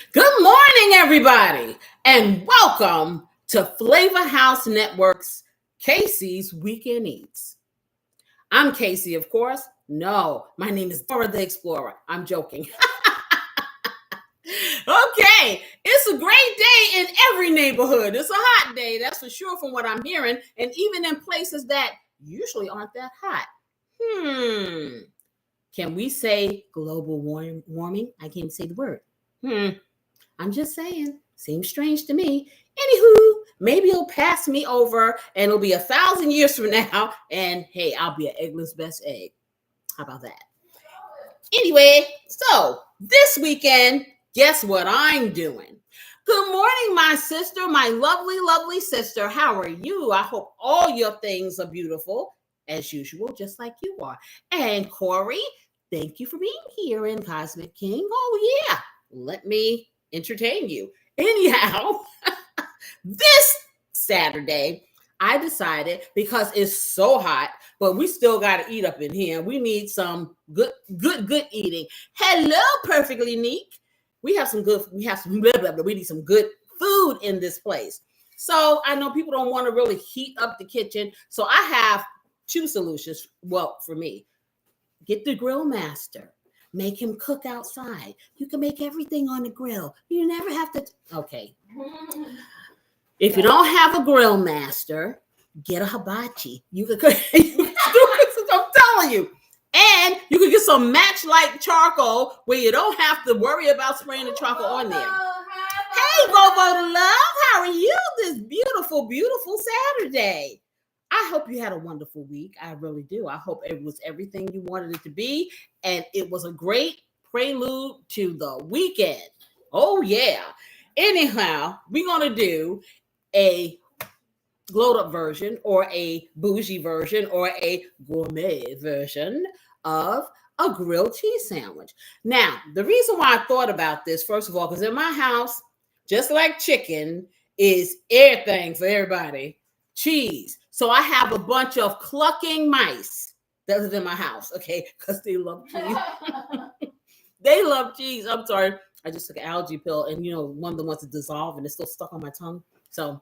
Good morning, everybody, and welcome to Flavor House Network's Casey's Weekend Eats. I'm Casey, of course. No, my name is Dora the Explorer. I'm joking. Okay, it's a great day in every neighborhood. It's a hot day, that's for sure, from what I'm hearing, and even in places that usually aren't that hot. Can we say global warming? I can't say the word. I'm just saying. Seems strange to me. Anywho, maybe he'll pass me over and it'll be 1,000 years from now. And hey, I'll be an eggless best egg. How about that? Anyway, so this weekend, guess what I'm doing? Good morning, my sister, my lovely, lovely sister. How are you? I hope all your things are beautiful, as usual, just like you are. And Corey, thank you for being here in Cosmic King. Oh, yeah. Let me entertain you. Anyhow, this Saturday, I decided because it's so hot, but we still got to eat up in here. We need some good eating. Hello, perfectly neat. We need some good food in this place. So I know people don't want to really heat up the kitchen. So I have two solutions. Well, for me, get the grill master. Make him cook outside. You can make everything on the grill. You never have to. Okay. If you don't have a grill master, get a hibachi. You can cook. I'm telling you. And you can get some match-like charcoal where you don't have to worry about spraying the charcoal on there. Hey, Bobo Love, how are you this beautiful, beautiful Saturday? I hope you had a wonderful week. I really do. I hope it was everything you wanted it to be. And it was a great prelude to the weekend. Oh, yeah. Anyhow, we're going to do a glowed up version or a bougie version or a gourmet version of a grilled cheese sandwich. Now, the reason why I thought about this, first of all, because in my house, just like chicken, is everything for everybody. Cheese. So I have a bunch of clucking mice that live in my house, okay, because they love cheese. They love cheese. I'm sorry. I just took an algae pill, and one of the ones to dissolve, and it's still stuck on my tongue. So,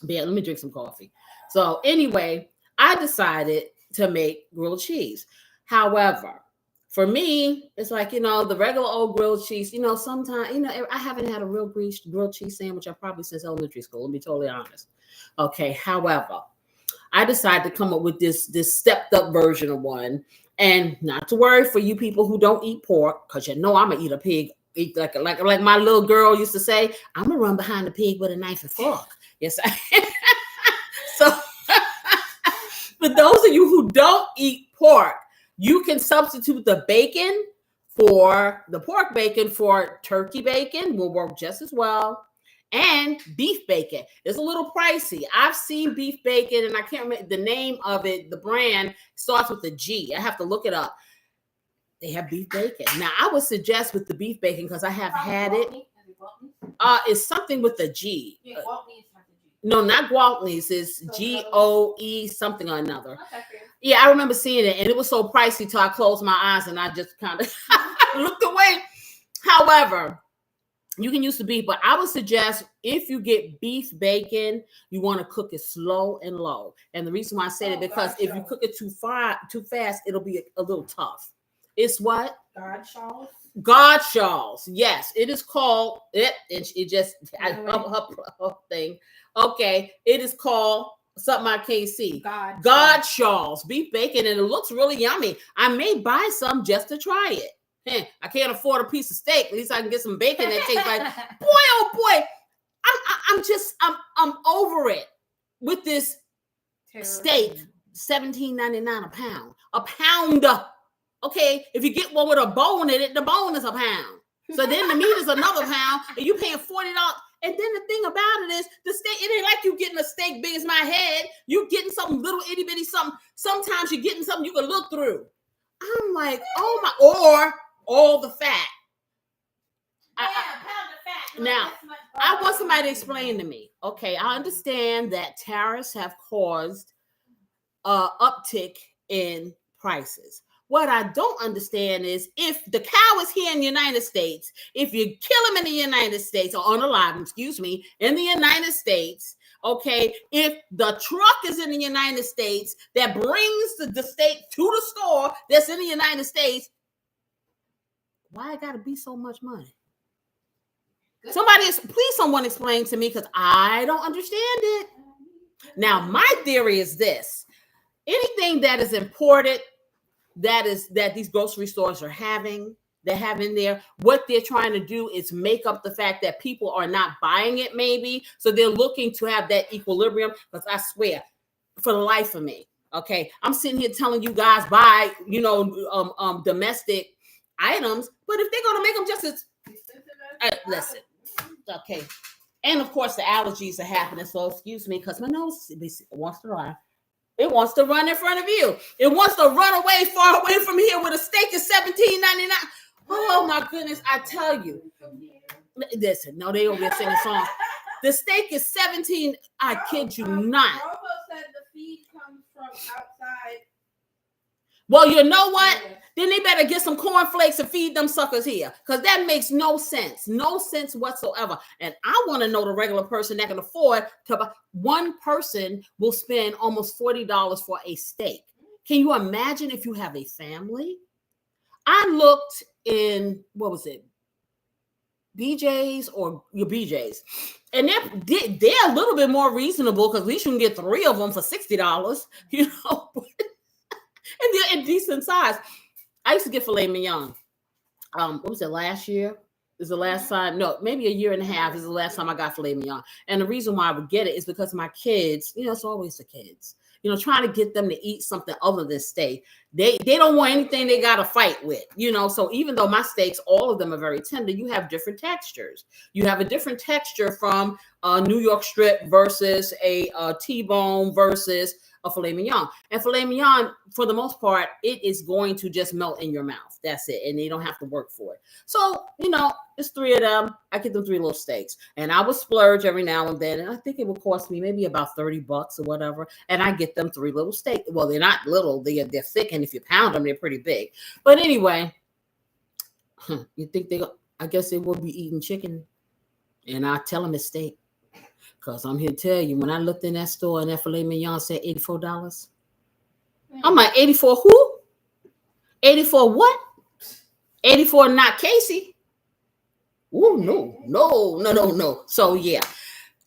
yeah, let me drink some coffee. So, anyway, I decided to make grilled cheese. However, for me, it's like, the regular old grilled cheese, sometimes, I haven't had a real grilled cheese sandwich probably since elementary school, to be totally honest. Okay, however, I decided to come up with this stepped up version of one. And not to worry for you people who don't eat pork, because I'm gonna eat a pig. Eat like my little girl used to say, I'm gonna run behind the pig with a knife and fork. Yes, so for those of you who don't eat pork, you can substitute the bacon for the pork bacon for turkey bacon. Will work just as well. And beef bacon. It's a little pricey. I've seen beef bacon, and I can't remember the name of it. The brand starts with a G. I have to look it up. They have beef bacon. Now, I would suggest with the beef bacon, because I have had it. It's something with a G. No, not Gwaltney's. It's GOE something or another. Yeah, I remember seeing it, and it was so pricey till I closed my eyes and I just kind of looked away. However, you can use the beef, but I would suggest if you get beef bacon, you want to cook it slow and low. And the reason why I say it because if you cook it too fast, it'll be a little tough. It's what? God shawls. Yes, it is called it. It just her thing. Okay, it is called something I can't see. God shawls, beef bacon, and it looks really yummy. I may buy some just to try it. I can't afford a piece of steak. At least I can get some bacon that tastes like. Boy, oh boy, I'm over it with this steak. $17.99 a pound. A pound. Okay, if you get one with a bone in it, the bone is a pound. So then the meat is another pound, and you paying $40. And then the thing about it is the steak. It ain't like you getting a steak big as my head. You getting something little itty bitty something. Sometimes you're getting something you can look through. I'm like, oh my, or all the fat. Now, I want somebody to explain to me. Okay, I understand that tariffs have caused uptick in prices. What I don't understand is if the cow is here in the United States, if you kill him in the United States, or unalive him, excuse me, in the United States, okay, if the truck is in the United States that brings the steak to the store that's in the United States, why it got to be so much money? Please someone explain to me, because I don't understand it. Now, my theory is this. Anything that is imported, that these grocery stores are having, they have in there, what they're trying to do is make up the fact that people are not buying it, maybe. So they're looking to have that equilibrium. Because I swear, for the life of me, okay, I'm sitting here telling you guys buy, domestic items, but if they're gonna make them just as listen, okay. And of course, the allergies are happening. So excuse me, because my nose wants to run. It wants to run in front of you. It wants to run away, far away from here, where the steak is $17.99. Oh my goodness, I tell you. Listen, no, they over there singing songs. The steak is $17. I kid you not. Robo said the feed comes from outside. Well, you know what? Then they better get some cornflakes and feed them suckers here, because that makes no sense whatsoever. And I want to know the regular person that can afford to buy. One person will spend almost $40 for a steak. Can you imagine if you have a family? I looked in, what was it? BJ's or your BJ's, and they're a little bit more reasonable, because at least you can get 3 of them for $60, you know. And they're in decent size. I used to get filet mignon. What was it, last year? Is the last time? No, maybe a year and a half is the last time I got filet mignon. And the reason why I would get it is because my kids, it's always the kids, trying to get them to eat something other than steak. They don't want anything they got to fight with, So even though my steaks, all of them are very tender, you have different textures. You have a different texture from a New York strip versus a T-bone versus a filet mignon. And filet mignon, for the most part, it is going to just melt in your mouth. That's it. And you don't have to work for it. So, it's 3 of them. I get them 3 little steaks. And I would splurge every now and then. And I think it would cost me maybe about $30 or whatever. And I get them 3 little steaks. Well, they're not little. They're thick. And if you pound them, they're pretty big. But anyway, you think I guess they will be eating chicken. And I tell them it's steak. Because I'm here to tell you, when I looked in that store and that filet mignon said $84, I'm like, 84 who? 84 what? 84 not Casey. Oh, no. So, yeah,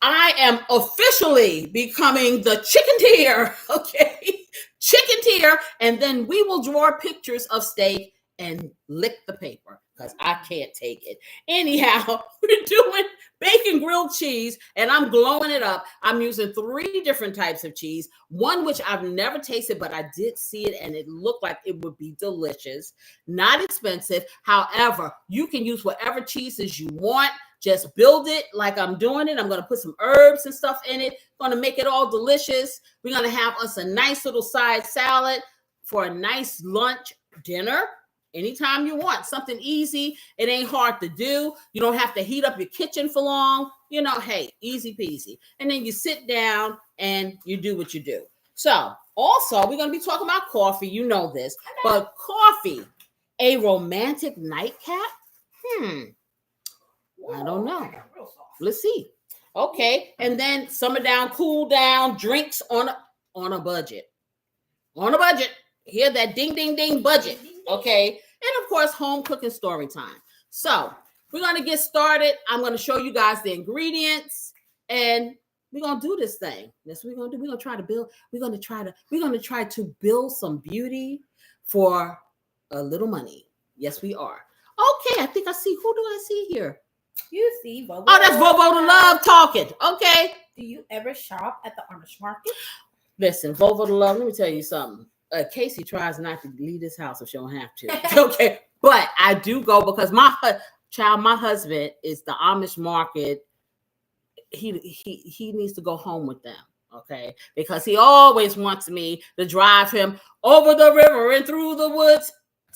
I am officially becoming the chicken tier, okay? Chicken tier, and then we will draw pictures of steak and lick the paper, because I can't take it. Anyhow, we're doing bacon grilled cheese, and I'm glowing it up. I'm using 3 different types of cheese, one which I've never tasted, but I did see it, and it looked like it would be delicious. Not expensive. However, you can use whatever cheeses you want. Just build it like I'm doing it. I'm going to put some herbs and stuff in it. Going to make it all delicious. We're going to have us a nice little side salad for a nice lunch, dinner. Anytime you want something easy, it ain't hard to do. You don't have to heat up your kitchen for long. Hey, easy peasy. And then you sit down and you do what you do. So also, we're going to be talking about coffee. You know this, but coffee, a romantic nightcap? I don't know. Let's see. Okay. And then summer down, cool down, drinks on a budget. On a budget. Hear that ding, ding, ding budget. Okay. And of course, home cooking story time. So we're going to get started. I'm going to show you guys the ingredients, and we're going to do this thing. That's what we're going to do. We're going to try to build. We're going to try to build some beauty for a little money. Yes, we are. Okay. I think I see. Who do I see here? You see, Vovo. Oh, that's Vovo the Love talking. Okay. Do you ever shop at the Amish market? Listen, Vovo the Love, let me tell you something. Casey tries not to leave this house if she don't have to. Okay. But I do go because my husband is the Amish market. He needs to go home with them. Okay. Because he always wants me to drive him over the river and through the woods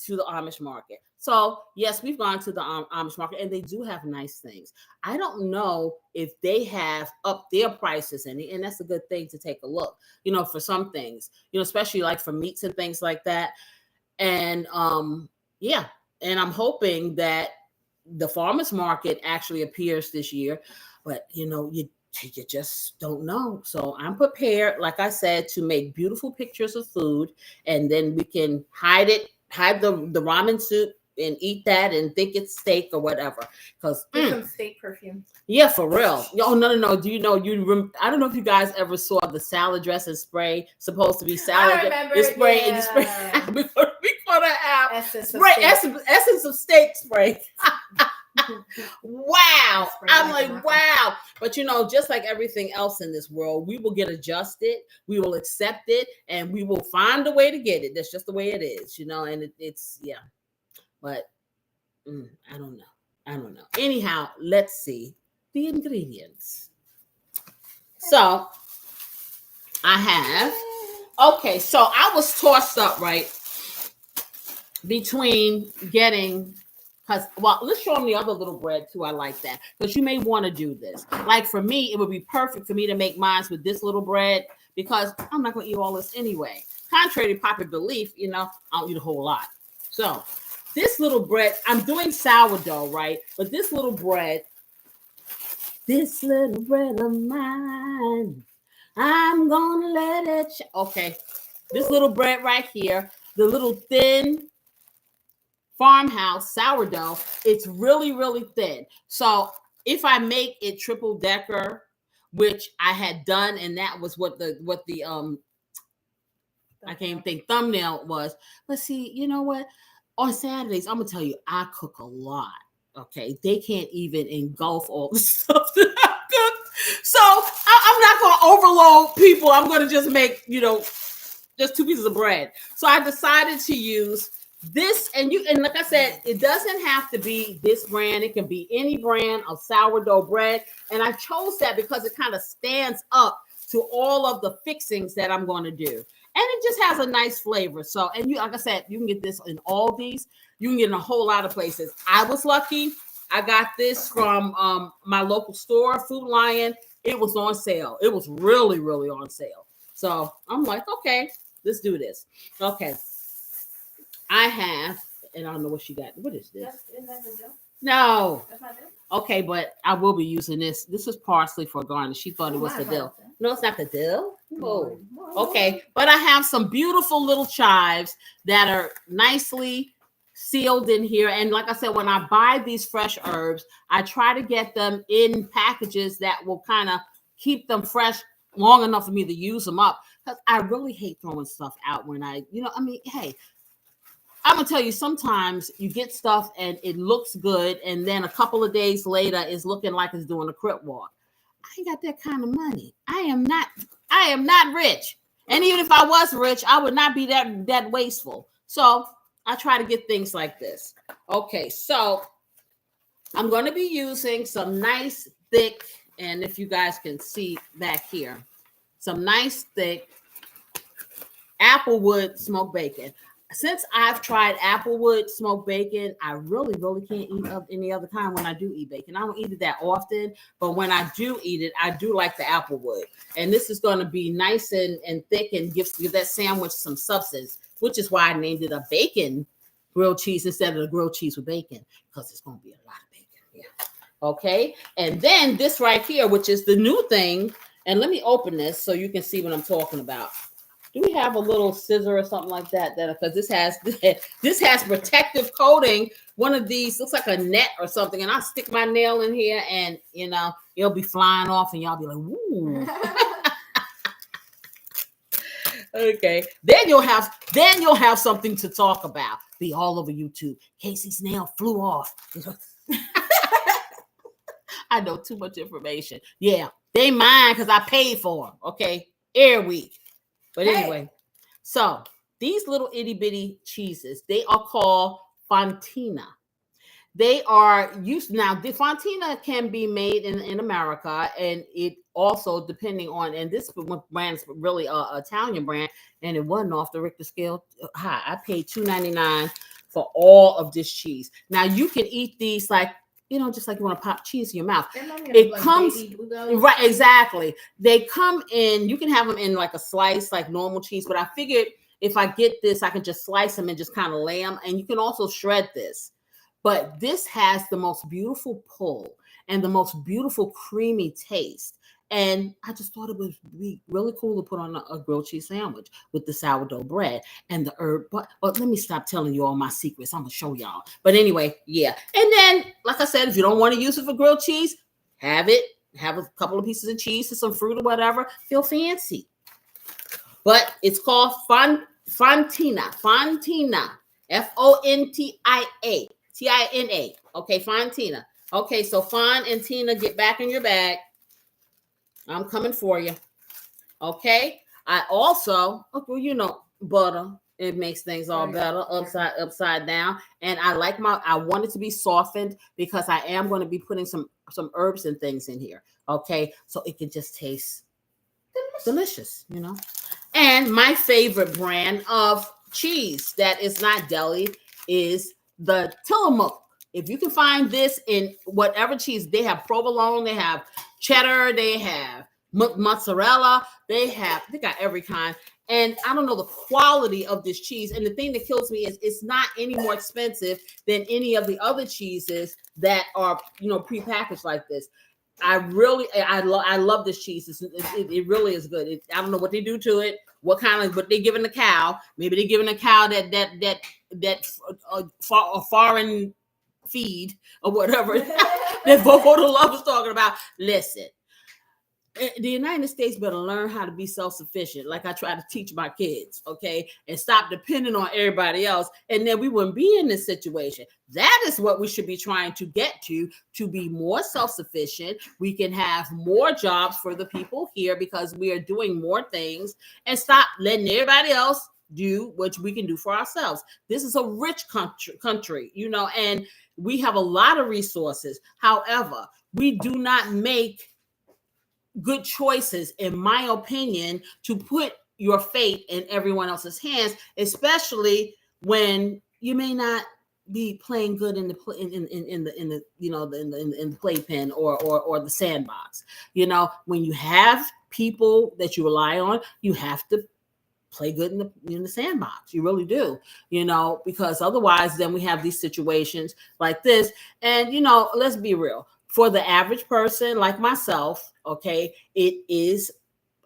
to the Amish market. So yes, we've gone to the Amish market, and they do have nice things. I don't know if they have upped their prices, and that's a good thing to take a look, for some things, especially like for meats and things like that. And yeah, and I'm hoping that the farmers market actually appears this year, but you just don't know. So I'm prepared, like I said, to make beautiful pictures of food, and then we can hide the ramen soup and eat that and think it's steak or whatever. Because Get some steak perfume. yeah, for real. Oh no! Do you know I don't know if you guys ever saw the salad dressing spray. Supposed to be salad. I remember. It's spray and spray. We're gonna have essence of steak spray. Wow. I'm like, wow. But just like everything else in this world, we will get adjusted, we will accept it, and we will find a way to get it. That's just the way it is, and it's yeah. But I don't know. Anyhow, let's see the ingredients. So I have, okay, so I was tossed up, right, between getting, let's show them the other little bread too. I like that, because you may want to do this. Like for me, it would be perfect for me to make mine with this little bread, because I'm not going to eat all this anyway. Contrary to popular belief, I'll eat a whole lot. So this little bread, I'm doing sourdough, right? But this little bread of mine, I'm gonna let it. Okay, this little bread right here, the little thin farmhouse sourdough, it's really, really thin. So if I make it triple decker, which I had done, and that was what the I can't even think thumbnail was. But see, you know what? On Saturdays, I'm gonna tell you, I cook a lot. Okay, they can't even engulf all the stuff that I cook. So I'm not gonna overload people. I'm gonna just make just 2 pieces of bread. So I decided to use this, and like I said, it doesn't have to be this brand. It can be any brand of sourdough bread. And I chose that because it kind of stands up to all of the fixings that I'm going to do. And it just has a nice flavor. So, and like I said, you can get this in all these. You can get in a whole lot of places. I was lucky. I got this from my local store, Food Lion. It was on sale. It was really, really on sale. So I'm like, okay, let's do this. Okay. I have, and I don't know what she got. What is this? No. That's not dill? Okay, but I will be using this. This is parsley for garnish. She thought it was the dill. No, it's not the dill. Oh, okay. But I have some beautiful little chives that are nicely sealed in here. And like I said, when I buy these fresh herbs, I try to get them in packages that will kind of keep them fresh long enough for me to use them up. Because I really hate throwing stuff out when hey, I'm gonna tell you, sometimes you get stuff and it looks good, and then a couple of days later it's looking like it's doing a crip walk. I ain't got that kind of money. I am not rich. And even if I was rich, I would not be that wasteful. So I try to get things like this. Okay, so I'm going to be using some nice thick, and if you guys can see back here, some nice thick applewood smoked bacon. Since I've tried applewood smoked bacon, I really, really can't eat any other kind when I do eat bacon. I don't eat it that often, but when I do eat it, I do like the applewood. And this is going to be nice and thick and give that sandwich some substance, which is why I named it a bacon grilled cheese instead of a grilled cheese with bacon, because it's going to be a lot of bacon. Yeah. Okay. And then this right here, which is the new thing. And let me open this so you can see what I'm talking about. Do we have a little scissor or something like that? Because this has protective coating. One of these looks like a net or something, and I'll stick my nail in here, and it'll be flying off, and y'all be like, "Woo!" Okay, then you'll have something to talk about. Be all over YouTube. Casey's nail flew off. I know too much information. Yeah, they mine because I paid for them. Okay, every week. But anyway, so these little itty bitty cheeses, they are called fontina. They are used now. The fontina can be made in America, and it also depending on, and this brand is really an Italian brand, and it wasn't off the Richter scale high. I paid $2.99 for all of this cheese. Now you can eat these like, just like you want to pop cheese in your mouth. It comes right, exactly. They come in. You can have them in like a slice, like normal cheese. But I figured if I get this, I can just slice them and just kind of lay them. And you can also shred this. But this has the most beautiful pull and the most beautiful creamy taste. And I just thought it would be really cool to put on a grilled cheese sandwich with the sourdough bread and the herb. But let me stop telling you all my secrets. I'm going to show y'all. But anyway, yeah. And then, like I said, if you don't want to use it for grilled cheese, have it. Have a couple of pieces of cheese and some fruit or whatever. Feel fancy. But it's called Fontina. Fontina. Fontia. Tina. Okay, Fontina. Okay, so Fon and Tina, get back in your bag. I'm coming for you. Okay. I also, butter. It makes things all better upside down. And I want it to be softened because I am going to be putting some herbs and things in here. Okay. So it can just taste delicious. And my favorite brand of cheese that is not deli is the Tillamook. If you can find this in whatever cheese, they have provolone, they have cheddar, they have mozzarella, they got every kind. And I don't know the quality of this cheese. And the thing that kills me is it's not any more expensive than any of the other cheeses that are, prepackaged like this. I love this cheese. It really is good. I don't know what they do to it. What they giving the cow? Maybe they're giving a cow that foreign feed or whatever that Voco the Love is talking about. Listen, the United States better learn how to be self-sufficient, like I try to teach my kids, okay, and stop depending on everybody else, and then we wouldn't be in this situation. That is what we should be trying to get to be more self-sufficient. We can have more jobs for the people here because we are doing more things, and stop letting everybody else do what we can do for ourselves. This is a rich country, and we have a lot of resources. However, we do not make good choices, in my opinion, to put your fate in everyone else's hands, especially when you may not be playing good in the playpen or the sandbox. When you have people that you rely on, you have to play good in the sandbox. You really do, because otherwise then we have these situations like this. And, let's be real. For the average person like myself, okay, it is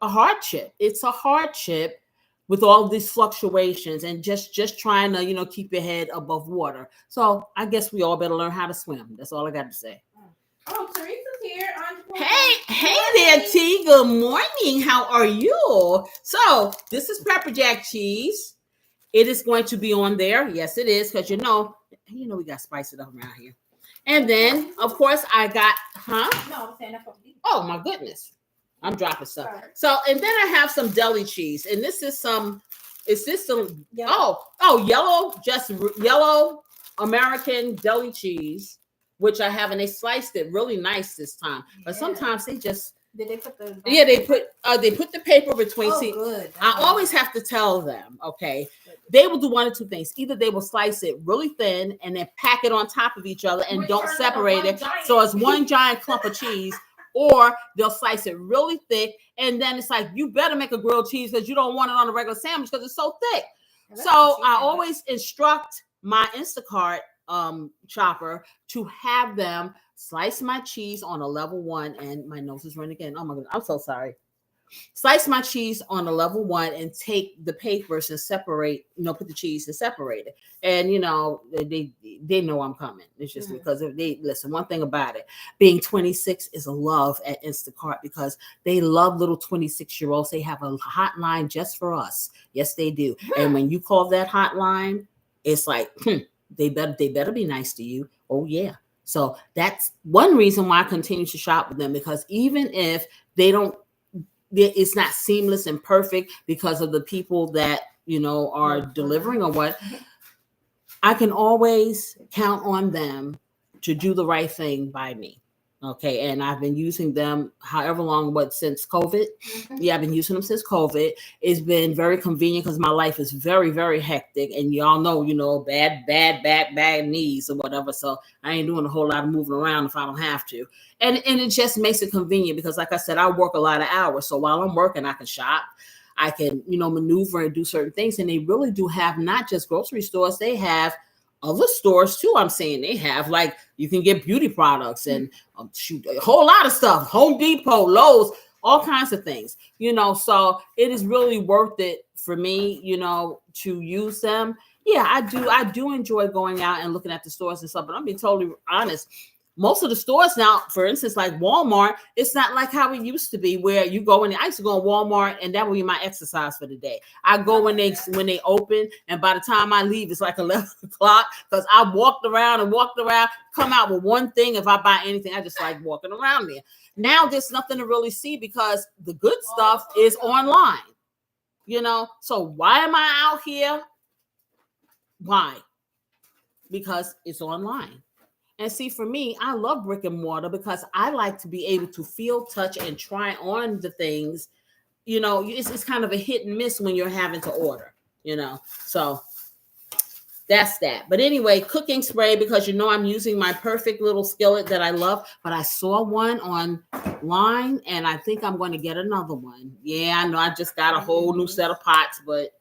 a hardship. It's a hardship with all these fluctuations and just trying to, keep your head above water. So I guess we all better learn how to swim. That's all I got to say. Oh, Teresa's here. Hey there, T. Good morning. How are you? So this is pepper jack cheese. It is going to be on there. Yes, it is, because we got to spice it up around here. And then, of course, I got, No, I'm saying that's what we do. Oh my goodness. I'm dropping stuff. Right. So, and then I have some deli cheese. And this is some yellow American deli cheese, which I have, and they sliced it really nice this time. But sometimes they just did they put the they put the paper between. Good. I always have to tell them, okay, they will do one of two things. Either they will slice it really thin and then pack it on top of each other and don't separate it, so it's one giant clump of cheese, or they'll slice it really thick, and then it's like, you better make a grilled cheese because you don't want it on a regular sandwich because it's so thick. So I always instruct my Instacart chopper to have them slice my cheese on a level 1, and my nose is running again. Oh my goodness, I'm so sorry. Slice my cheese on a level 1 and take the papers and separate, put the cheese and separate it. And, they know I'm coming. It's just because if they listen, one thing about it, being 26 is a love at Instacart because they love little 26-year-olds. They have a hotline just for us. Yes, they do. And when you call that hotline, it's like, they better be nice to you. Oh, yeah. So that's one reason why I continue to shop with them, because even if it's not seamless and perfect because of the people that, are delivering or what, I can always count on them to do the right thing by me. Okay. And I've been using them however long, since COVID. Yeah, I've been using them since COVID. It's been very convenient because my life is very, very hectic. And y'all know, bad back, bad knees or whatever. So I ain't doing a whole lot of moving around if I don't have to. And it just makes it convenient because, like I said, I work a lot of hours. So while I'm working, I can shop. I can, maneuver and do certain things. And they really do have not just grocery stores, they have other stores too. I'm saying they have, like, you can get beauty products and shoot, a whole lot of stuff. Home Depot, Lowe's, all kinds of things, so it is really worth it for me, to use them. Yeah, I do enjoy going out and looking at the stores and stuff, but I'm being totally honest. Most of the stores now, for instance, like Walmart, it's not like how it used to be where you go in. I used to go to Walmart and that would be my exercise for the day. I go when they open, and by the time I leave, it's like 11 o'clock because I walked around, come out with one thing. If I buy anything, I just like walking around there. Now there's nothing to really see because the good stuff is online, So why am I out here? Why? Because it's online. And see, for me, I love brick and mortar because I like to be able to feel, touch, and try on the things. It's kind of a hit and miss when you're having to order, So that's that. But anyway, cooking spray, because I'm using my perfect little skillet that I love. But I saw one online, and I think I'm going to get another one. Yeah, I know I just got a whole new set of pots, but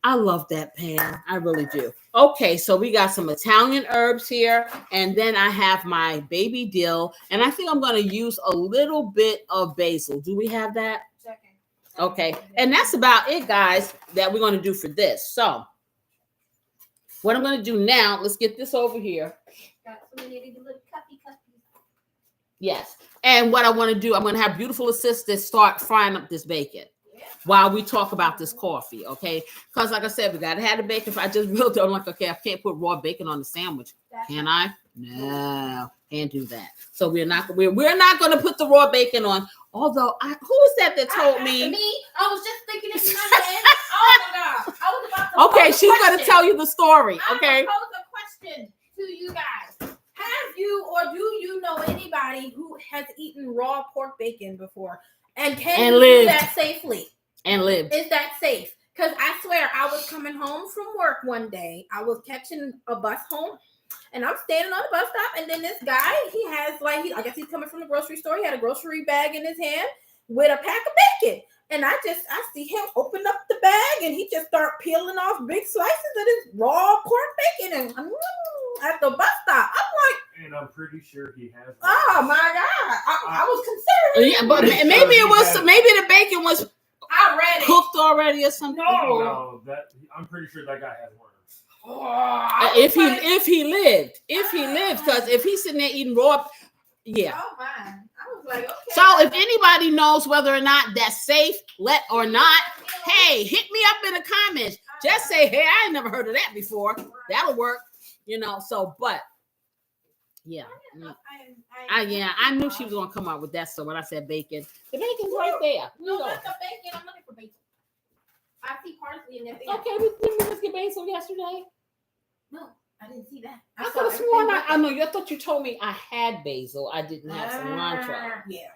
I love that pan. I really do. Okay, so we got some Italian herbs here, and then I have my baby dill, and I think I'm going to use a little bit of basil. Do we have that? Second. Okay, and that's about it, guys, that we're going to do for this. So what I'm going to do now, let's get this over here. Got so many little cuppy. Yes, and what I want to do, I'm going to have beautiful assistants start frying up this bacon while we talk about this coffee, okay? Because like I said, we got to have the bacon. If I just really I'm like, okay, I can't put raw bacon on the sandwich. Can I? No, can't do that. So we're not going to put the raw bacon on. Although, who is that told me? Me, I was just thinking it in my head. Oh my God, I was about to. Okay, she's going to tell you the story, okay? I'm gonna pose a question to you guys. Have you or do you know anybody who has eaten raw pork bacon before and can do that safely? And lived. Is that safe? Because I swear, I was coming home from work one day. I was catching a bus home, and I'm standing on the bus stop, and then this guy, he has I guess he's coming from the grocery store. He had a grocery bag in his hand with a pack of bacon. And I see him open up the bag, and he just start peeling off big slices of this raw pork bacon, and at the bus stop, I'm like, and I'm pretty sure he has. Oh my God, I was considering. Yeah, but maybe the bacon was. I read it. Cooked already or something. No, I'm pretty sure that guy has worms. If he lived, because if he's sitting there eating raw, yeah. Oh man, I was like, okay. So if anybody knows whether or not that's safe, or not, hey, hit me up in the comments. Just say, hey, I ain't never heard of that before. That'll work, So, but yeah. I knew she was gonna come out with that. So when I said bacon, the bacon's right there. No, that's the bacon. I'm looking for bacon. I see parsley in there. Okay, didn't we just get basil yesterday? No, I didn't see that. I could have sworn I know. I thought you told me I had basil. I didn't have cilantro. Yeah.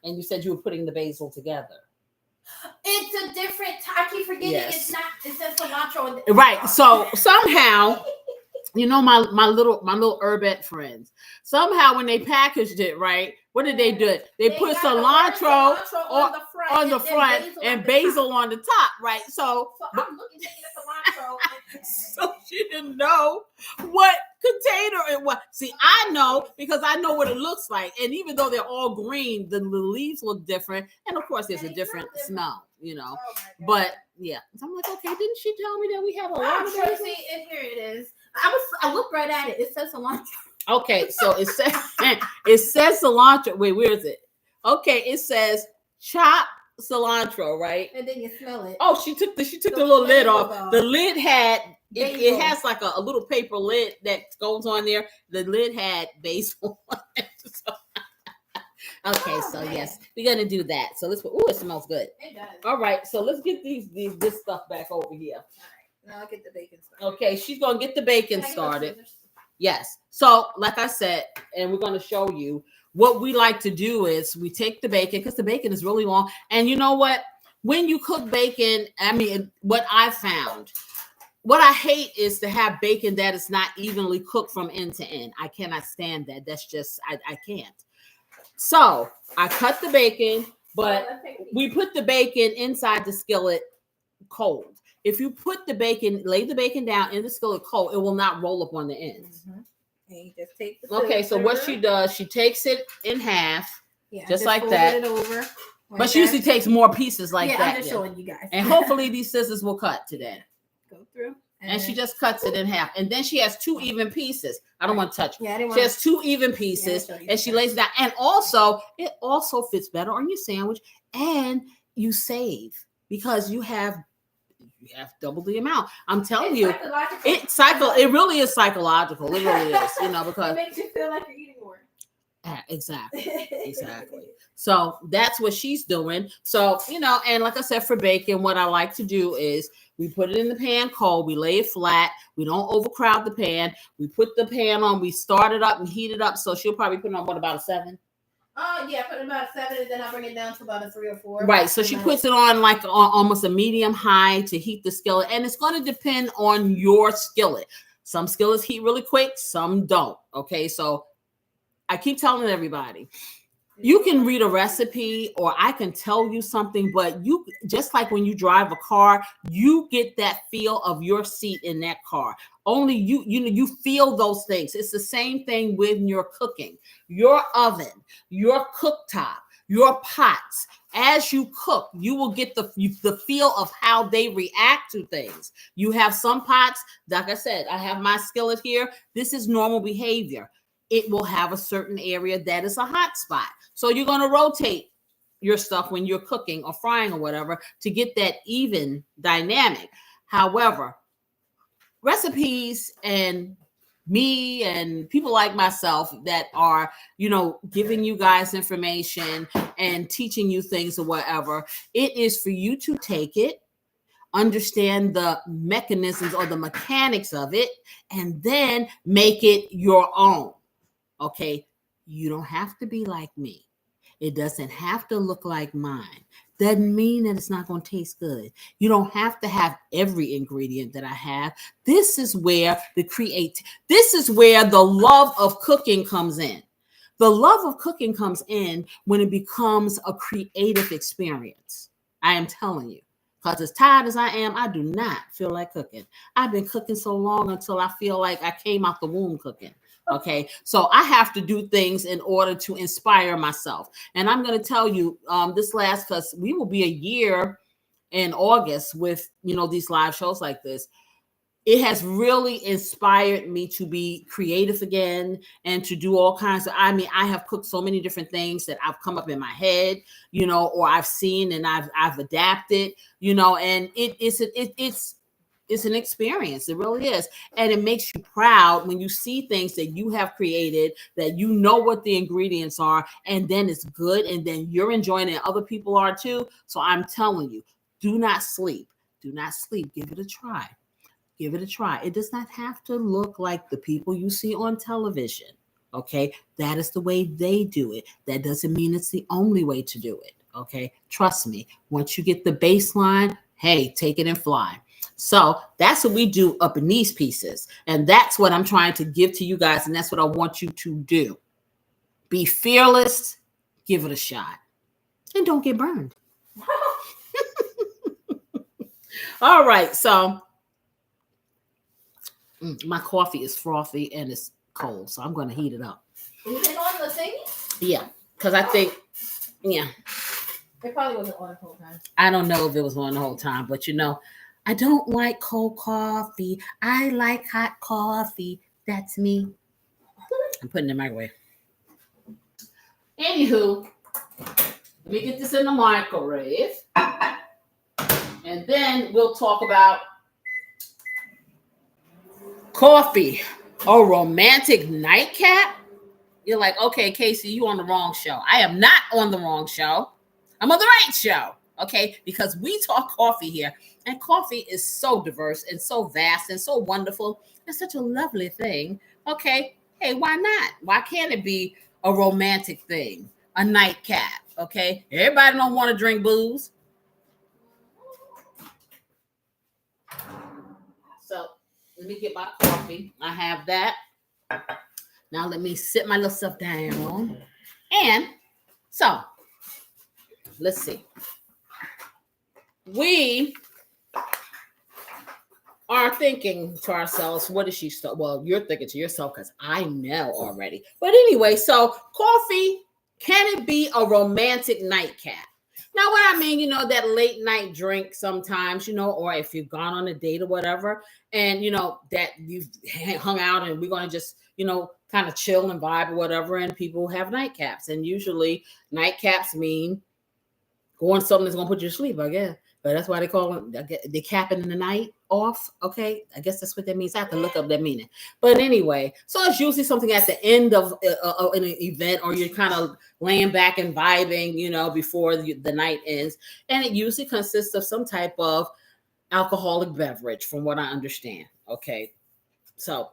And you said you were putting the basil together. It's a different. I keep forgetting. Yes. It's not. It says cilantro. Right. So somehow. My little herbet friends. Somehow when they packaged it, right, what did they do? They put cilantro on the front and basil on the top, right? So I'm looking at cilantro. So she didn't know what container it was. See, I know because I know what it looks like. And even though they're all green, the leaves look different. And of course, there's a different smell, Oh but yeah. So I'm like, okay, didn't she tell me that we have a lot of basil? See, and here it is. I looked right at it. It says cilantro. Okay, so it says cilantro. Wait, where is it? Okay, it says chopped cilantro, right? And then you smell it. Oh, she took the little lid off. The lid had it has like a little paper lid that goes on there. The lid had basil on it. Okay, so man. Yes, we're gonna do that. So let's put. It smells good. It does. All right, so let's get this stuff back over here. Now I'll get the bacon started. Okay, she's gonna get the bacon started. Yes. So, like I said, and we're gonna show you what we like to do is we take the bacon because the bacon is really long. And you know what? When you cook bacon, what I found, what I hate is to have bacon that is not evenly cooked from end to end. I cannot stand that. That's just I can't. So I cut the bacon. But we put the bacon inside the skillet cold. If you put the bacon, lay the bacon down in the skillet cold, it will not roll up on the ends. And you just take the Okay, so what she does, she takes it in half, just like that. It over But she usually takes more pieces like that. I'm just showing you guys. And hopefully these scissors will cut today. Go through. And she just cuts it in half. And then she has 2 even pieces. I don't want to touch it. Yeah, she has 2 even pieces. And she lays it down. And also, it also fits better on your sandwich. And you save because you have double the amount. I'm telling you, it really is psychological. It really is, because it makes you feel like you're eating more. Exactly. So that's what she's doing. So, and like I said, for bacon, what I like to do is we put it in the pan cold. We lay it flat. We don't overcrowd the pan. We put the pan on. We start it up and heat it up. So she'll probably put it on about a 7. Oh, yeah, put it about a 7, and then I'll bring it down to about a 3 or 4. Right, so she puts it on like almost a medium high to heat the skillet, and it's going to depend on your skillet. Some skillets heat really quick, some don't. Okay, so I keep telling everybody, you can read a recipe or I can tell you something, but you just like when you drive a car, you get that feel of your seat in that car. Only you feel those things. It's the same thing when you're cooking. Your oven, your cooktop, your pots. As you cook, you will get the feel of how they react to things. You have some pots, like I said, I have my skillet here. This is normal behavior. It will have a certain area that is a hot spot. So you're going to rotate your stuff when you're cooking or frying or whatever to get that even dynamic. However, recipes and me and people like myself that are, giving you guys information and teaching you things or whatever, it is for you to take it, understand the mechanisms or the mechanics of it, and then make it your own. Okay, you don't have to be like me. It doesn't have to look like mine. Doesn't mean that it's not going to taste good. You don't have to have every ingredient that I have. This is where this is where the love of cooking comes in. The love of cooking comes in when it becomes a creative experience. I am telling you. Because as tired as I am, I do not feel like cooking. I've been cooking so long until I feel like I came out the womb cooking. Okay, so I have to do things in order to inspire myself. And I'm going to tell you because we will be a year in August with, these live shows like this. It has really inspired me to be creative again and to do all kinds of, I have cooked so many different things that I've come up in my head, or I've seen and I've adapted, and it's an experience. It really is. And it makes you proud when you see things that you have created, that you know what the ingredients are, and then it's good, and then you're enjoying it. Other people are too. So I'm telling you, do not sleep. Do not sleep. Give it a try. Give it a try. It does not have to look like the people you see on television. Okay? That is the way they do it. That doesn't mean it's the only way to do it. Okay? Trust me. Once you get the baseline, hey, take it and fly. So that's what we do up in these pieces. And that's what I'm trying to give to you guys. And that's what I want you to do. Be fearless. Give it a shot. And don't get burned. All right. So my coffee is frothy and it's cold. So I'm going to heat it up. Is it on the thing? Yeah. Because I think, It probably wasn't on the whole time. I don't know if it was on the whole time. But I don't like cold coffee. I like hot coffee. That's me. I'm putting it in the microwave. Anywho, let me get this in the microwave. And then we'll talk about coffee. A romantic nightcap? You're like, okay, Casey, you on the wrong show. I am not on the wrong show. I'm on the right show. Okay, because we talk coffee here, and coffee is so diverse and so vast and so wonderful. It's such a lovely thing. Okay, hey, why not? Why can't it be a romantic thing, a nightcap? Okay, everybody don't want to drink booze. So let me get my coffee. I have that. Now let me sit my little stuff down. And so let's see. We are thinking to ourselves, what is she? Well, you're thinking to yourself because I know already. But anyway, so coffee, can it be a romantic nightcap? Now, what I mean, that late night drink sometimes, or if you've gone on a date or whatever, and, that you've hung out and we're going to just, kind of chill and vibe or whatever, and people have nightcaps. And usually nightcaps mean going something that's going to put you to sleep, I guess. But that's why they call them, they capping in the night off. Okay. I guess that's what that means. I have to look up that meaning. But anyway, so it's usually something at the end of an event, or you're kind of laying back and vibing, before the night ends. And it usually consists of some type of alcoholic beverage, from what I understand. Okay. So,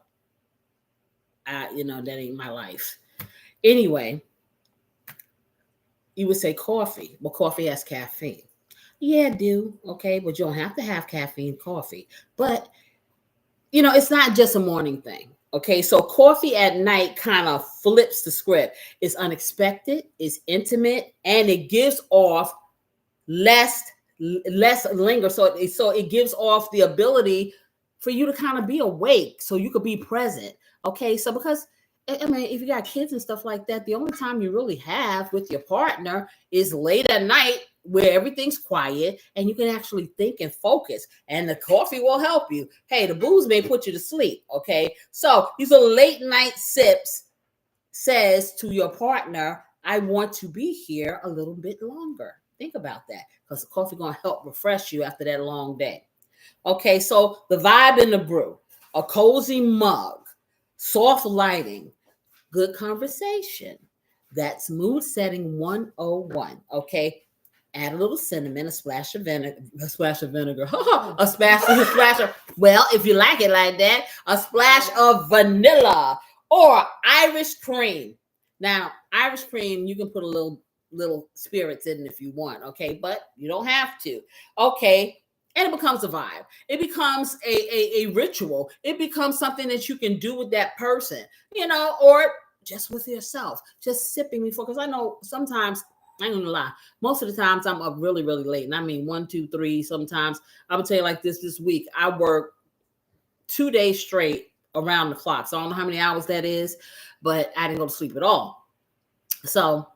that ain't my life. Anyway, you would say coffee. Well, coffee has caffeine. Yeah, I do. Okay, but you don't have to have caffeine coffee. But, it's not just a morning thing. Okay, so coffee at night kind of flips the script. It's unexpected, it's intimate, and it gives off less linger. So it gives off the ability for you to kind of be awake, so you could be present. Okay, so because I mean, if you got kids and stuff like that, the only time you really have with your partner is late at night, where everything's quiet and you can actually think and focus, and the coffee will help you. Hey, the booze may put you to sleep. Okay, so these are late night sips. Says to your partner, I want to be here a little bit longer. Think about that, because the coffee going to help refresh you after that long day. Okay, so the vibe in the brew, a cozy mug, soft lighting, good conversation. That's mood setting 101. Okay. Add a little cinnamon, a splash of vinegar, a splash of, well, if you like it like that, a splash of vanilla or Irish cream. Now, Irish cream, you can put a little spirits in it if you want. Okay. But you don't have to. Okay. And it becomes a vibe. It becomes a ritual. It becomes something that you can do with that person, or just with yourself, just sipping before. Because I know sometimes, I ain't gonna lie, most of the times I'm up really, really late. And I mean 1, 2, 3. Sometimes I'm gonna tell you like this week, I worked 2 days straight around the clock. So I don't know how many hours that is, but I didn't go to sleep at all. So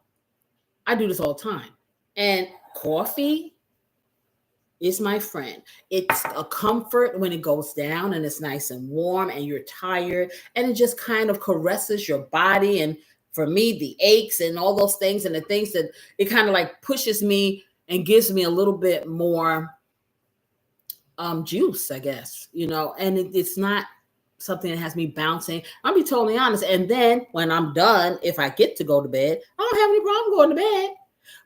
I do this all the time. And coffee is my friend. It's a comfort when it goes down and it's nice and warm and you're tired, and it just kind of caresses your body. And for me, the aches and all those things, and the things that it kind of like pushes me and gives me a little bit more juice, I guess, and it's not something that has me bouncing. I'll be totally honest. And then when I'm done, if I get to go to bed, I don't have any problem going to bed,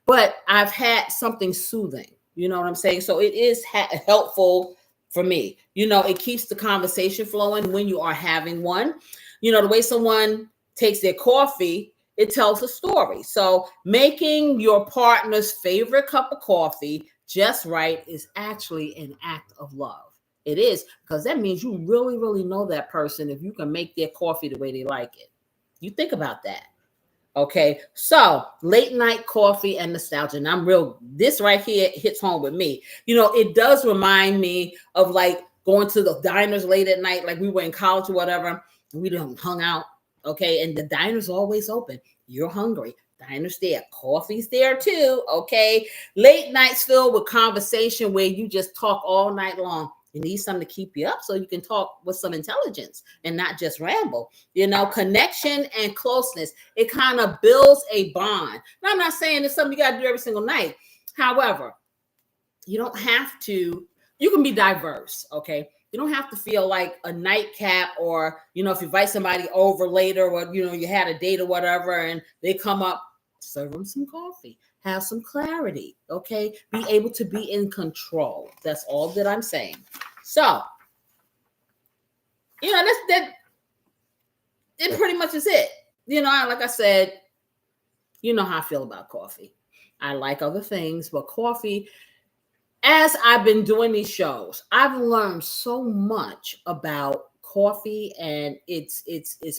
but I've had something soothing. You know what I'm saying? So it is helpful for me. It keeps the conversation flowing when you are having one. The way someone takes their coffee, it tells a story. So making your partner's favorite cup of coffee just right is actually an act of love. It is, because that means you really, really know that person if you can make their coffee the way they like it. You think about that. Okay, so late night coffee and nostalgia. And this right here hits home with me. It does remind me of like going to the diners late at night, like we were in college or whatever, and we done hung out. Okay, and the diner's always open. You're hungry. Diner's there. Coffee's there too. Okay, late nights filled with conversation where you just talk all night long. You need something to keep you up so you can talk with some intelligence and not just ramble. Connection and closeness. It kind of builds a bond. Now, I'm not saying it's something you got to do every single night. However, you don't have to. You can be diverse, okay? You don't have to feel like a nightcap, or, if you invite somebody over later, or, you had a date or whatever, and they come up, serve them some coffee. Have some clarity, okay? Be able to be in control. That's all that I'm saying. So, that it pretty much is it. Like I said, you know how I feel about coffee. I like other things, but coffee, as I've been doing these shows, I've learned so much about coffee and its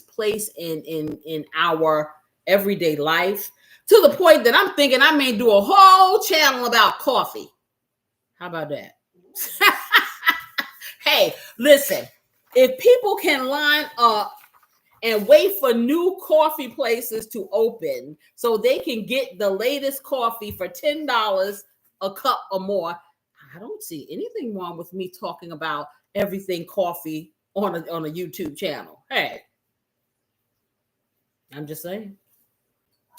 place in our everyday life, to the point that I'm thinking I may do a whole channel about coffee. How about that? Hey, listen, if people can line up and wait for new coffee places to open so they can get the latest coffee for $10 a cup or more, I don't see anything wrong with me talking about everything coffee on a YouTube channel. Hey, I'm just saying.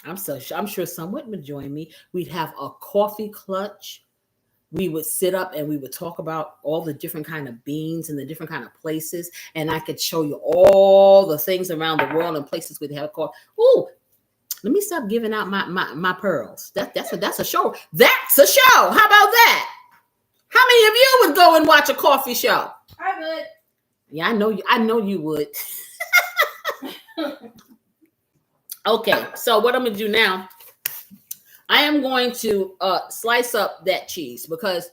I'm sure someone would join me. We'd have a coffee clutch. We would sit up and we would talk about all the different kind of beans and the different kind of places. And I could show you all the things around the world and places where they have coffee. Ooh, let me stop giving out my pearls. That's a show. That's a show. How about that? How many of you would go and watch a coffee show? I would. Yeah, I know you would. Okay, so what I'm gonna do now, I am going to slice up that cheese because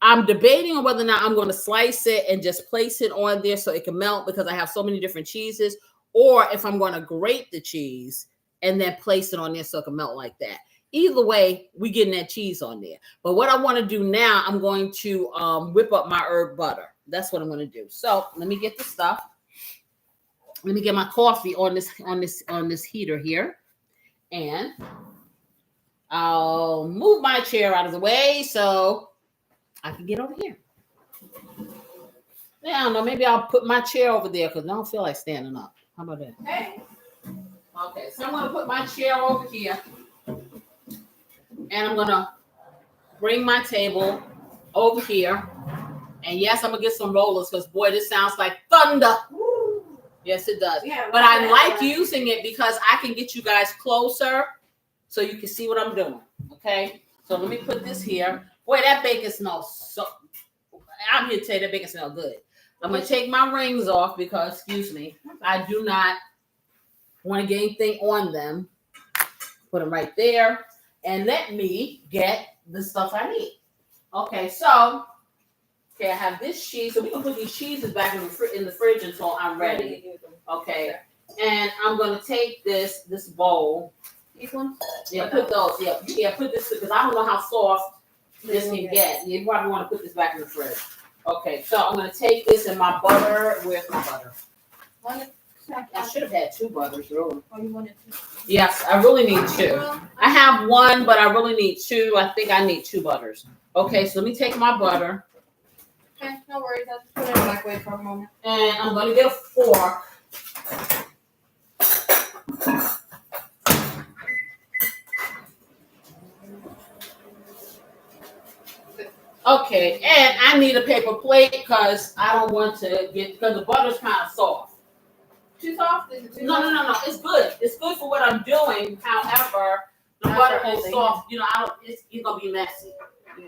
I'm debating on whether or not I'm going to slice it and just place it on there so it can melt because I have so many different cheeses, or if I'm going to grate the cheese and then place it on there so it can melt like that. Either way, we getting that cheese on there. But what I want to do now, I'm going to whip up my herb butter. That's what I'm going to do. So let me get the stuff. Let me get my coffee on this heater here, and I'll move my chair out of the way so I can get over here. Yeah, I don't know. Maybe I'll put my chair over there because I don't feel like standing up. How about that? Hey. Okay, so I'm going to put my chair over here, and I'm going to bring my table over here. And yes, I'm going to get some rollers because, boy, this sounds like thunder. Yes, it does. Yeah, but I like using it because I can get you guys closer so you can see what I'm doing. Okay? So let me put this here. Boy, that bacon smells so... I'm here to tell you that bacon smells good. I'm going to take my rings off because, excuse me, I do not want to get anything on them. Put them right there. And let me get the stuff I need. Okay, so... Okay, I have this cheese. So we can put these cheeses back in the fridge until I'm ready. Okay. And I'm going to take this bowl. These ones? Yeah, put those. Yeah, put this because I don't know how soft this can get. You probably want to put this back in the fridge. Okay, so I'm going to take this and my butter. Where's my butter? I should have had 2 butters, really. Oh, you wanted 2? Yes, I really need 2. I have 1, but I really need 2. I think I need 2 butters. Okay, so let me take my butter. Okay, no worries. I'll just put it in the microwave for a moment. And I'm going to get a fork. Okay, and I need a paper plate because I don't want to because the butter's kind of soft. Too soft? Is it too soft? No. It's good. It's good for what I'm doing. However, the butter is soft. You know, it's going to be messy. Yeah.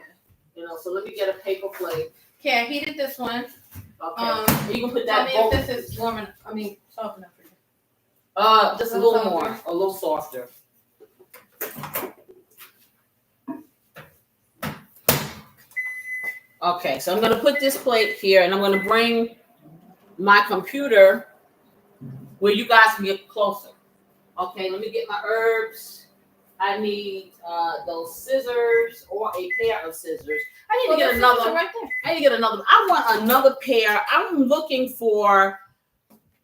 You know, so let me get a paper plate. Okay, I heated this one. Okay. You can put that. Tell me if this is soft enough for you. Just a little more, a little softer. Okay, so I'm going to put this plate here, and I'm going to bring my computer where you guys can get closer. Okay, let me get my herbs. I need those scissors or a pair of scissors. I need to get another. Right there. I need to get another. I want another pair. I'm looking for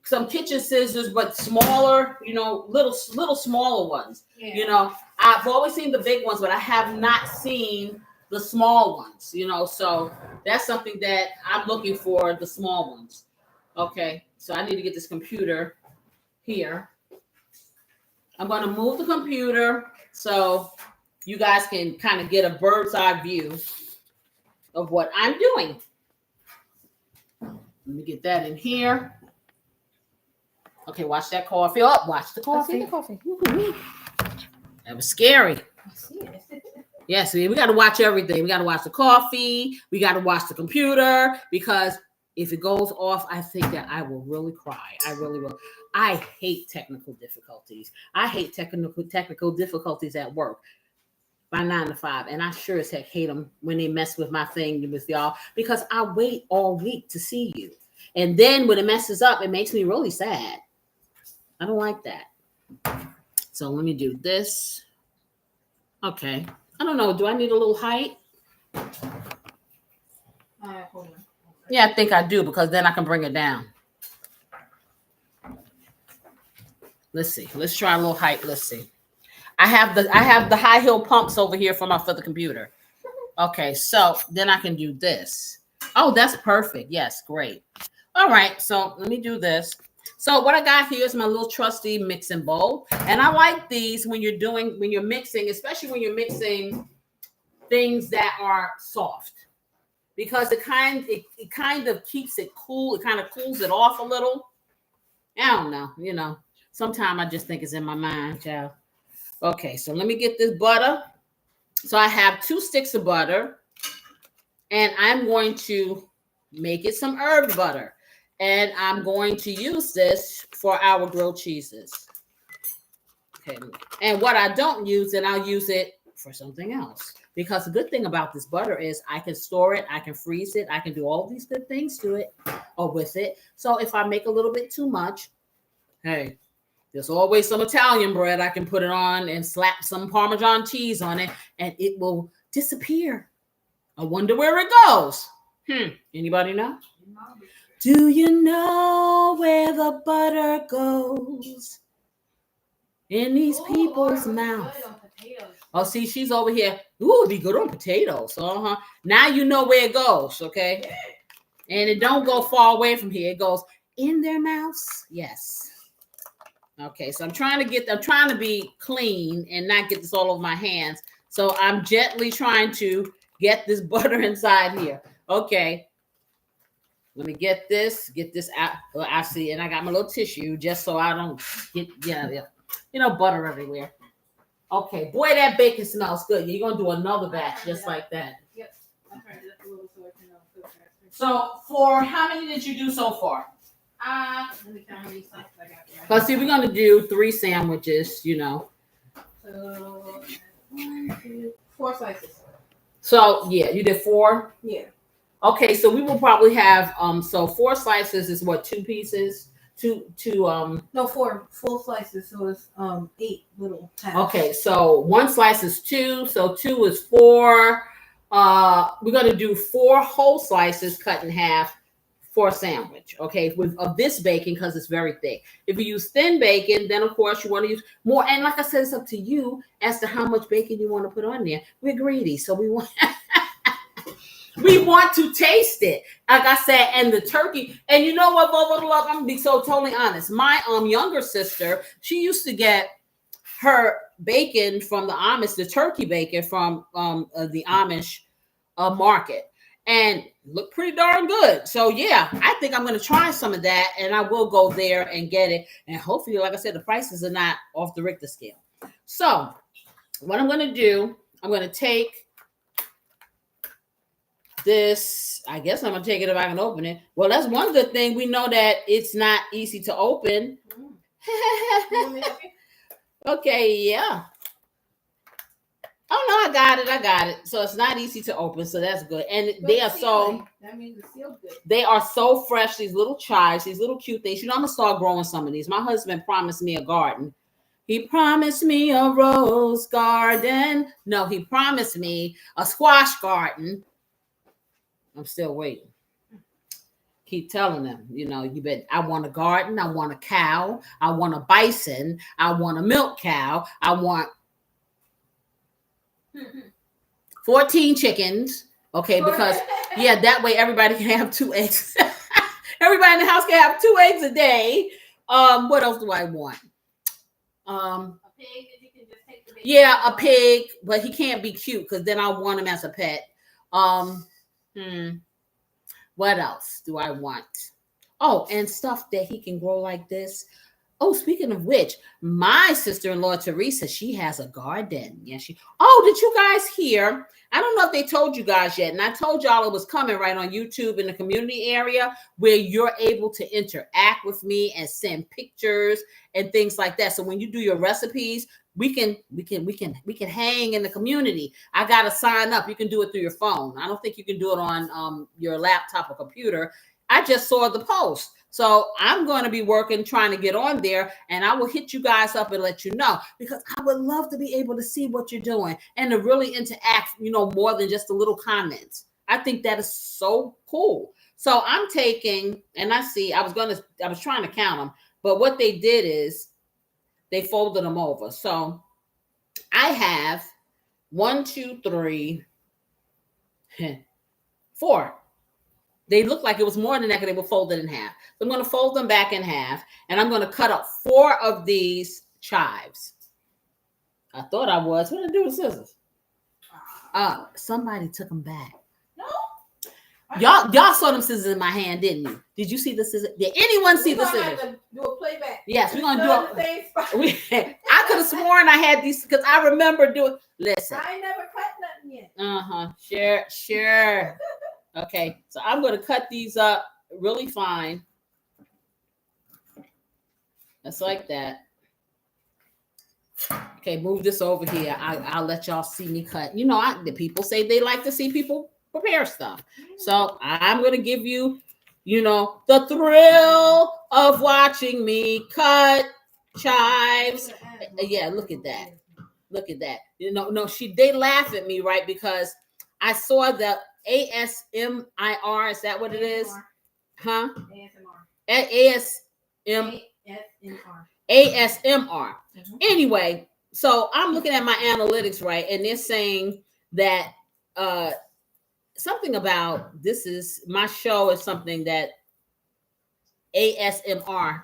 some kitchen scissors, but smaller. You know, little smaller ones. Yeah. You know, I've always seen the big ones, but I have not seen the small ones. You know, so that's something that I'm looking for. The small ones. Okay, so I need to get this computer here. I'm going to move the computer so you guys can kind of get a bird's eye view of what I'm doing. Let me get that in here. Okay, watch that coffee. Oh, watch the coffee. I see the coffee. That was scary. I see it. Yeah, see, we got to watch everything. We got to watch the coffee. We got to watch the computer because if it goes off, I think that I will really cry. I really will. I hate technical difficulties. I hate technical difficulties at work by 9 to 5. And I sure as heck hate them when they mess with my thing with y'all because I wait all week to see you. And then when it messes up, it makes me really sad. I don't like that. So let me do this. Okay. I don't know. Do I need a little height? Hold on. Yeah, I think I do because then I can bring it down. Let's see. Let's try a little height. Let's see. I have the high heel pumps over here for the computer. Okay, so then I can do this. Oh, that's perfect. Yes, great. All right, so let me do this. So what I got here is my little trusty mixing bowl, and I like these when you're mixing, especially when you're mixing things that are soft, because it kind of keeps it cool. It kind of cools it off a little. I don't know, Sometimes I just think it's in my mind, child. Okay, so let me get this butter. So I have 2 sticks of butter, and I'm going to make it some herb butter. And I'm going to use this for our grilled cheeses. Okay. And what I don't use, then I'll use it for something else. Because the good thing about this butter is I can store it, I can freeze it, I can do all these good things to it or with it. So if I make a little bit too much, hey, there's always some Italian bread I can put it on and slap some Parmesan cheese on it, and it will disappear. I wonder where it goes. Anybody know? Do you know where the butter goes? In these people's mouths. Oh, see, she's over here. Ooh, it'd be good on potatoes. Now you know where it goes, okay? And it don't go far away from here. It goes in their mouths. Yes. Okay, so I'm trying to be clean and not get this all over my hands. So I'm gently trying to get this butter inside here. Okay. Let me get this out. I see, and I got my little tissue just so I don't get butter everywhere. Okay, boy, that bacon smells good. You're gonna do another batch just like that. Yep. I'm trying to do a little so I can cook faster. So for how many did you do so far? Let me count how many slices I got there. Let's see, we're gonna do 3 sandwiches, So 1, 2, 4 slices. So yeah, you did 4? Yeah. Okay, so we will probably have so 4 slices is what, 2 pieces? No, 4 full slices, so it's 8 little halves. Okay, so 1 slice is 2, so 2 is 4. We're gonna do 4 whole slices cut in half for a sandwich, okay, of this bacon because it's very thick. If you use thin bacon, then of course you want to use more. And like I said, it's up to you as to how much bacon you want to put on there. We're greedy, so we want we want to taste it. Like I said, and the turkey. And you know what, Bobo Love? I'm gonna be so totally honest. My younger sister, she used to get her bacon from the Amish, the turkey bacon from the Amish market. And look pretty darn good. So yeah, I think I'm going to try some of that, and I will go there and get it. And hopefully, like I said, the prices are not off the Richter scale. So what I'm going to do, I'm going to take this. I guess I'm going to take it if I can open it. Well, that's one good thing. We know that it's not easy to open. Okay, yeah. Oh no, I got it. So it's not easy to open, so that's good. And they are that means it's sealed good. They are so fresh, these little chives, these little cute things. I'm gonna start growing some of these. My husband promised me a garden. He promised me a rose garden. No, he promised me a squash garden. I'm still waiting. Keep telling them, you bet. I want a garden. I want a cow. I want a bison. I want a milk cow. I want 14 chickens. Okay, because that way everybody can have 2 eggs. Everybody in the house can have 2 eggs a day. What else do I want? A pig that you can just take the baby. Yeah, a pig, but he can't be cute because then I want him as a pet. What else do I want? Oh, and stuff that he can grow like this. Oh, speaking of which, my sister-in-law, Teresa, she has a garden. Yeah, did you guys hear? I don't know if they told you guys yet. And I told y'all it was coming right on YouTube in the community area where you're able to interact with me and send pictures and things like that. So when you do your recipes, we can hang in the community. I got to sign up. You can do it through your phone. I don't think you can do it on your laptop or computer. I just saw the post. So I'm going to be working, trying to get on there, and I will hit you guys up and let you know, because I would love to be able to see what you're doing and to really interact, more than just the little comments. I think that is so cool. So I'm taking, and I was trying to count them, but what they did is they folded them over. So I have 1, 2, 3, 4. They look like it was more than that because they were folded in half. So I'm going to fold them back in half, and I'm going to cut up 4 of these chives. I thought I was. What did I do with scissors? Somebody took them back. No. Y'all saw them scissors in my hand, didn't you? Did you see the scissors? Did anyone see the scissors? Have to do a playback. Yes, we're gonna do the same spot. I could have sworn I had these because I remember doing. Listen, I ain't never cut nothing yet. Sure. Okay, so I'm gonna cut these up really fine. Just like that. Okay, move this over here. I'll let y'all see me cut. The people say they like to see people prepare stuff. So I'm going to give you, the thrill of watching me cut chives. Yeah, look at that. Look at that. They laugh at me, right? Because I saw the ASMIR. Is that what it is? Huh? ASMR. Anyway, so I'm looking at my analytics, right? And they're saying that something about this is my show is something that ASMR,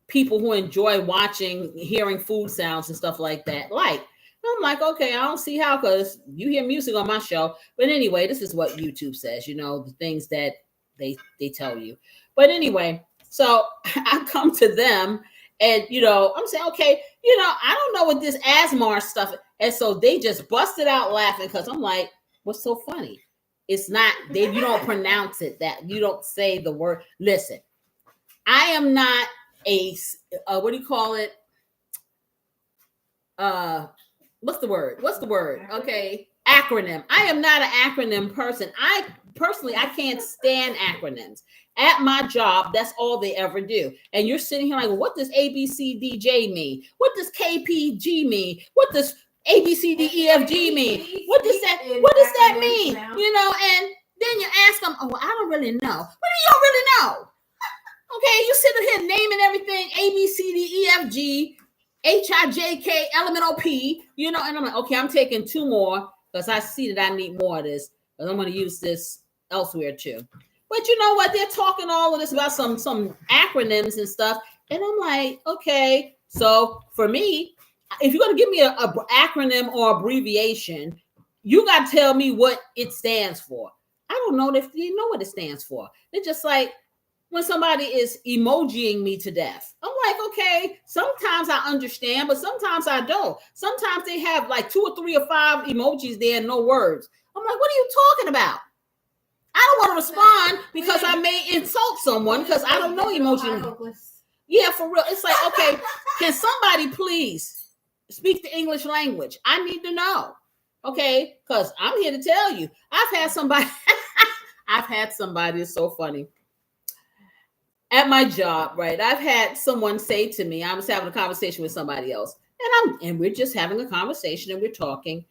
people who enjoy watching, hearing food sounds and stuff like that, like. I'm like, okay, I don't see how, because you hear music on my show. But anyway, this is what YouTube says, the things that they tell you. But anyway, so I come to them and, I'm saying, okay, I don't know what this ASMR stuff is. And so they just busted out laughing because I'm like, what's so funny? It's not, you don't pronounce it that. You don't say the word. Listen, I am not what do you call it? What's the word? Okay. Acronym. I am not an acronym person. I can't stand acronyms. At my job, that's all they ever do. And you're sitting here like, well, what does ABCDJ mean? What does KPG mean? What does ABCDEFG mean? What does that mean? And then you ask them, oh, well, I don't really know. What do you don't really know? Okay, you sitting here naming everything ABCDEFG. HIJK LMNOP, and I'm like, okay, I'm taking 2 more because I see that I need more of this, because I'm going to use this elsewhere too. But you know what? They're talking all of this about some acronyms and stuff, and I'm like, okay. So for me, if you're going to give me a acronym or abbreviation, you got to tell me what it stands for. I don't know if they know what it stands for. They're just like, when somebody is emojiing me to death, I'm like, okay, sometimes I understand, but sometimes I don't. Sometimes they have like 2 or 3 or 5 emojis there and no words. I'm like, what are you talking about? I don't want to respond because I may insult someone because I don't know emoji. Yeah, for real. It's like, okay, can somebody please speak the English language? I need to know. Okay, because I'm here to tell you, I've had somebody, it's so funny. At my job, right? I've had someone say to me, I was having a conversation with somebody else, and we're just having a conversation and we're talking.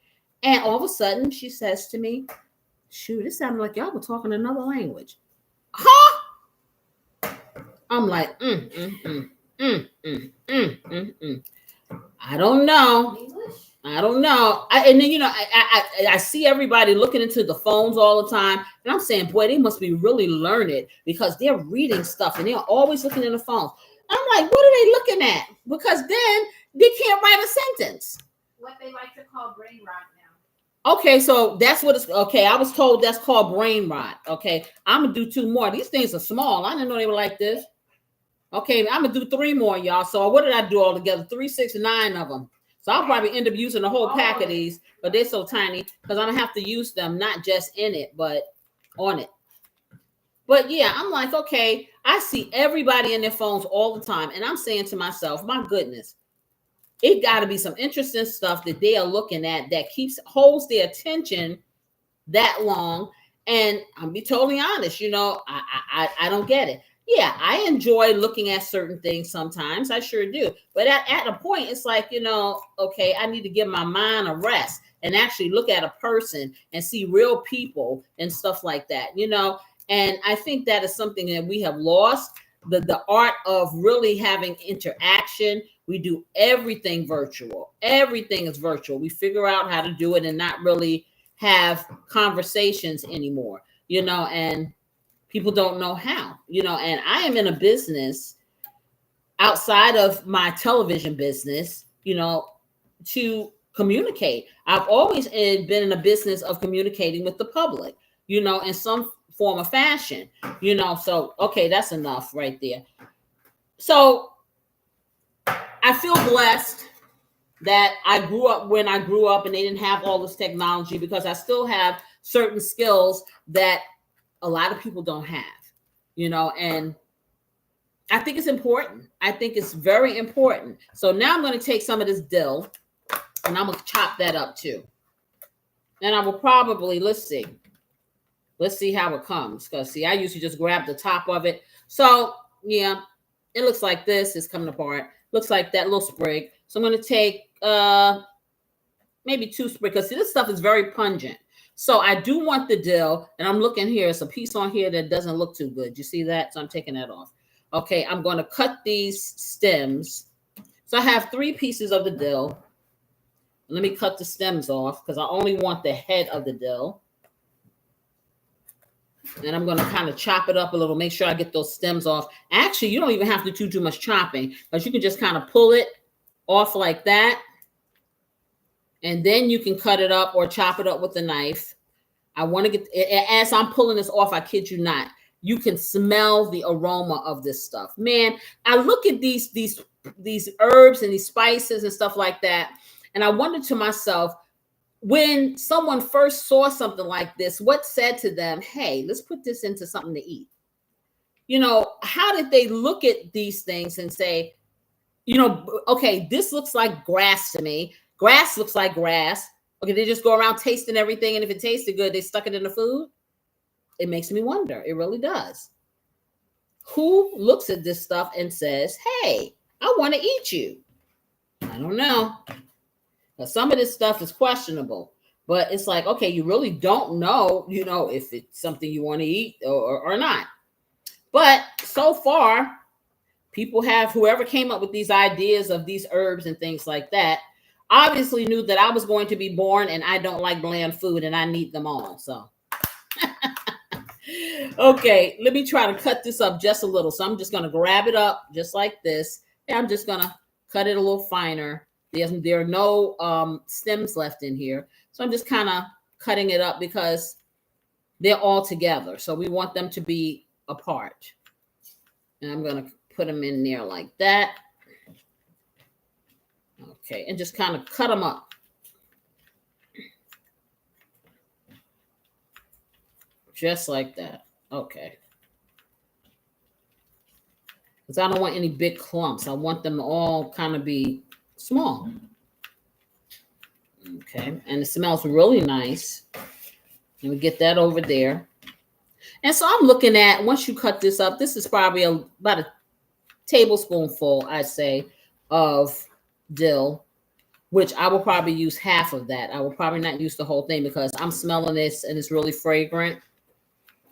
And all of a sudden she says to me, shoot, it sounded like y'all were talking another language. Huh? I'm like, I don't know. English? I don't know. And then, I see everybody looking into the phones all the time. And I'm saying, boy, they must be really learned because they're reading stuff and they're always looking in the phones. I'm like, what are they looking at? Because then they can't write a sentence. What they like to call brain rot now. Okay, so that's what it's, okay, I was told that's called brain rot. Okay, I'm going to do 2 more. These things are small. I didn't know they were like this. Okay, I'm going to do 3 more, y'all. So what did I do all together? 3, 6, 9 of them. So I'll probably end up using the whole pack of these, but they're so tiny because I don't have to use them, not just in it, but on it. But yeah, I'm like, okay, I see everybody in their phones all the time. And I'm saying to myself, my goodness, it got to be some interesting stuff that they are looking at that holds their attention that long. And I'll be totally honest, I don't get it. Yeah, I enjoy looking at certain things sometimes. I sure do. But at a point, it's like, okay, I need to give my mind a rest and actually look at a person and see real people and stuff like that. And I think that is something that we have lost the art of really having interaction. We do everything virtual. Everything is virtual. We figure out how to do it and not really have conversations anymore, and people don't know how, and I am in a business outside of my television business, to communicate. I've always been in a business of communicating with the public, in some form of fashion. So, okay, that's enough right there. So I feel blessed that I grew up when I grew up and they didn't have all this technology, because I still have certain skills that a lot of people don't have, and I think it's important. I think it's very important. So now I'm going to take some of this dill and I'm going to chop that up too. And I will probably, let's see how it comes. Because see, I usually just grab the top of it. So yeah, it looks like this is coming apart. Looks like that little sprig. So I'm going to take maybe 2 sprigs, because this stuff is very pungent. So I do want the dill, and I'm looking here. It's a piece on here that doesn't look too good. You see that? So I'm taking that off. Okay, I'm going to cut these stems. So I have 3 pieces of the dill. Let me cut the stems off, because I only want the head of the dill. And I'm going to kind of chop it up a little, make sure I get those stems off. Actually, you don't even have to do too much chopping, because you can just kind of pull it off like that. And then you can cut it up or chop it up with a knife. I want to get, as I'm pulling this off, I kid you not, you can smell the aroma of this stuff. Man, I look at these herbs and these spices and stuff like that, and I wonder to myself, when someone first saw something like this, what said to them, hey, let's put this into something to eat? How did they look at these things and say, okay, this looks like grass to me. Grass looks like grass. Okay, they just go around tasting everything, and if it tasted good, they stuck it in the food. It makes me wonder. It really does. Who looks at this stuff and says, hey, I want to eat you? I don't know. But some of this stuff is questionable. But it's like, okay, you really don't know, if it's something you want to eat or not. But so far, whoever came up with these ideas of these herbs and things like that, obviously knew that I was going to be born and I don't like bland food and I need them all. So, okay, let me try to cut this up just a little. So I'm just going to grab it up just like this. And I'm just going to cut it a little finer. There are no stems left in here. So I'm just kind of cutting it up because they're all together. So we want them to be apart. And I'm going to put them in there like that. Okay, and just kind of cut them up. Just like that. Okay. Because I don't want any big clumps. I want them to all kind of be small. Okay, and it smells really nice. Let me get that over there. And so I'm looking at, once you cut this up, this is probably about a tablespoonful, I'd say, of dill, which I will probably use half of that. I will probably not use the whole thing because I'm smelling this and it's really fragrant.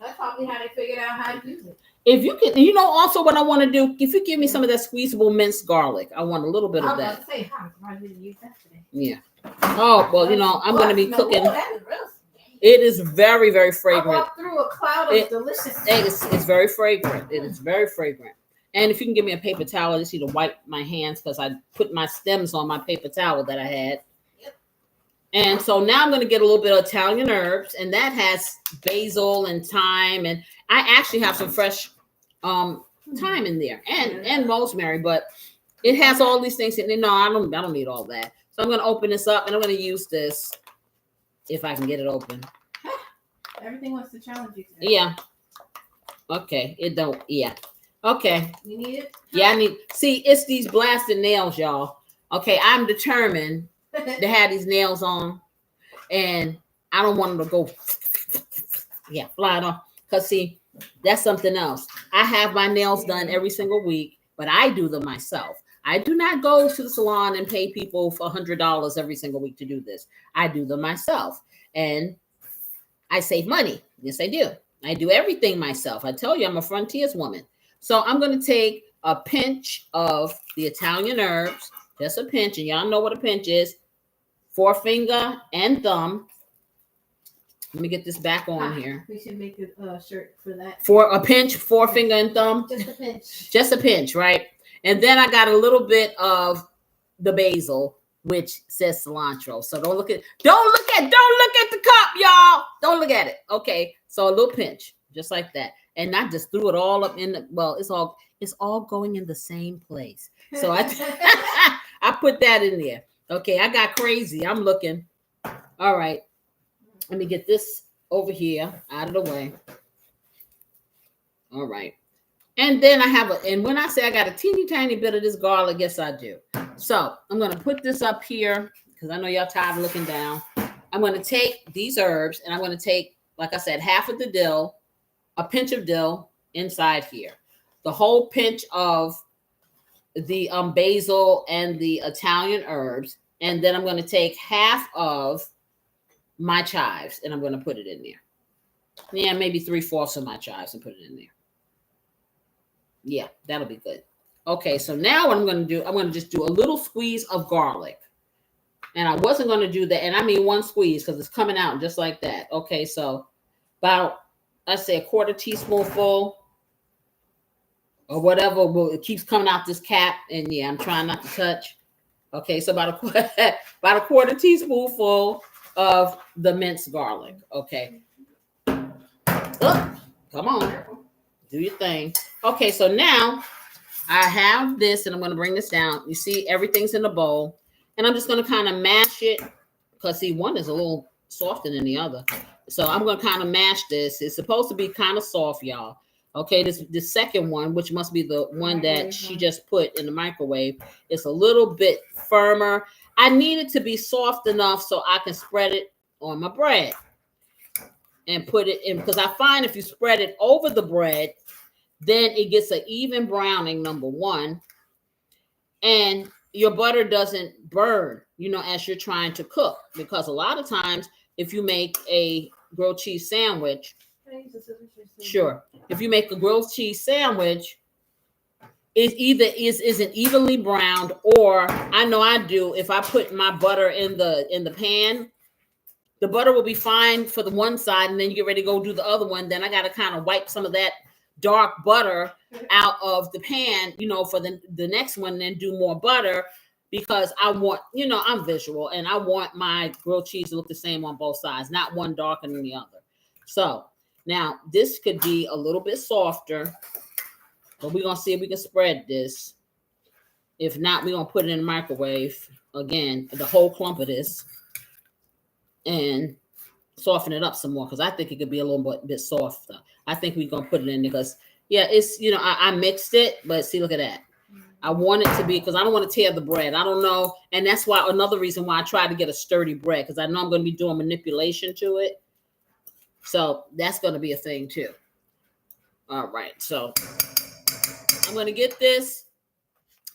That's probably how they figured out how to use it. If you can, also what I want to do, if you give me some of that squeezable minced garlic, I want a little bit of that. I was about to say, I didn't use that today. Yeah. Oh, well, I'm going to be cooking. That is real. It is very, very fragrant. I walked through a cloud of delicious. It's very fragrant. It is very fragrant. And if you can give me a paper towel, I just need to wipe my hands because I put my stems on my paper towel that I had. Yep. And so now I'm going to get a little bit of Italian herbs, and that has basil and thyme, and I actually have some fresh thyme in there and rosemary, but it has all these things in there. No, I don't need all that. So I'm going to open this up, and I'm going to use this if I can get it open. Everything wants to challenge you today. Yeah. Okay. It don't. Yeah. Okay. You need it? Yeah, I need. See, it's these blasted nails, y'all. Okay, I'm determined to have these nails on, and I don't want them to go, flying off. Because, see, that's something else. I have my nails done every single week, but I do them myself. I do not go to the salon and pay people for $100 every single week to do this. I do them myself, and I save money. Yes, I do. I do everything myself. I tell you, I'm a frontiers woman. So I'm going to take a pinch of the Italian herbs, just a pinch, and y'all know what a pinch is. Forefinger and thumb. Let me get this back on here. We should make a shirt for that. For a pinch, forefinger and thumb. Just a pinch. Just a pinch, right? And then I got a little bit of the basil, which says cilantro. So don't look at the cup, y'all. Don't look at it. Okay. So a little pinch, just like that. And not just threw it all up in the, well, it's all going in the same place. So I put that in there. Okay, I got crazy. I'm looking. All right. Let me get this over here out of the way. All right. And then I have and when I say I got a teeny tiny bit of this garlic, yes, I do. So I'm going to put this up here because I know y'all tired of looking down. I'm going to take these herbs and I'm going to take, like I said, half of the dill, a pinch of dill inside here, the whole pinch of the basil and the Italian herbs. And then I'm going to take half of my chives and I'm going to put it in there. Yeah, maybe 3/4 of my chives and put it in there. Yeah, that'll be good. Okay, so now what I'm going to do, I'm going to just do a little squeeze of garlic. And I wasn't going to do that. And I mean one squeeze because it's coming out just like that. Okay, so about, let's say, a 1/4 teaspoonful or whatever. It keeps coming out this cap. And yeah, I'm trying not to touch. Okay, so about a 1/4 teaspoonful of the minced garlic. Okay. Oh, come on. Do your thing. Okay, so now I have this and I'm going to bring this down. You see, everything's in the bowl. And I'm just going to kind of mash it because, see, one is a little softer than the other. So I'm going to kind of mash this. It's supposed to be kind of soft, y'all. Okay, this second one, which must be the one that she just put in the microwave, it's a little bit firmer. I need it to be soft enough so I can spread it on my bread and put it in, because I find if you spread it over the bread, then it gets an even browning, number one, and your butter doesn't burn, as you're trying to cook. Because a lot of times, if you make a grilled cheese sandwich, sure, if you make a grilled cheese sandwich, it either isn't evenly browned, or I know I do. If I put my butter in the pan, the butter will be fine for the one side, and then you get ready to go do the other one. Then I got to kind of wipe some of that dark butter out of the pan, for the next one, and then do more butter, because I want, I'm visual and I want my grilled cheese to look the same on both sides, not one darker than the other. So now this could be a little bit softer, but we're going to see if we can spread this. If not, we're going to put it in the microwave again, the whole clump of this, and soften it up some more, because I think it could be a little bit softer. I think we're going to put it in there because, yeah, it's, I mixed it, but see, look at that. I want it to be, because I don't want to tear the bread. I don't know. And that's why, another reason why I try to get a sturdy bread, because I know I'm going to be doing manipulation to it. So that's going to be a thing too. All right. So I'm going to get this.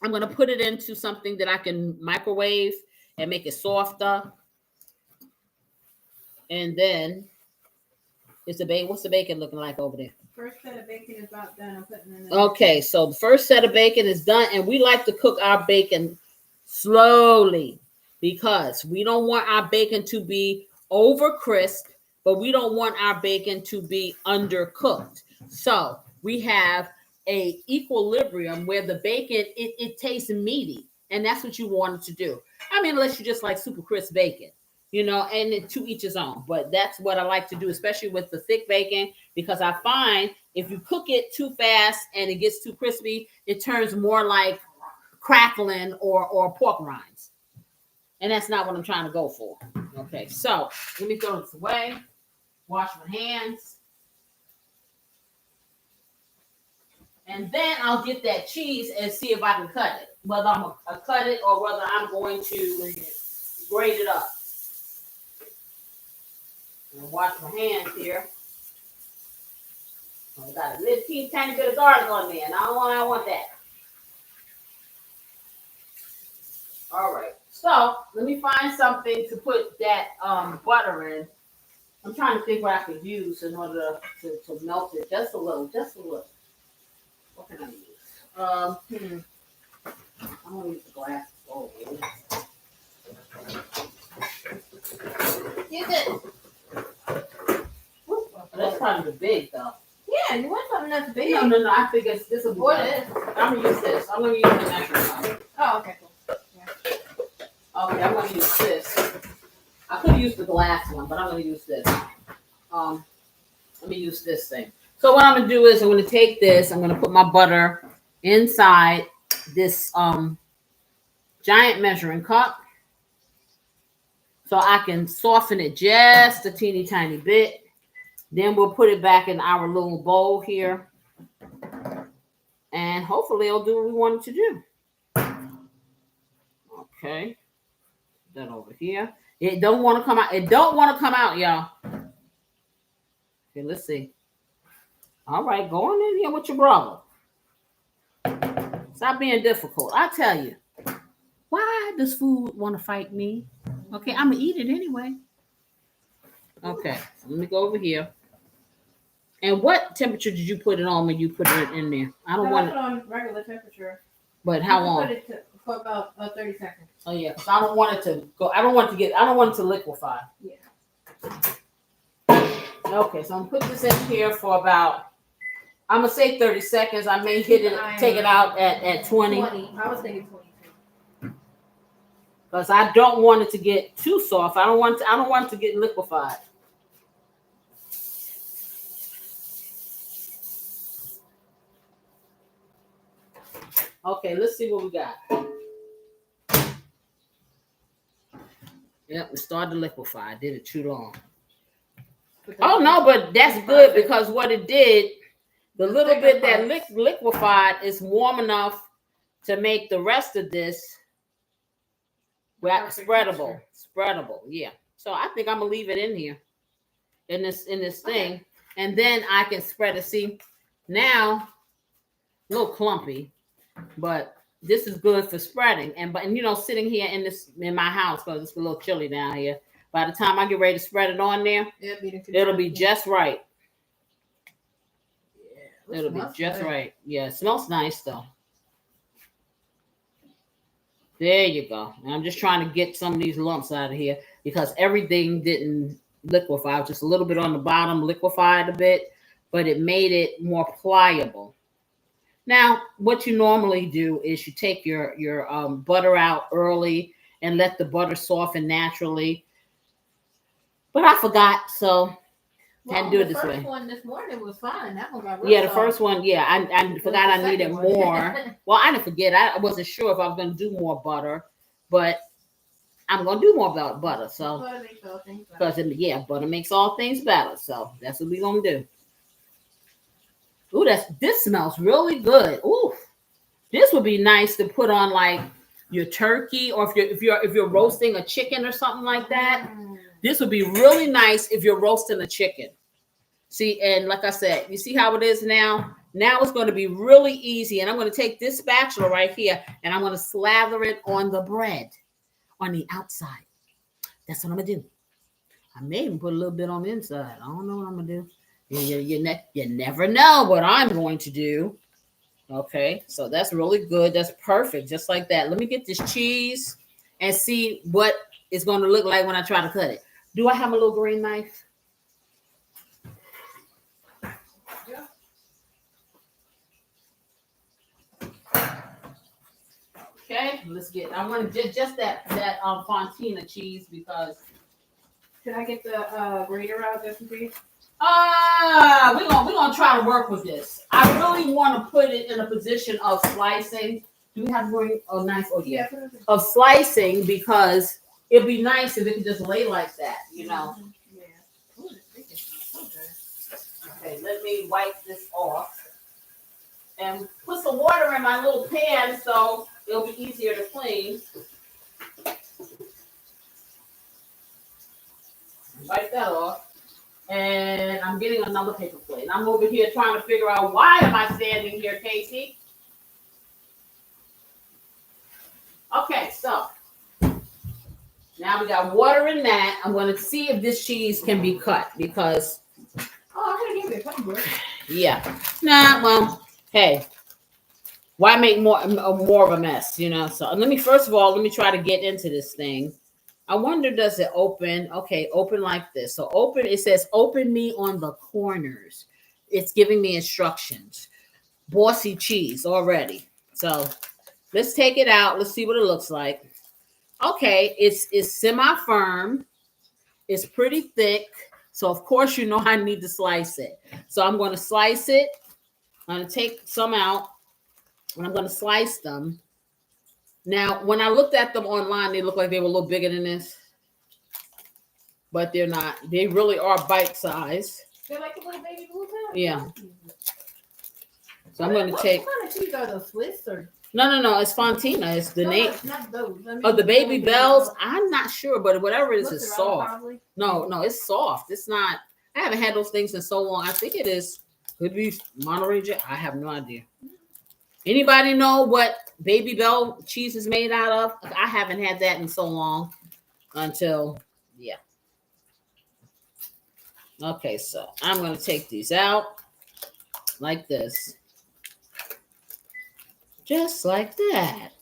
I'm going to put it into something that I can microwave and make it softer. And then what's the bacon looking like over there? First set of bacon is about done. I'm putting in. Okay, so the first set of bacon is done, and we like to cook our bacon slowly because we don't want our bacon to be over crisp, but we don't want our bacon to be undercooked. So we have a equilibrium where the bacon, it tastes meaty, and that's what you want it to do. I mean, unless you just like super crisp bacon. And to each his own. But that's what I like to do, especially with the thick bacon, because I find if you cook it too fast and it gets too crispy, it turns more like crackling or pork rinds. And that's not what I'm trying to go for. Okay, so let me throw this away. Wash my hands. And then I'll get that cheese and see if I can cut it. Whether I'm going to cut it or whether I'm going to grate it up. And wash my hands here. Oh, got a little teeny tiny bit of garlic on there, and I don't want that. All right. So let me find something to put that butter in. I'm trying to think what I could use in order to melt it just a little, What can I use? I want to use the glass bowl. Use it. That's kind of big though. Yeah, you want something that's big. No. I think this will be What better. is? I'm gonna use this. I'm gonna use the measuring cup. Oh, okay, cool. Okay, I'm gonna use this. I could use the glass one, but I'm gonna use this. Let me use this thing. So what I'm gonna do is I'm gonna take this. I'm gonna put my butter inside this giant measuring cup, so I can soften it just a teeny tiny bit. Then we'll put it back in our little bowl here, and hopefully it'll do what we want it to do. Okay, put that over here. It don't want to come out. It don't want to come out, y'all. Okay, let's see. All right, go on in here with your brother. Stop being difficult. I tell you, why does food want to fight me? Okay, I'm gonna eat it anyway. Okay, so let me go over here. And what temperature did you put it on when you put it in there? I don't want it it. on regular temperature. But how long? Put it for about 30 seconds. Oh yeah, because I don't want it to go. I don't want it to liquefy. Yeah. Okay, so I'm gonna put this in here for about. I'm gonna say 30 seconds. I may take it out at 20. I was thinking 22. Because I don't want it to get too soft. I don't want it to get liquefied. Okay, let's see what we got. Yep, it started to liquefy. I did it too long. Oh no, but that's good because what it did, the little bit that liquefied is warm enough to make the rest of this spreadable. Yeah. So I think I'm gonna leave it in here, in this thing, and then I can spread it. See, now a little clumpy, but this is good for spreading. And sitting here in my house because it's a little chilly down here. By the time I get ready to spread it on there, it'll be just right. Yeah, it'll be just right. Yeah, it smells nice though. There you go. And I'm just trying to get some of these lumps out of here because everything didn't liquefy. Just a little bit on the bottom liquefied a bit, but it made it more pliable. Now, what you normally do is you take your butter out early and let the butter soften naturally. But I forgot, so had to do it this way. The first one this morning was fine. That one got the first one, I forgot I needed more. Well, I didn't forget. I wasn't sure if I was going to do more butter, but I'm going to do more butter. So, butter makes all things better. Because butter makes all things better. So that's what we're going to do. Ooh, this smells really good. Ooh, this would be nice to put on like your turkey, or if you're roasting a chicken or something like that. This would be really nice if you're roasting a chicken. See, and like I said, you see how it is now? Now it's going to be really easy. And I'm going to take this spatula right here and I'm going to slather it on the bread on the outside. That's what I'm going to do. I may even put a little bit on the inside. I don't know what I'm going to do. You never know what I'm going to do. Okay, so that's really good. That's perfect, just like that. Let me get this cheese and see what it's going to look like when I try to cut it. Do I have a little green knife? Yeah. Okay, let's get. I want to just that fontina cheese because. Should I get the grater out just in case? We're gonna try to work with this. I really want to put it in a position of slicing. Do we have a knife? Oh yeah, of slicing because it'd be nice if it could just lay like that, Yeah. Ooh, okay, let me wipe this off and put some water in my little pan so it'll be easier to clean. Wipe that off. And I'm getting another paper plate. I'm over here trying to figure out why am I standing here, Casey? Okay, so now we got water in that. I'm going to see if this cheese can be cut because. Oh, I'm gonna give it a cutting board. Yeah. Nah. Well, hey, why make more of a mess? So let me try to get into this thing. I wonder, does it open? Okay, open like this. So open. It says open me on the corners. It's giving me instructions. Bossy cheese already. So let's take it out. Let's see what it looks like. Okay, it's semi-firm. It's pretty thick. So of course I need to slice it. So I'm going to slice it. I'm going to take some out and I'm going to slice them. Now, when I looked at them online, they looked like they were a little bigger than this. But they're not. They really are bite size. They're like a little baby blue pen. Yeah. So I'm going to take. What kind of cheese are those? Swiss or? No. It's Fontina. It's the name. Not those. Oh, the Baby Bells. I'm not sure, but whatever it is, it's soft. Probably. No, it's soft. It's not. I haven't had those things in so long. I think it is. Could be Monterey Jack. I have no idea. Anybody know what Baby Bell cheese is made out of? I haven't had that in so long. Yeah. Okay, so I'm going to take these out like this. Just like that.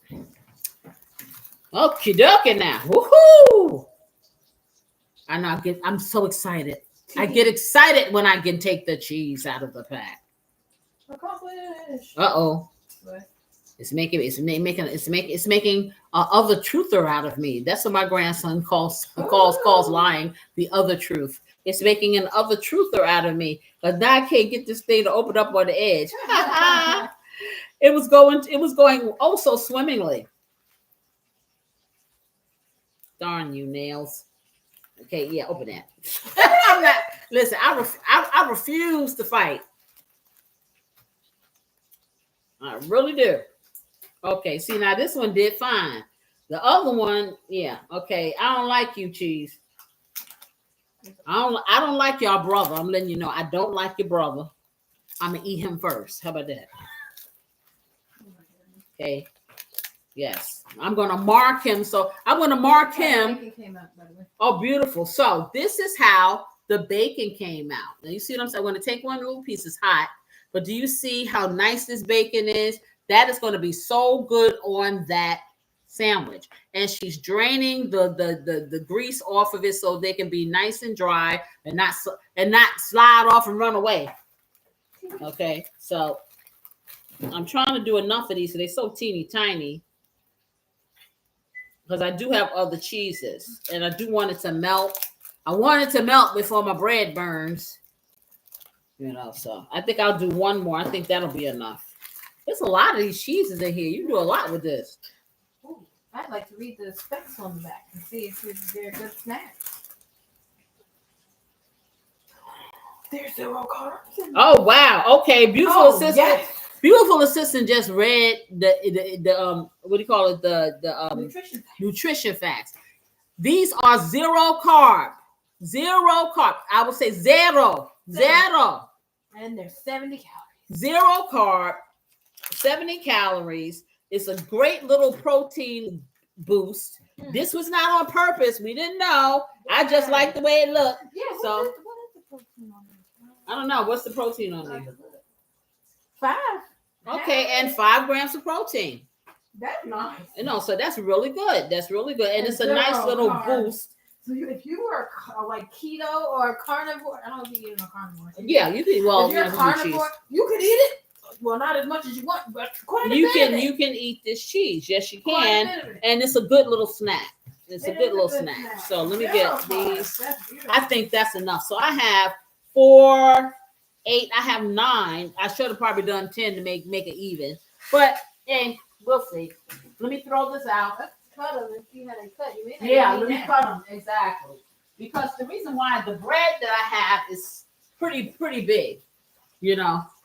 Okie dokie now. Woohoo! I'm so excited. I get excited when I can take the cheese out of the pack. Accomplished. Uh-oh. What? It's making other truther out of me. That's what my grandson calls lying. The other truth. It's making an other truther out of me. But now I can't get this thing to open up on the edge. It was going oh so swimmingly. Darn you, nails. Okay, yeah, open that. I'm not. Listen, I refuse to fight. I really do. Okay, see now this one did fine. The other one, yeah. Okay, I don't like you, cheese. I don't like y'all brother. I'm letting you know I don't like your brother. I'm gonna eat him first. How about that? Okay. Yes, I'm gonna mark him. So I'm gonna mark him. Bacon came out, by the way. Oh, beautiful. So this is how the bacon came out. Now you see what I'm saying? I'm gonna take one little piece. It's hot, but do you see how nice this bacon is? That is gonna be so good on that sandwich. And she's draining the grease off of it so they can be nice and dry and not slide off and run away. Okay, so I'm trying to do enough of these so they're so teeny tiny. Because I do have other cheeses and I do want it to melt. I want it to melt before my bread burns. So I think I'll do one more. I think that'll be enough. There's a lot of these cheeses in here. You do a lot with this. Ooh, I'd like to read the specs on the back and see if they're a good snack. There's 0 carbs. Oh wow. Okay. Beautiful assistant. Yes. Beautiful assistant just read the what do you call it? The nutrition facts. These are 0 carb. 0 carb. I would say zero. And they're 70 calories. 0 carb, 70 calories. It's a great little protein boost. This was not on purpose. We didn't know. I just like the way it looked. Yeah. So What is the protein on this? I don't know. What's the protein on there? 5. Okay, and 5 grams of protein. That's nice. So that's really good. That's really good. And it's a nice little boost. So if you were like keto or carnivore, I don't know if you eat a carnivore. Yeah, you can. Well, if you're carnivore, you could eat it. Well, not as much as you want, but quite a bit. You can eat this cheese. Yes, you can. And it's a good little snack. It's a good little snack. So let me get these. I think that's enough. So I have 4, 8. I have 9. I should have probably done 10 to make it even. But we'll see. Let me throw this out. Cut them if you had a cut. Let me cut them exactly. Because the reason why the bread that I have is pretty big,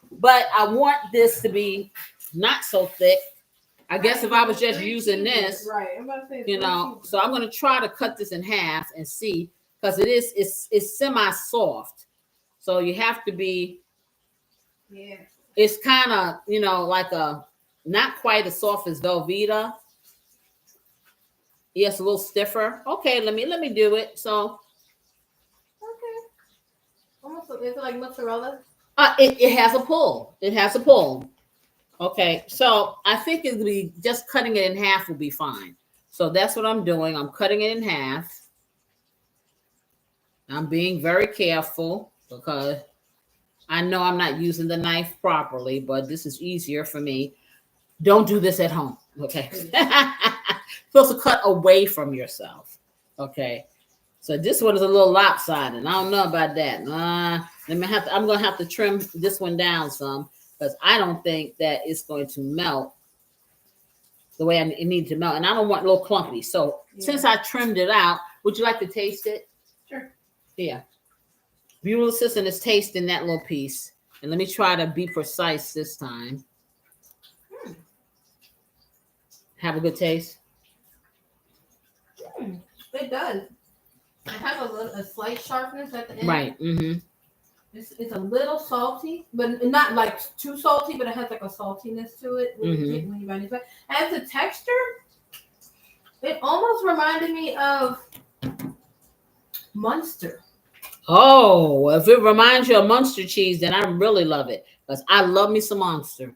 But I want this to be not so thick. I guess if I was just using this, right? I'm about to say, so I'm going to try to cut this in half and see, because it's semi-soft. So you have to be. Yeah. It's kind of, like a not quite as soft as Velveeta. Yes, a little stiffer. Okay, let me do it. So Okay. Almost. Is it like mozzarella? it has a pull. It has a pull. Okay, so I think it'll be just cutting it in half will be fine. So that's what I'm doing. I'm cutting it in half. I'm being very careful because I know I'm not using the knife properly, but this is easier for me. Don't do this at home. Okay. Supposed to cut away from yourself. Okay. So this one is a little lopsided. I don't know about that. I'm gonna have to trim this one down some because I don't think that it's going to melt the way it needs to melt, and I don't want a little clumpy. So since I trimmed it out, would you like to taste it? Sure. Yeah. Beautiful assistant is tasting that little piece, and let me try to be precise this time. Have a good taste. It does. It has a slight sharpness at the end. Right. Mm-hmm. It's a little salty, but not like too salty, but it has like a saltiness to it when you bite it. As a texture, it almost reminded me of Munster. Oh, if it reminds you of Munster cheese, then I really love it because I love me some Munster.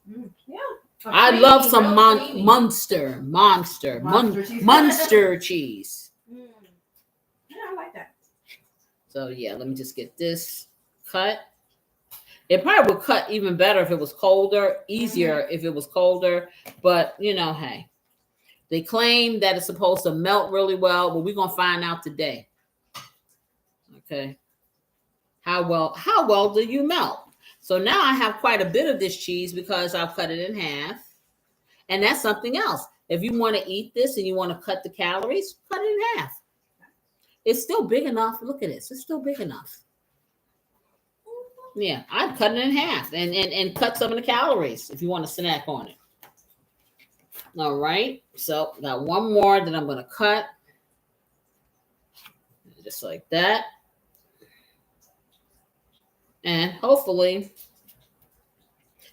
Yeah. I love some Munster cheese. Yeah, I like that. So yeah, let me just get this cut. It probably would cut even better if it was colder, easier if it was colder. But hey, they claim that it's supposed to melt really well, but we're gonna find out today. Okay, how well do you melt? So now I have quite a bit of this cheese because I've cut it in half, and that's something else. If you want to eat this and you want to cut the calories, cut it in half. It's still big enough. Look at this. It's still big enough. Yeah, I'd cut it in half and cut some of the calories if you want to snack on it. All right. So got one more that I'm going to cut. Just like that. And hopefully,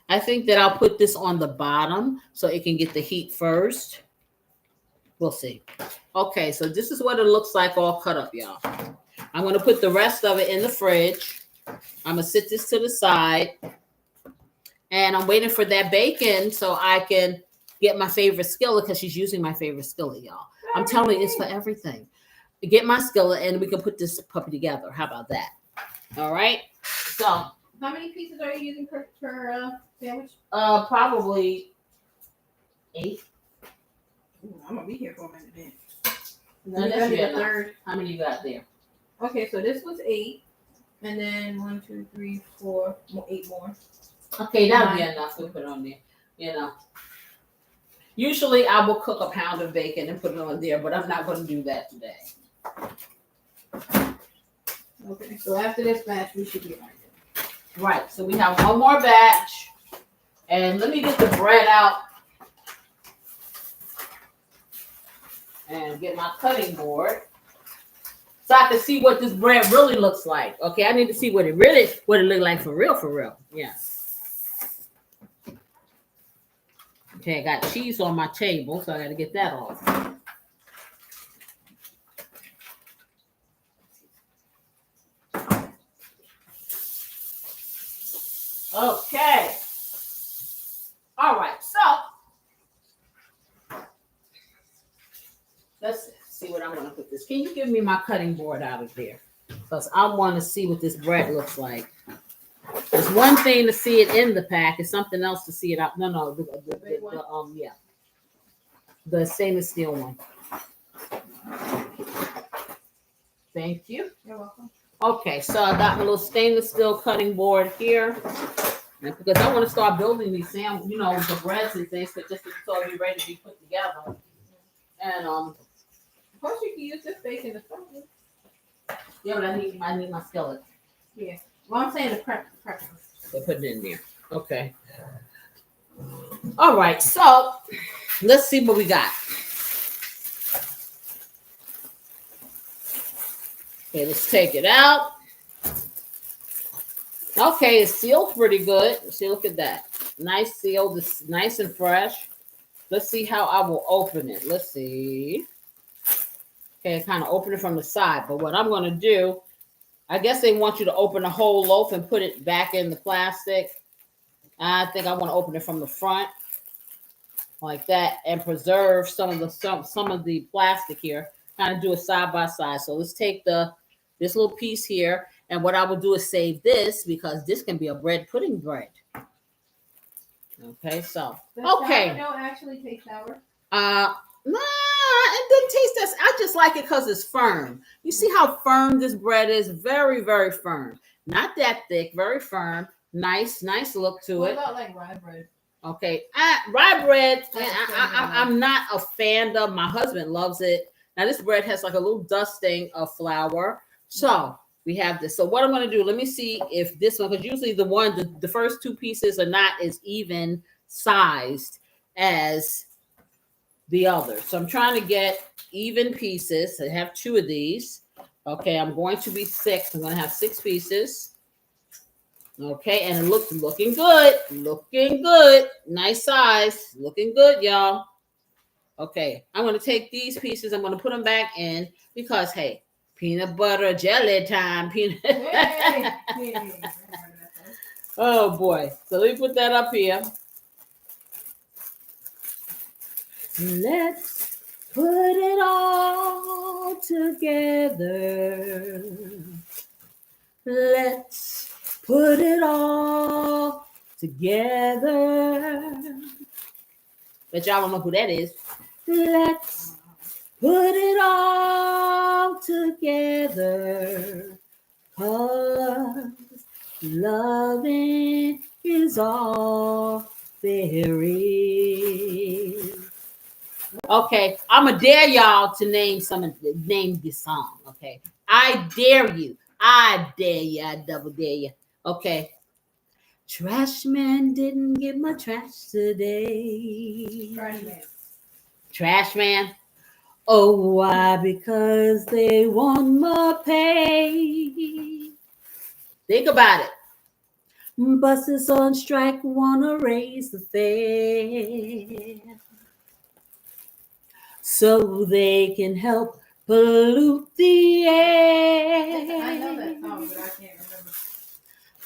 I think that I'll put this on the bottom so it can get the heat first. We'll see. Okay, so this is what it looks like all cut up, y'all. I'm going to put the rest of it in the fridge. I'm going to sit this to the side. And I'm waiting for that bacon so I can get my favorite skillet because she's using my favorite skillet, y'all. I'm telling you, it's for everything. Get my skillet and we can put this puppy together. How about that? All right. So how many pieces are you using per sandwich? Probably 8. Ooh, I'm gonna be here for a minute then. No, that's the third. How many you got there? Okay, so this was 8, and then 1, 2, 3, 4, 8 more. Okay, that'll be enough to put on there. Usually I will cook a pound of bacon and put it on there, but I'm not going to do that today. Okay, so after this batch, we should be right there. Right, so we have one more batch, and let me get the bread out and get my cutting board so I can see what this bread really looks like. Okay, I need to see what it look like for real. Yeah. Okay, I got cheese on my table, so I got to get that off. Okay. All right, so let's see what I'm going to put this. Can you give me my cutting board out of there? Because I want to see what this bread looks like. It's one thing to see it in the pack. It's something else to see it out. No, the stainless steel one. Thank you. You're welcome. Okay, so I got my little stainless steel cutting board here. And because I want to start building these the breads and things, but just so it'll be ready to be put together. And of course you can use this bacon to start with. Yeah, but I need my skillet. Yeah. Well, I'm saying the prep. So put it in there. Okay. All right, so let's see what we got. Okay, let's take it out. Okay, it's sealed pretty good. See, look at that. Nice seal. This nice and fresh. Let's see how I will open it. Let's see. Okay, kind of open it from the side. But what I'm going to do, I guess they want you to open the whole loaf and put it back in the plastic. I think I want to open it from the front like that and preserve some of the plastic here. Kind of do it side by side. So let's take this little piece here, and what I will do is save this because this can be a bread pudding bread. Okay, so okay. Sourdough actually taste sour. Nah, it didn't taste this. I just like it because it's firm. You see how firm this bread is? Very, very firm. Not that thick, very firm. Nice look to What it. about like rye bread? Okay, rye bread. I'm not a fan of. My husband loves it. Now this bread has like a little dusting of flour. So we have this. So what I'm going to do? Let me see if this one, because usually the first two pieces are not as even sized as the other. So I'm trying to get even pieces. I have two of these. Okay, I'm going to be six. I'm going to have 6 pieces. Okay, and it looking good. Looking good. Nice size. Looking good, y'all. Okay, I'm going to take these pieces. I'm going to put them back in because, hey, peanut butter jelly time. Oh, boy. So let me put that up here. Let's put it all together. Let's put it all together. Bet y'all don't know who that is. Let's put it all together. 'Cause loving is all there is. Okay, I'm gonna dare y'all to name this song. Okay, I dare you. I dare you. I double dare you. Okay. Trash man didn't get my trash today. Trash man. Oh, why? Because they want more pay. Think about it. Buses on strike wanna raise the fare so they can help pollute the air. I know that song, but I can't remember.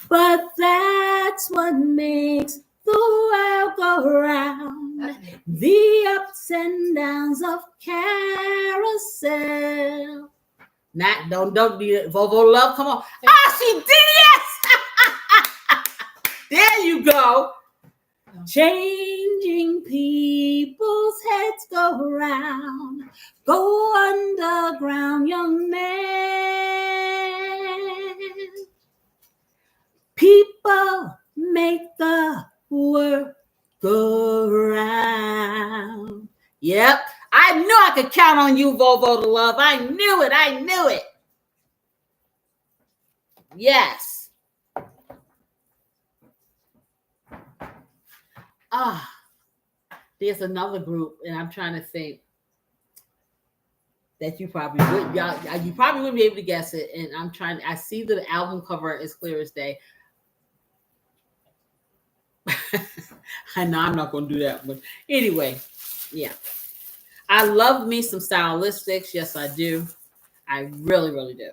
But that's what makes the world go round. The ups and downs of carousel. Not don't do it. Volvo love. Come on. Ah, she did it. There you go. Changing people's heads go round. Go underground, young man. People make the world go round. Yep. I knew I could count on you, Volvo to love. I knew it. I knew it. Yes. There's another group, and I'm trying to think that you probably would. You probably wouldn't be able to guess it. And I see the album cover as clear as day. I know I'm not going to do that, but anyway, yeah. I love me some stylistics. Yes, I do. I really, really do.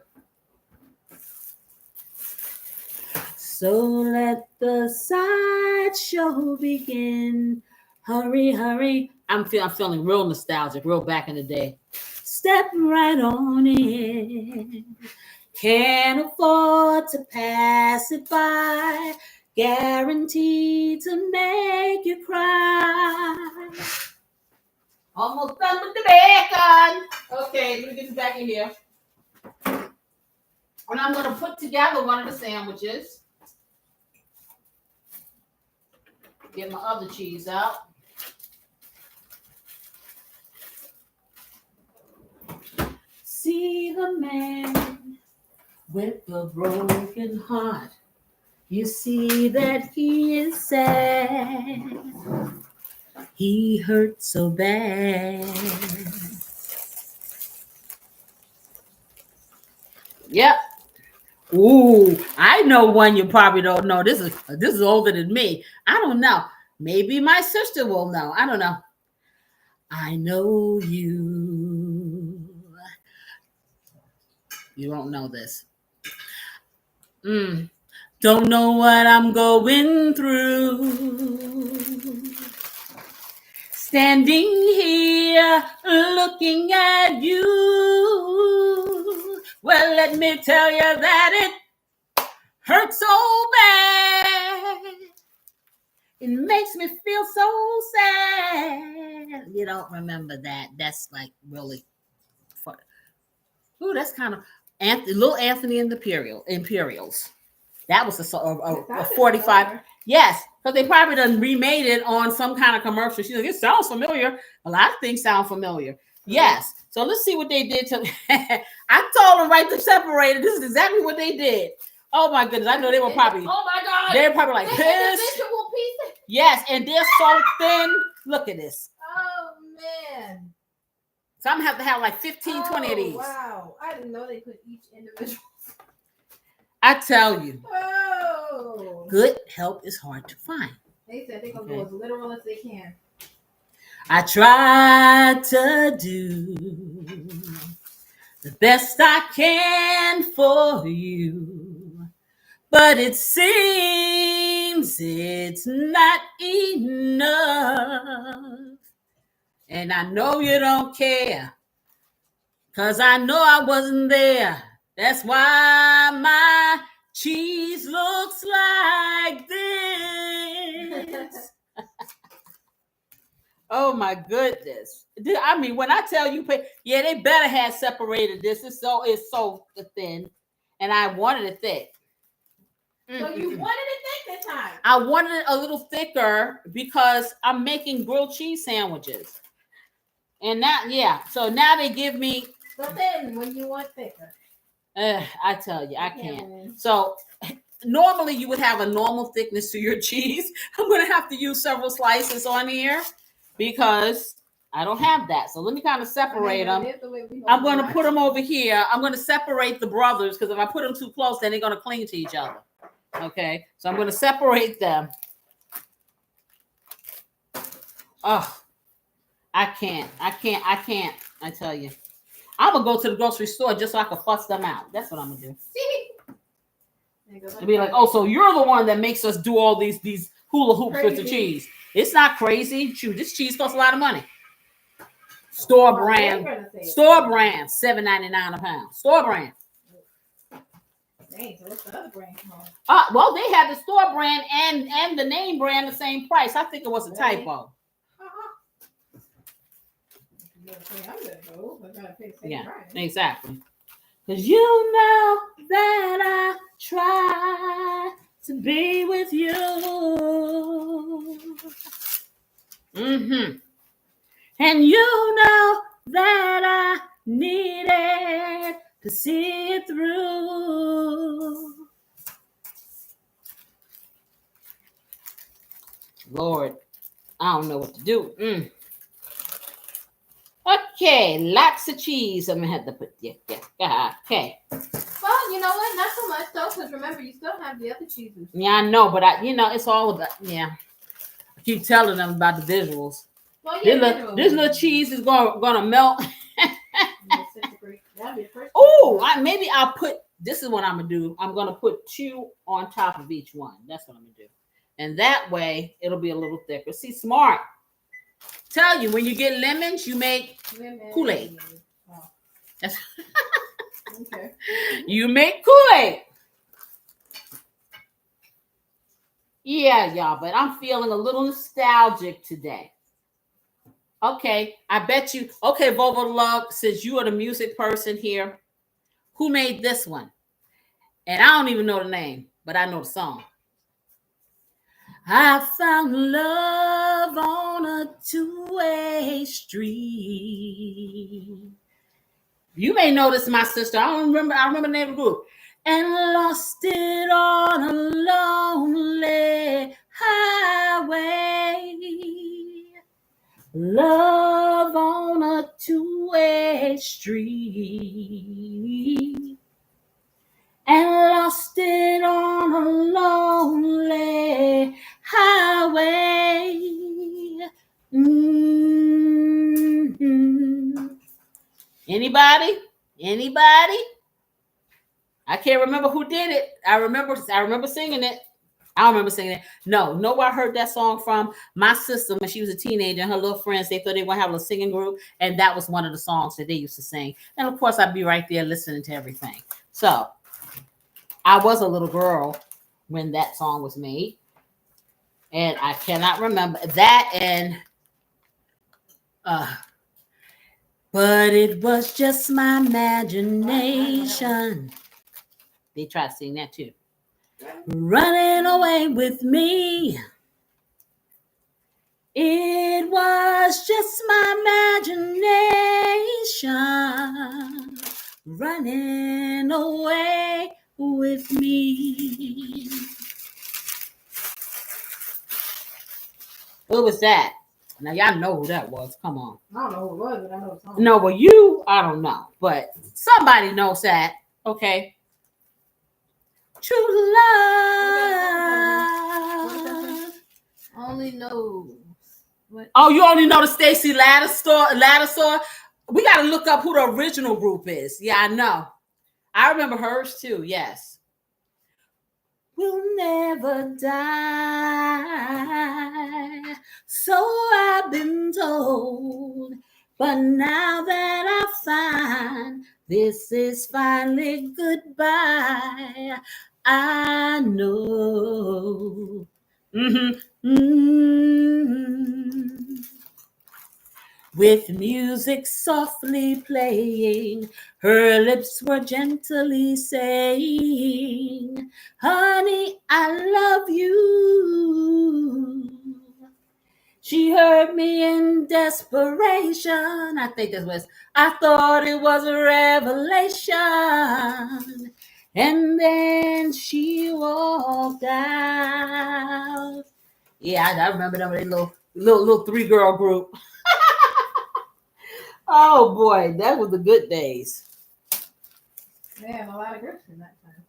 So let the sideshow begin. Hurry, hurry. I'm feeling real nostalgic, real back in the day. Step right on in. Can't afford to pass it by. Guaranteed to make you cry. Almost done with the bacon. Okay, let me get this back in here. And I'm going to put together one of the sandwiches. Get my other cheese out. See the man with the broken heart. You see that he is sad. He hurt so bad. Yep. Ooh, I know one you probably don't know. This is older than me. I don't know. Maybe my sister will know. I don't know. I know you. You won't know this. Don't know what I'm going through. Standing here looking at you. Well, let me tell you that it hurts so bad. It makes me feel so sad. You don't remember that. That's like really fun. Ooh, that's kind of little Anthony and the Imperials. That was a 45. Yes, because they probably done remade it on some kind of commercial. She's like, it sounds familiar. A lot of things sound familiar. Yes. So let's see what they did to I told them right to separate it. This is exactly what they did. Oh my goodness. I know they were probably Oh my God. They're probably like pissed. Yes, and they're so thin. Look at this. Oh man. So I'm gonna have to have like 15, 20 of these. Wow. I didn't know they put each individual. I tell you. Oh. Good help is hard to find. They said they're gonna go as literal as they can. I tried to do the best I can for you, but it seems it's not enough. And I know you don't care, 'cause I know I wasn't there. That's why my cheese looks like this. Oh my goodness. I mean, when I tell you, they better have separated this. It's so thin. And I wanted it thick. So you wanted it thick this time? I wanted it a little thicker because I'm making grilled cheese sandwiches. And now, so now they give me. So then, when you want thicker. I tell you, I can't. So normally you would have a normal thickness to your cheese. I'm going to have to use several slices on here because I don't have that. So let me kind of separate them. I'm going to put them over here. I'm going to separate the brothers because if I put them too close, then they're going to cling to each other. Okay, so I'm going to separate them. Oh, I can't. I tell you. I'm going to go to the grocery store just so I can fuss them out. That's what I'm going to do. And be like, oh, so you're the one that makes us do all these hula hoops with the cheese. It's not crazy. Shoot, this cheese costs a lot of money. Store brand, $7.99 a pound. Store brand. Dang, so what's the other brand called? Well, they had the store brand and the name brand the same price. I think it was a typo. Yeah, exactly. Because you know that I try to be with you. And you know that I needed to see it through. Lord, I don't know what to do. Okay, lots of cheese. I'm gonna have to put okay. Well, you know what? Not so much though, because remember, you still have the other cheeses. Yeah, I know, but it's all about I keep telling them about the visuals. Well, yeah, this little cheese is gonna melt. Oh, maybe I'll put. This is what I'm gonna do. I'm gonna put 2 on top of each one. That's what I'm gonna do, and that way it'll be a little thicker. See, smart. Tell you, when you get lemons, you make Kool-Aid. Oh. That's okay. You make Kool-Aid. Yeah, y'all, but I'm feeling a little nostalgic today. Okay, I bet you. Okay, Volvo Love, since you are the music person here, who made this one? And I don't even know the name, but I know the song. I found love on a 2-way street. You may know this, my sister. I remember the name of the group. And lost it on a lonely highway. Love on a 2-way street. And Anybody? I can't remember who did it. I remember singing it. I don't remember singing it. No, nowhere I heard that song from. My sister, when she was a teenager, and her little friends, they thought they were going to have a singing group, and that was one of the songs that they used to sing. And of course, I'd be right there listening to everything. So I was a little girl when that song was made, and I cannot remember that. And but it was just my imagination. They try to sing that too. Running away with me. It was just my imagination running away with me. Who was that? Now y'all know who that was. Come on. I don't know who it was, but I know the song. No, well, you, I don't know, but somebody knows that. Okay. True love. Only knows. Oh, you only know the Stacy Ladder. We got to look up who the original group is. Yeah, I know. I remember hers too. Yes. We'll never die. So I've been told. But now that I find this is finally goodbye, I know. With music softly playing, her lips were gently saying, honey, I love you. She heard me in desperation. I think this was, I thought it was a revelation. And then she walked out. Yeah, I remember them, they little 3-girl group. Oh boy, that was the good days. They had a lot of groups in that time.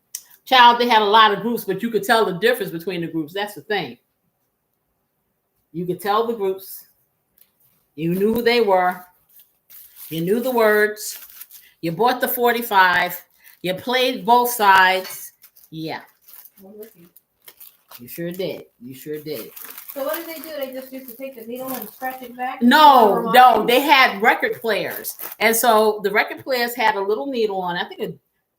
Child, they had a lot of groups, but you could tell the difference between the groups. That's the thing. You could tell the groups. You knew who they were. You knew the words. You bought the 45. You played both sides. Yeah. You sure did. So what did they do? They just used to take the needle and scratch it back? No. They had record players. And so the record players had a little needle on it. I think a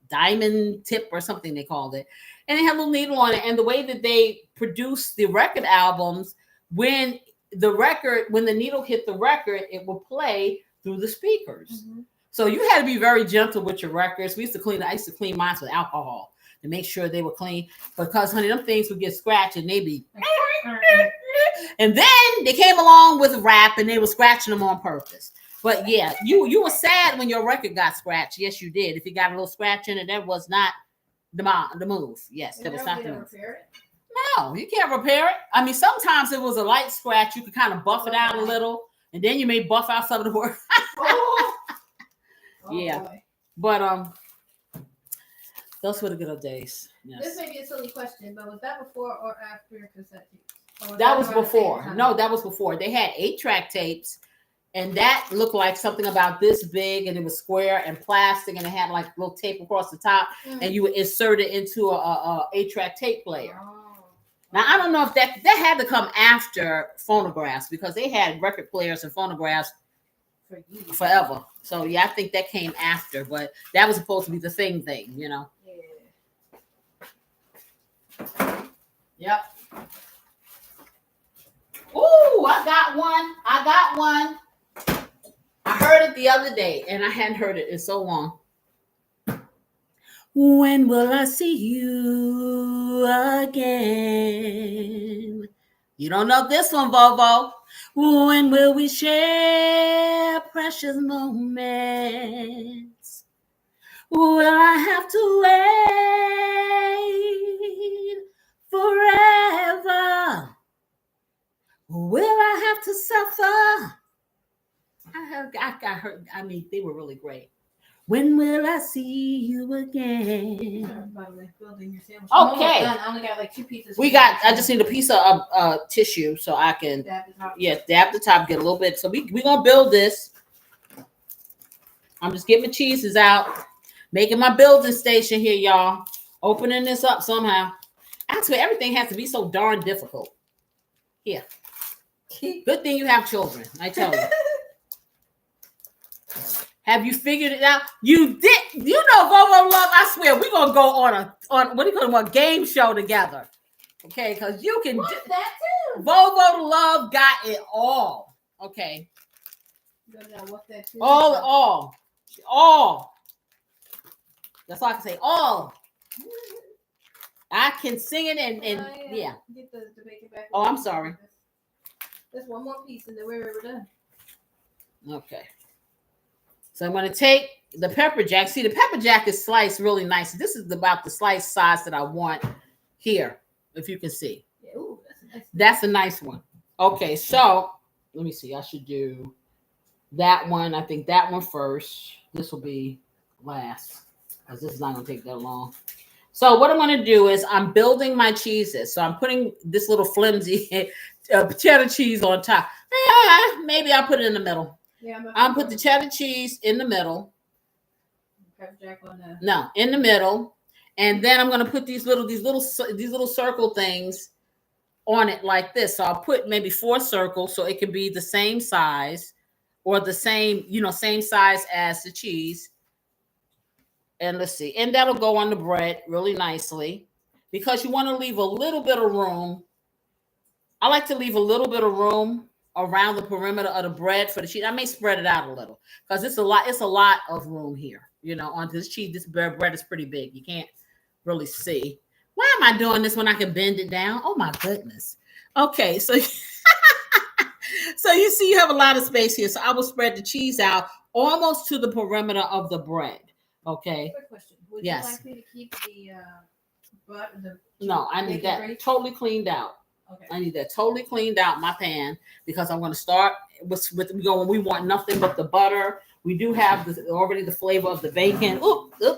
diamond tip or something they called it. And they had a little needle on it. And the way that they produced the record albums, when the needle hit the record, it would play through the speakers. Mm-hmm. So you had to be very gentle with your records. I used to clean mine with alcohol to make sure they were clean, because honey, them things would get scratched and they'd be and then they came along with rap and they were scratching them on purpose. But yeah, you were sad when your record got scratched. Yes, you did. If you got a little scratch in it, that was not the move. Yes, that was not the move. No, you can't repair it. I mean, sometimes it was a light scratch. You could kind of buff it out a little, and then you may buff out some of the work. Yeah, boy. But those were the good old days. Yes. This may be a silly question, but was that before or after your cassette tapes? That was before. No, that was before. They had 8-track tapes, and that looked like something about this big, and it was square and plastic, and it had like a little tape across the top, and you would insert it into a 8-track tape player. Oh. Now, I don't know if that had to come after phonographs, because they had record players and phonographs forever. So, yeah, I think that came after, but that was supposed to be the thing, you know? Yeah. Yep. Ooh, I got one. I heard it the other day, and I hadn't heard it in so long. When will I see you again? You don't know this one, Volvo. When will we share precious moments? Will I have to wait forever? Will I have to suffer? I got hurt. I mean, they were really great. When will I see you again? Okay. I only got like 2 pieces. I just need a piece of tissue so I can dab the top, get a little bit. So we're gonna build this. I'm just getting my cheeses out, making my building station here, y'all. Opening this up somehow. Actually, everything has to be so darn difficult. Here. Good thing you have children, I tell you. Have you figured it out? You did. You know, Vovo Love, I swear, we're going to go on what do you call it, a game show together. Okay, because you can. What's that too? Vovo Love got it all. Okay. What's that too? All. That's all I can say. All. I can sing it and yeah. Get the bacon back. Oh, I'm sorry. There's one more piece and then we're done. Okay. So I'm going to take the pepper jack. See, the pepper jack is sliced really nice. This is about the slice size that I want here, if you can see. Yeah, ooh, that's a nice one. Okay, so let me see. I should do that one. I think that one first. This will be last because this is not going to take that long. So what I'm going to do is I'm building my cheeses. So I'm putting this little flimsy cheddar cheese on top. Maybe I'll put it in the middle. Yeah, I'll put the cheddar cheese in the middle. Pepper jack on the... No, in the middle. And then I'm going to put these little circle things on it like this. So I'll put maybe 4 circles so it can be the same size or the same, same size as the cheese. And let's see. And that'll go on the bread really nicely because you want to leave a little bit of room. I like to leave a little bit of room around the perimeter of the bread for the cheese. I may spread it out a little because it's a lot of room here. On this cheese, this bread is pretty big. You can't really see. Why am I doing this when I can bend it down? Oh my goodness. Okay, so so you see you have a lot of space here. So I will spread the cheese out almost to the perimeter of the bread. Okay. Quick question. Would yes. you like me to keep the butter? No, I need that totally cleaned out. Okay. I need that totally cleaned out my pan because I'm going to start with when we want nothing but the butter. We do have already the flavor of the bacon. Oop. I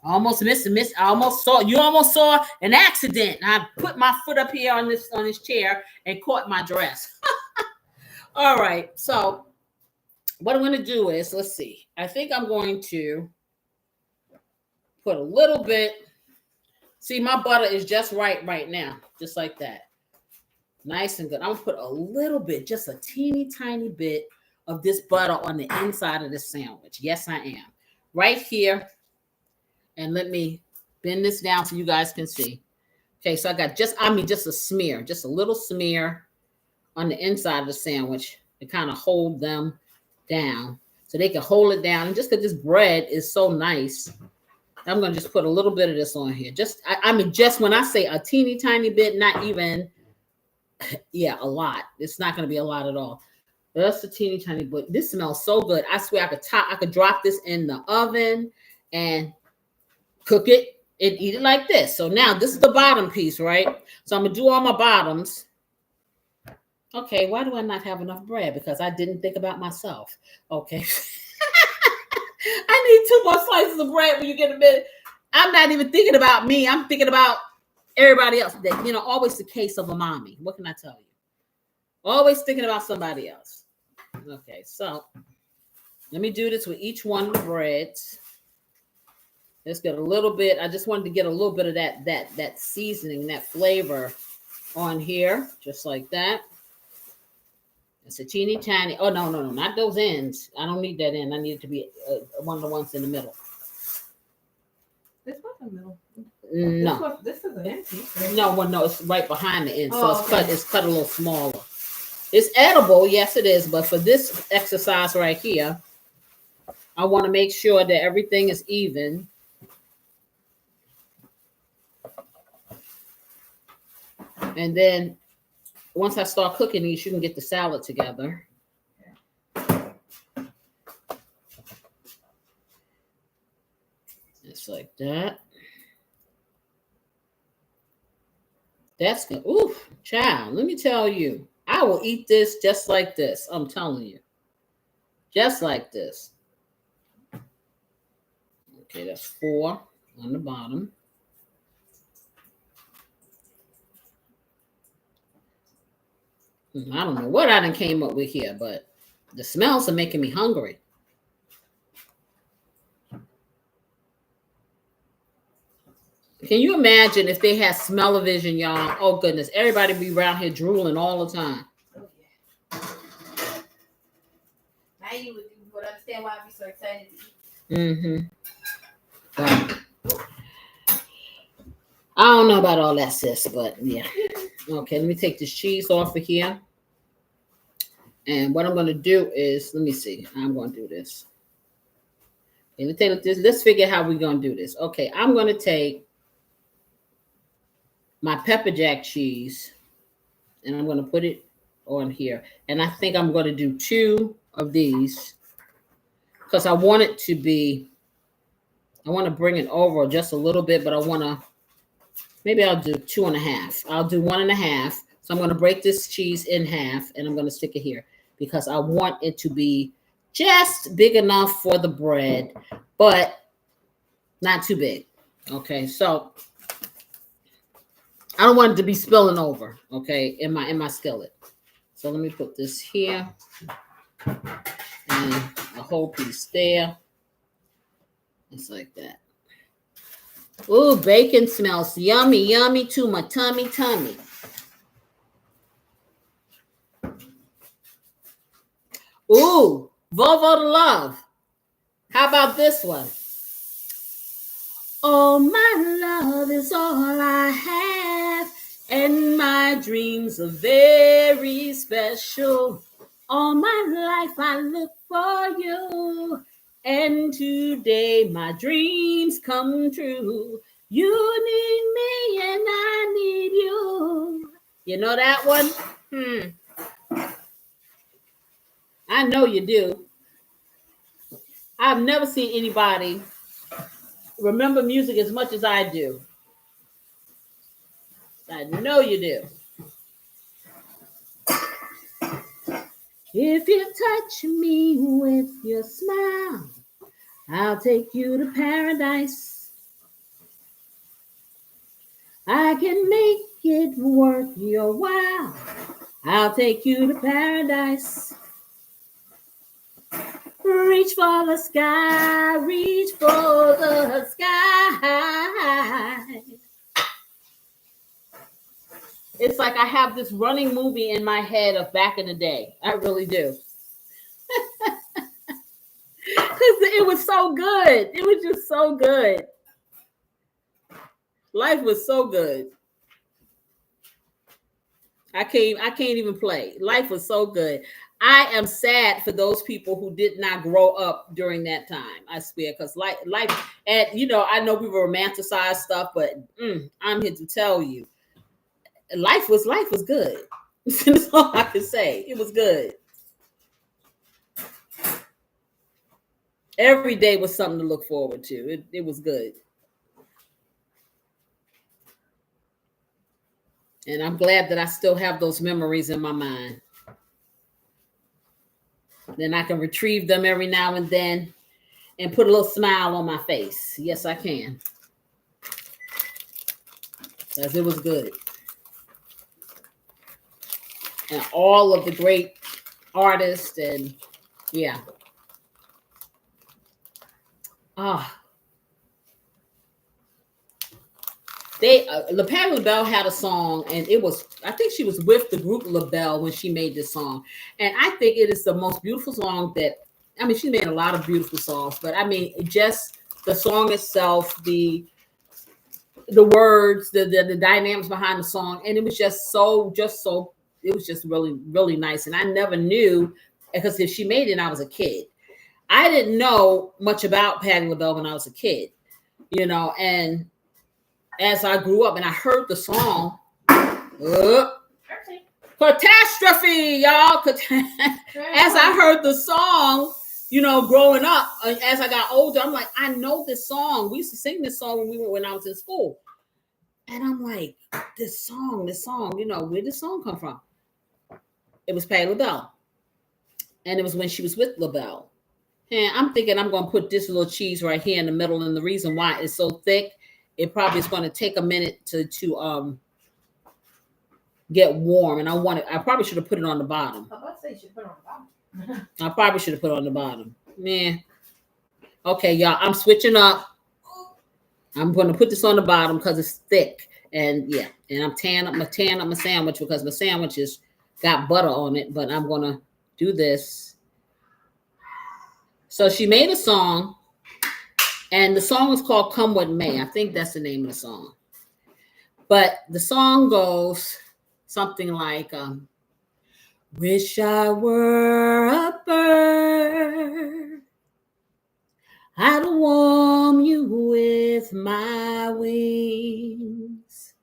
almost missed. I almost saw. You almost saw an accident. I put my foot up here on this chair and caught my dress. All right. So what I'm going to do is, let's see. I think I'm going to put a little bit. See, my butter is just right now, just like that. Nice and good. I'm going to put a little bit, just a teeny tiny bit of this butter on the inside of the sandwich. Yes, I am. Right here. And let me bend this down so you guys can see. Okay, so I got just a smear, just a little smear on the inside of the sandwich to kind of hold them down so they can hold it down. And just because this bread is so nice, I'm going to just put a little bit of this on here. Just when I say a teeny tiny bit, not even, yeah, a lot. It's not going to be a lot at all. That's a teeny tiny bit. This smells so good. I swear I could drop this in the oven and cook it and eat it like this. So now this is the bottom piece, right? So I'm going to do all my bottoms. Okay, why do I not have enough bread? Because I didn't think about myself. Okay. I need 2 more slices of bread when you get a bit. I'm not even thinking about me. I'm thinking about everybody else. That, always the case of a mommy. What can I tell you? Always thinking about somebody else. Okay, so let me do this with each one of the breads. Let's get a little bit. I just wanted to get a little bit of that seasoning, that flavor on here, just like that. It's a teeny tiny. Oh, no, not those ends. I don't need that end. I need it to be one of the ones in the middle. This one's in the middle. No. This is an empty. No, it's right behind the end. So it's cut a little smaller. It's edible, yes it is, but for this exercise right here, I want to make sure that everything is even. And then once I start cooking these, you can get the salad together. Just like that. That's good. Ooh, child, let me tell you. I will eat this just like this. I'm telling you. Just like this. Okay, that's 4 on the bottom. I don't know what I done came up with here, but the smells are making me hungry. Can you imagine if they had smell-o-vision, y'all? Oh goodness, everybody be around here drooling all the time. Oh, yeah. Now you would understand why I'd be so excited to eat. But I don't know about all that, sis, but yeah. Okay, let me take this cheese off of here. And what I'm going to do is, let me see. I'm going to do this. Okay, let's figure how we're going to do this. Okay, I'm going to take my pepper jack cheese and I'm going to put it on here. And I think I'm going to do 2 of these because I want it to be, I want to bring it over just a little bit, but I want to, maybe I'll do 2.5. I'll do 1.5. So I'm going to break this cheese in half and I'm going to stick it here because I want it to be just big enough for the bread, but not too big. Okay, so I don't want it to be spilling over, okay, in my skillet. So let me put this here and a whole piece there. It's like that. Ooh, bacon smells yummy, yummy to my tummy. Ooh, Volvo to love. How about this one? Oh, my love is all I have, and my dreams are very special. All my life I look for you, and today my dreams come true. You need me and I need you. You know that one? I know you do. I've never seen anybody remember music as much as I do. I know you do. If you touch me with your smile, I'll take you to paradise. I can make it worth your while. I'll take you to paradise. Reach for the sky, reach for the sky. It's like I have this running movie in my head of back in the day. I really do. Because it was so good. It was just so good. Life was so good. I can't even play. Life was so good. I am sad for those people who did not grow up during that time. I swear, because life, and I know we romanticize stuff, but I'm here to tell you, life was good. That's all I can say. It was good. Every day was something to look forward to. It was good. And I'm glad that I still have those memories in my mind. Then I can retrieve them every now and then and put a little smile on my face. Yes, I can. Because it was good. And all of the great artists and yeah. Patti LaBelle had a song, and I think she was with the group LaBelle when she made this song. And I think it is the most beautiful song she made a lot of beautiful songs, but just the song itself, the words, the dynamics behind the song, and it was just so, it was just really, really nice. And I never knew, because if she made it, I was a kid. I didn't know much about Patti LaBelle when I was a kid, and as I grew up and I heard the song, catastrophe, y'all. As I heard the song, growing up, as I got older, I'm like, I know this song. We used to sing this song when I was in school. And I'm like, this song, where did this song come from? It was Patti LaBelle. And it was when she was with LaBelle. And I'm thinking I'm going to put this little cheese right here in the middle. And the reason why it's so thick, it probably is going to take a minute to get warm. And I probably should have put it on the bottom. I was about to say you should put it on the bottom. I probably should have put it on the bottom. Man. Okay, y'all, I'm switching up. I'm going to put this on the bottom because it's thick. And yeah, and I'm tearing up my sandwich because my sandwich has got butter on it. But I'm going to do this. So she made a song, and the song is called Come What May. I think that's the name of the song. But the song goes something like, wish I were a bird, I'd warm you with my wings.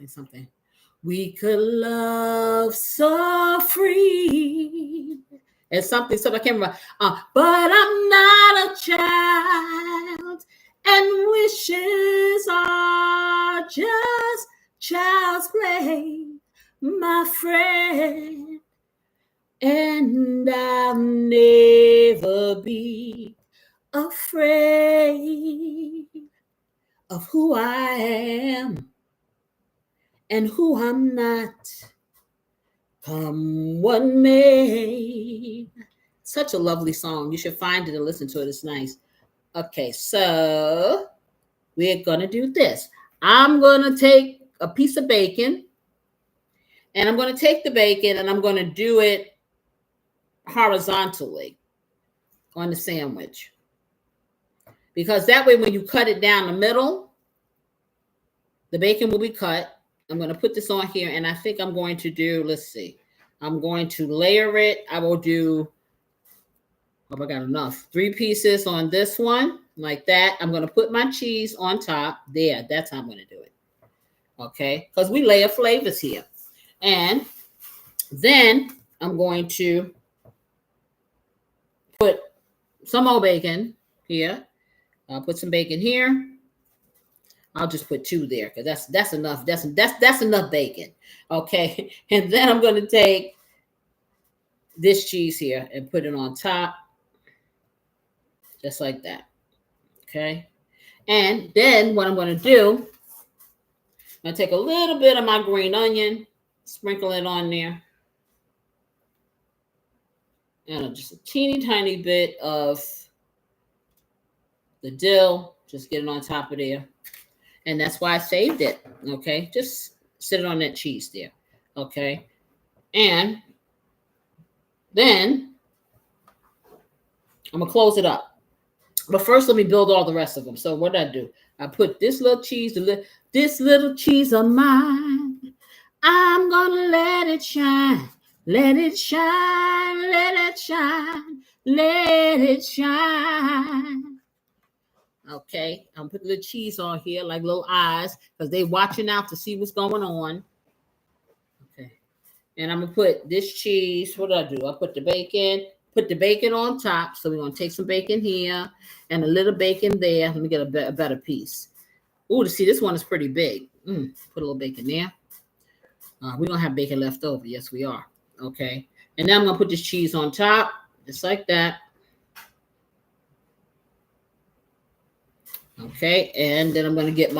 Something. We could love so free. And something, I can't remember. But I'm not a child, and wishes are just child's play, my friend. And I'll never be afraid of who I am and who I'm not. Come what may. Such a lovely song. You should find it and listen to it. It's nice. Okay, so we're going to do this. I'm going to take a piece of bacon, and I'm going to take the bacon and I'm going to do it horizontally on the sandwich. Because that way, when you cut it down the middle, the bacon will be cut. I'm going to put this on here, and I think I'm going to do, let's see. I'm going to layer it. I will do, I got enough. 3 pieces on this one, like that. I'm going to put my cheese on top. There, that's how I'm going to do it. Okay, because we layer flavors here. And then I'm going to put some more bacon here. I'll put some bacon here. I'll just put 2 there because that's enough. That's enough bacon. Okay. And then I'm going to take this cheese here and put it on top. Just like that. Okay. And then what I'm going to do, I'm going to take a little bit of my green onion, sprinkle it on there. And just a teeny tiny bit of the dill. Just get it on top of there. And that's why I saved it. Okay. Just sit it on that cheese there. Okay. And then I'm going to close it up. But first, let me build all the rest of them. So what did I do? I put this little cheese, this little cheese of mine. I'm going to let it shine. Let it shine. Let it shine. Let it shine. Okay, I'm putting the cheese on here like little eyes because they watching out to see what's going on. Okay, and I'm gonna put this cheese. What did I do? I put the bacon on top. So we're gonna take some bacon here and a little bacon there. Let me get a better piece. Oh, to see this one is pretty big. Put a little bacon there. We're gonna have bacon left over. Yes, we are. Okay, and now I'm gonna put this cheese on top, just like that. Okay, and then I'm going to get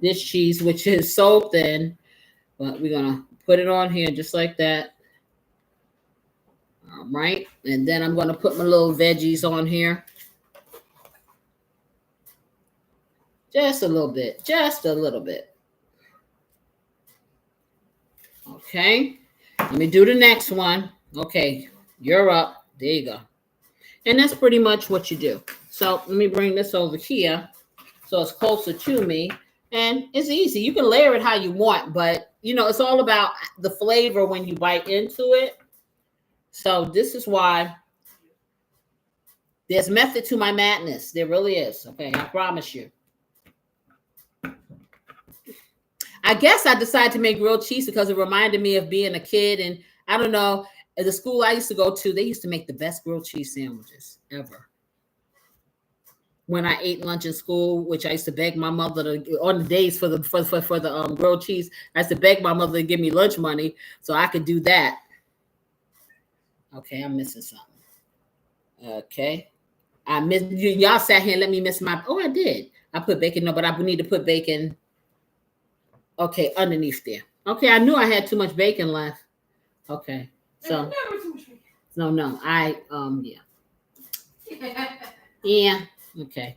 this cheese, which is so thin, but we're going to put it on here just like that. All right, and then I'm going to put my little veggies on here. Just a little bit, Okay, let me do the next one. Okay, you're up. There you go. And that's pretty much what you do. So let me bring this over here so it's closer to me. And it's easy. You can layer it how you want, but, it's all about the flavor when you bite into it. So this is why there's method to my madness. There really is. Okay, I promise you. I guess I decided to make grilled cheese because it reminded me of being a kid. And I don't know, at the school I used to go to, they used to make the best grilled cheese sandwiches ever. When I ate lunch in school, which I used to beg my mother to, on the days for the grilled cheese, I used to beg my mother to give me lunch money so I could do that. Okay, I'm missing something. Okay, y'all sat here and let me miss my. Oh, I did. I put bacon. No, but I need to put bacon. Okay, underneath there. Okay, I knew I had too much bacon left. Okay, so no, yeah. Yeah. Okay.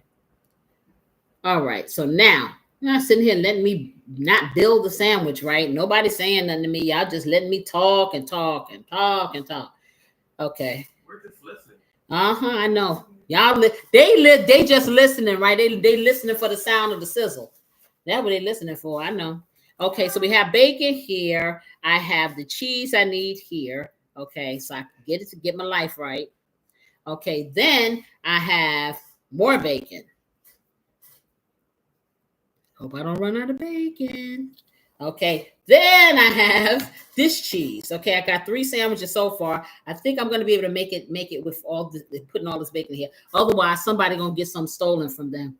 All right. So now you're not sitting here letting me not build the sandwich, right? Nobody's saying nothing to me. Y'all just letting me talk and talk and talk and talk. Okay. We're just listening. I know. Y'all they just listening, right? They listening for the sound of the sizzle. That's what they listening for. I know. Okay, so we have bacon here. I have the cheese I need here. Okay, so I can get it to get my life right. Okay, then I have more bacon. Hope I don't run out of bacon. Okay, then I have this cheese. Okay, I got 3 sandwiches so far. I think I'm gonna be able to make it with all the putting all this bacon here. Otherwise, somebody gonna get some stolen from them.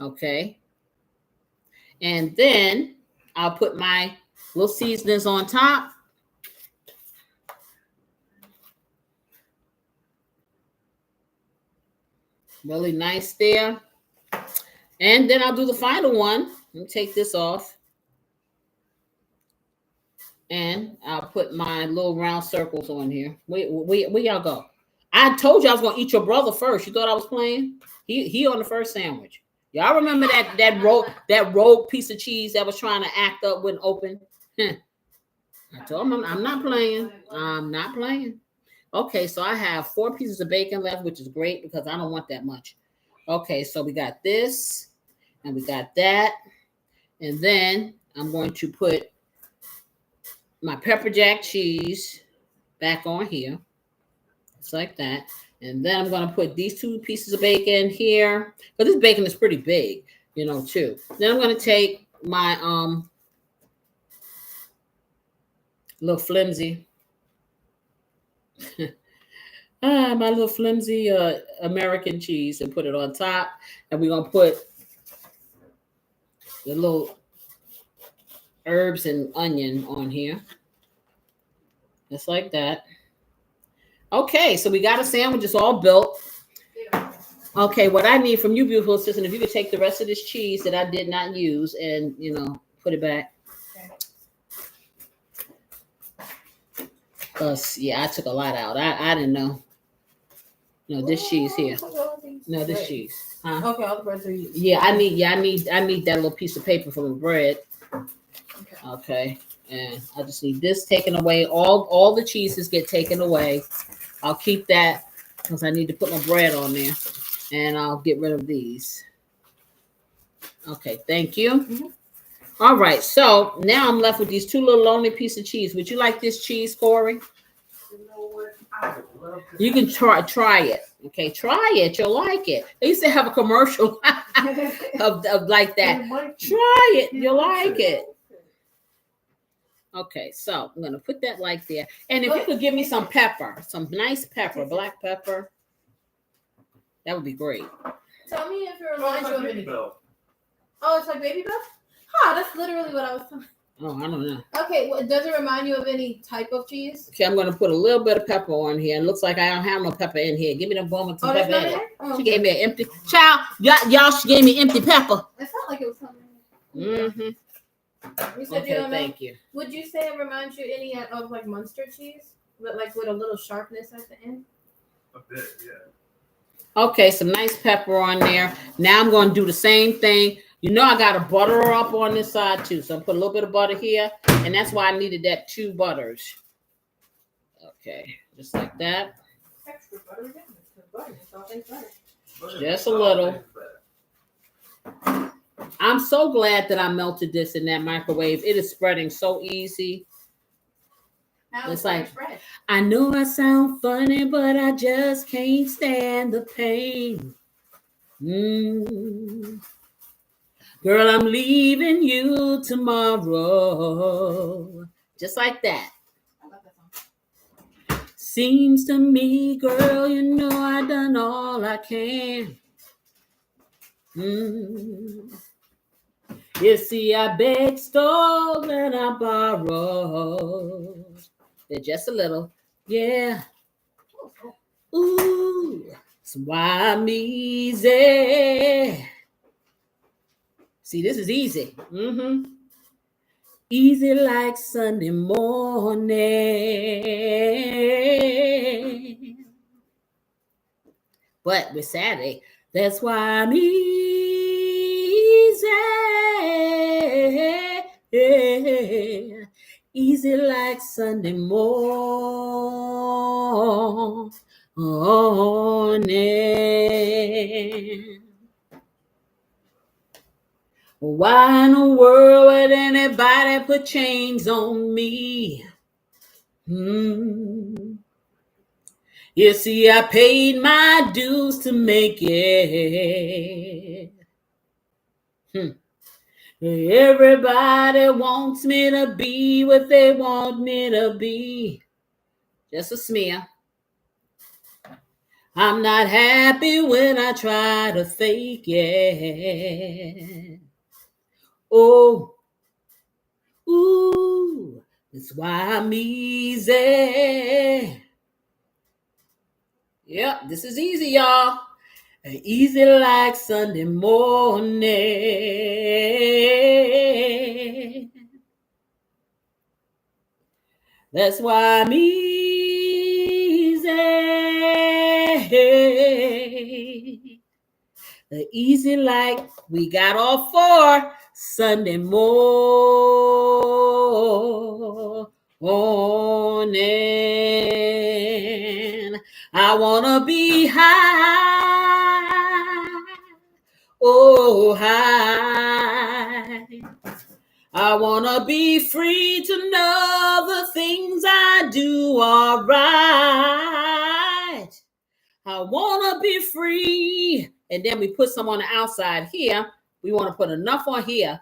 Okay, and then I'll put my little seasonings on top. Really nice there. And then I'll do the final one. Let me take this off. And I'll put my little round circles on here. Where y'all go? I told you I was gonna eat your brother first. You thought I was playing? He on the first sandwich. Y'all remember that rogue piece of cheese that was trying to act up wouldn't open? I told him I'm not playing. I'm not playing. Okay, so I have 4 pieces of bacon left, which is great because I don't want that much. Okay, so we got this and we got that. And then I'm going to put my pepper jack cheese back on here. Just like that. And then I'm going to put these 2 pieces of bacon here. But this bacon is pretty big, too. Then I'm going to take my little flimsy my little flimsy American cheese and put it on top. And we're going to put the little herbs and onion on here. Just like that. Okay, so we got a sandwich. It's all built. Okay, what I need from you, beautiful assistant, if you could take the rest of this cheese that I did not use and, put it back. Because, I took a lot out. I didn't know. No, this cheese here. No, this cheese. Huh? Okay, all the breads are used. Yeah, I need that little piece of paper for the bread. Okay. And I just need this taken away. All the cheeses get taken away. I'll keep that because I need to put my bread on there. And I'll get rid of these. Okay, thank you. Mm-hmm. All right, so now I'm left with these 2 little lonely pieces of cheese. Would you like this cheese, Corey? You know what? I would love to. You can try it. Okay, try it. You'll like it. They used to have a commercial of like that. Try it. You'll like it. Okay, so I'm gonna put that like there. And if you could give me some pepper, some nice pepper, black pepper, that would be great. Tell me if it reminds you of Baby Bell. Oh, it's like Baby Bell? Huh, that's literally what I was talking. Oh, I don't know. Okay, does it remind you of any type of cheese? Okay, I'm gonna put a little bit of pepper on here. It looks like I don't have no pepper in here. Give me the bone with some pepper in it. Oh, she gave me an empty child. Y'all, she gave me empty pepper. It felt like it was coming. Mm-hmm. You said Okay, you don't know. thank you. Would you say it reminds you any of like Munster cheese, but like with a little sharpness at the end? A bit, yeah. Okay, some nice pepper on there. Now I'm going to do the same thing. I got to butter her up on this side too. So I'm put a little bit of butter here. And that's why I needed that 2 butters. Okay, just like that. Extra butter again. Butter. It's all things butter. Just a little. I'm so glad that I melted this in that microwave. It is spreading so easy. Now It's like, spread. I know I sound funny, but I just can't stand the pain. Girl, I'm leaving you tomorrow. Just like that. I love that song. Seems to me, girl, I done all I can. You see, I begged, stole, and I borrowed. They're just a little. Yeah. Ooh. That's why I'm easy. See, this is easy. Easy like Sunday morning. But with Saturday, that's why I'm easy. easy like Sunday morning. Why in the world would anybody put chains on me? You see, I paid my dues to make it. Everybody wants me to be what they want me to be. Just a smear. I'm not happy when I try to fake it. Oh, ooh, that's why I'm easy. Yep, this is easy, y'all. Easy like Sunday morning. That's why I'm easy. Easy like we got all four Sunday morning. I wanna be high, oh high. I wanna be free to know the things I do are right. I wanna be free. And then we put some on the outside here. We want to put enough on here.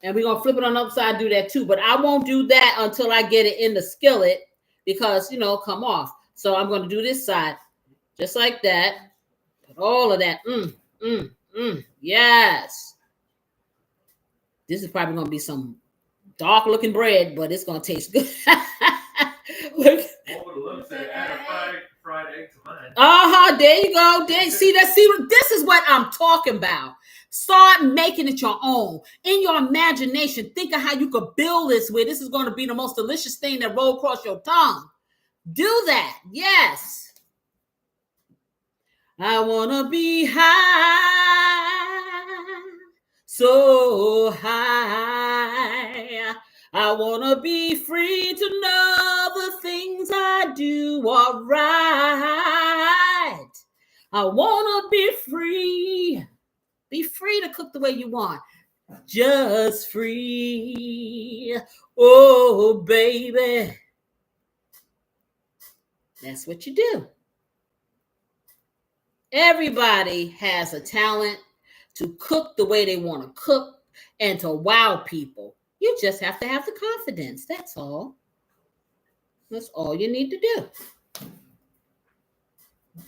And we're going to flip it on the upside, do that too. But I won't do that until I get it in the skillet because, come off. So I'm going to do this side just like that. Put all of that. Yes. This is probably going to be some dark looking bread, but it's going to taste good. Fried egg to mine. There you go. See, this is what I'm talking about. Start making it your own. In your imagination, think of how you could build this with. This is going to be the most delicious thing that roll across your tongue. Do that. Yes. I want to be high, so high. I want to be free to know the things I do are right. I want to be free. Be free to cook the way you want. Just free. Oh, baby. That's what you do. Everybody has a talent to cook the way they want to cook and to wow people. You just have to have the confidence. That's all. That's all you need to do.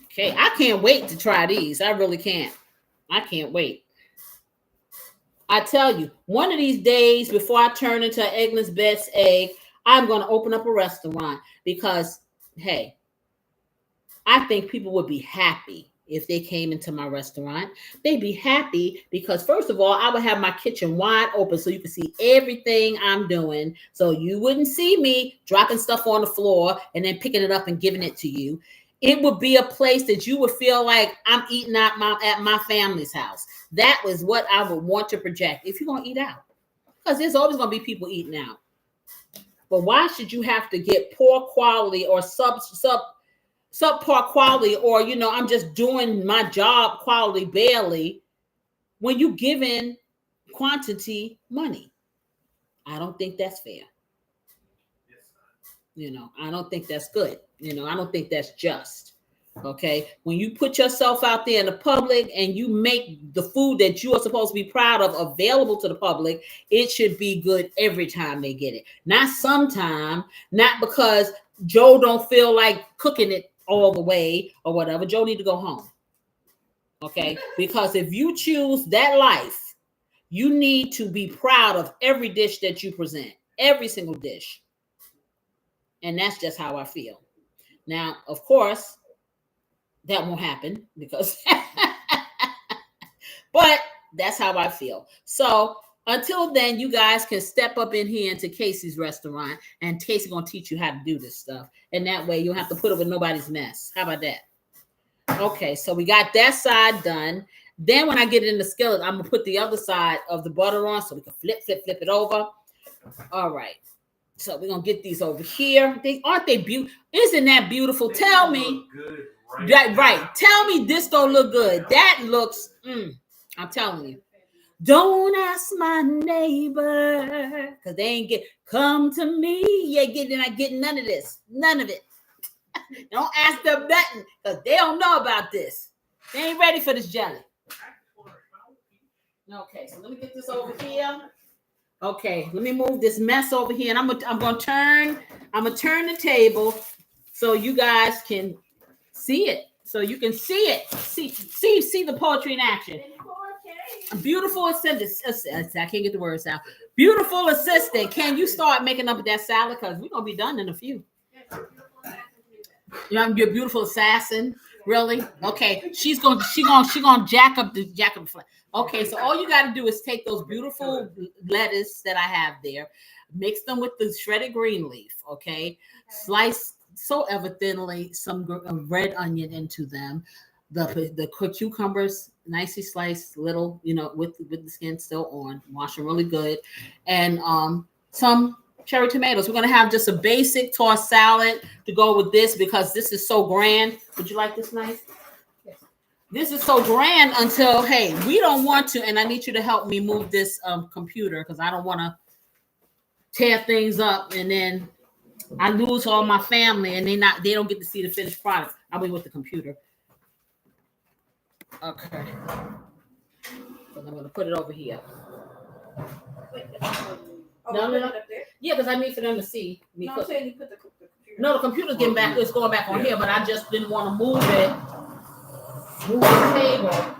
Okay, I can't wait to try these. I really can't. I can't wait. I tell you, one of these days before I turn into an eggless Beth's egg, I'm going to open up a restaurant because, hey, I think people would be happy if they came into my restaurant. They'd be happy because, first of all, I would have my kitchen wide open so you can see everything I'm doing. So you wouldn't see me dropping stuff on the floor and then picking it up and giving it to you. It would be a place that you would feel like I'm eating out at my family's house. That was what I would want to project if you're going to eat out. Because there's always going to be people eating out. But why should you have to get poor quality or subpar quality, or I'm just doing my job quality barely when you giving quantity money? I don't think that's fair. I don't think that's good. I don't think that's just. Okay, when you put yourself out there in the public and you make the food that you are supposed to be proud of available to the public, it should be good every time they get it. Not sometime, not because Joe don't feel like cooking it all the way or whatever. Joe need to go home. Okay, because if you choose that life, you need to be proud of every dish that you present, every single dish. And that's just how I feel. Now, of course, that won't happen because, but that's how I feel. So until then, you guys can step up in here into Casey's restaurant, and Casey's going to teach you how to do this stuff. And that way you don't have to put up with nobody's mess. How about that? Okay, so we got that side done. Then when I get it in the skillet, I'm going to put the other side of the butter on so we can flip it over. All right. So we're gonna get these over here. Aren't they beautiful? Isn't that beautiful? Tell me. Right. Tell me this don't look good. That looks. I'm telling you. Don't ask my neighbor, because they ain't come to me. They're not getting none of this. None of it. Don't ask them nothing, because they don't know about this. They ain't ready for this jelly. Okay, so let me get this over here. Okay, let me move this mess over here, and I'm gonna turn the table so you guys can see it. So you can see it. See the poetry in action. Beautiful assistant. I can't get the words out. Beautiful assistant. Can you start making up that salad? Because we're gonna be done in a few. You're beautiful assassin. Really? Okay. She's gonna jack up the flag. Okay, so all you gotta do is take those beautiful lettuce that I have there, mix them with the shredded green leaf. Okay, slice so ever thinly some red onion into them. The cucumbers nicely sliced, little, with the skin still on. Wash them really good, and some cherry tomatoes. We're gonna have just a basic tossed salad to go with this because this is so grand. Would you like this knife? Yes. This is so grand until, hey, we don't want to, and I need you to help me move this computer because I don't want to tear things up and then I lose all my family and they don't get to see the finished product. I'll be with the computer. Okay. So I'm gonna put it over here. No. Yeah, because I need for them to see me. No, I'm saying you put the computer. No, the computer's getting back. It's going back on here, but I just didn't want to move the table.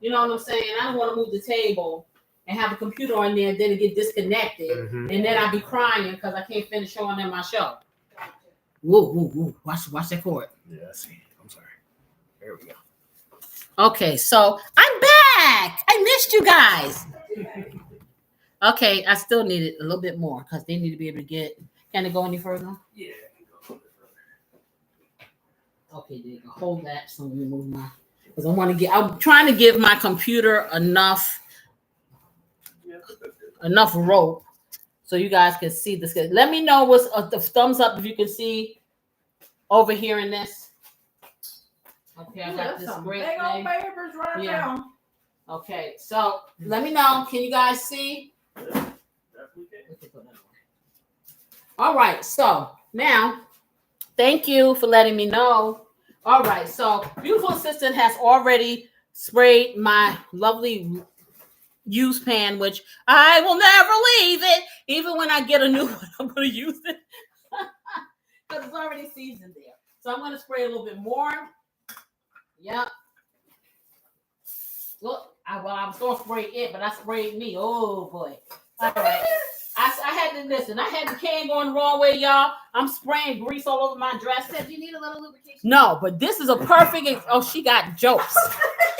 You know what I'm saying? I don't want to move the table and have a computer on there, and then it get disconnected, and then I'd be crying because I can't finish showing them my show. Woo. Watch that cord. Yeah, I see. I'm sorry. There we go. Okay, so I'm back. I missed you guys. Okay, I still need it a little bit more because they need to be able to get. Can it go any further? Yeah, it can go a little bit further. Okay, there you go. Hold that. So let me move my. Because I'm trying to give my computer enough rope so you guys can see this. Let me know what's the thumbs up if you can see over here in this. Okay, I got this great thing. Right now. Okay, so let me know. Can you guys see? All right, so now, thank you for letting me know. All right, so beautiful assistant has already sprayed my lovely used pan, which I will never leave it. Even when I get a new one, I'm going to use it because it's already seasoned there. So I'm going to spray a little bit more. Yep. Look, I was going to spray it, but I sprayed me. Oh, boy. All right. I had to listen. I had the can going the wrong way, y'all. I'm spraying grease all over my dress. Said you need a little lubrication. No, but this is a perfect. Oh, she got jokes.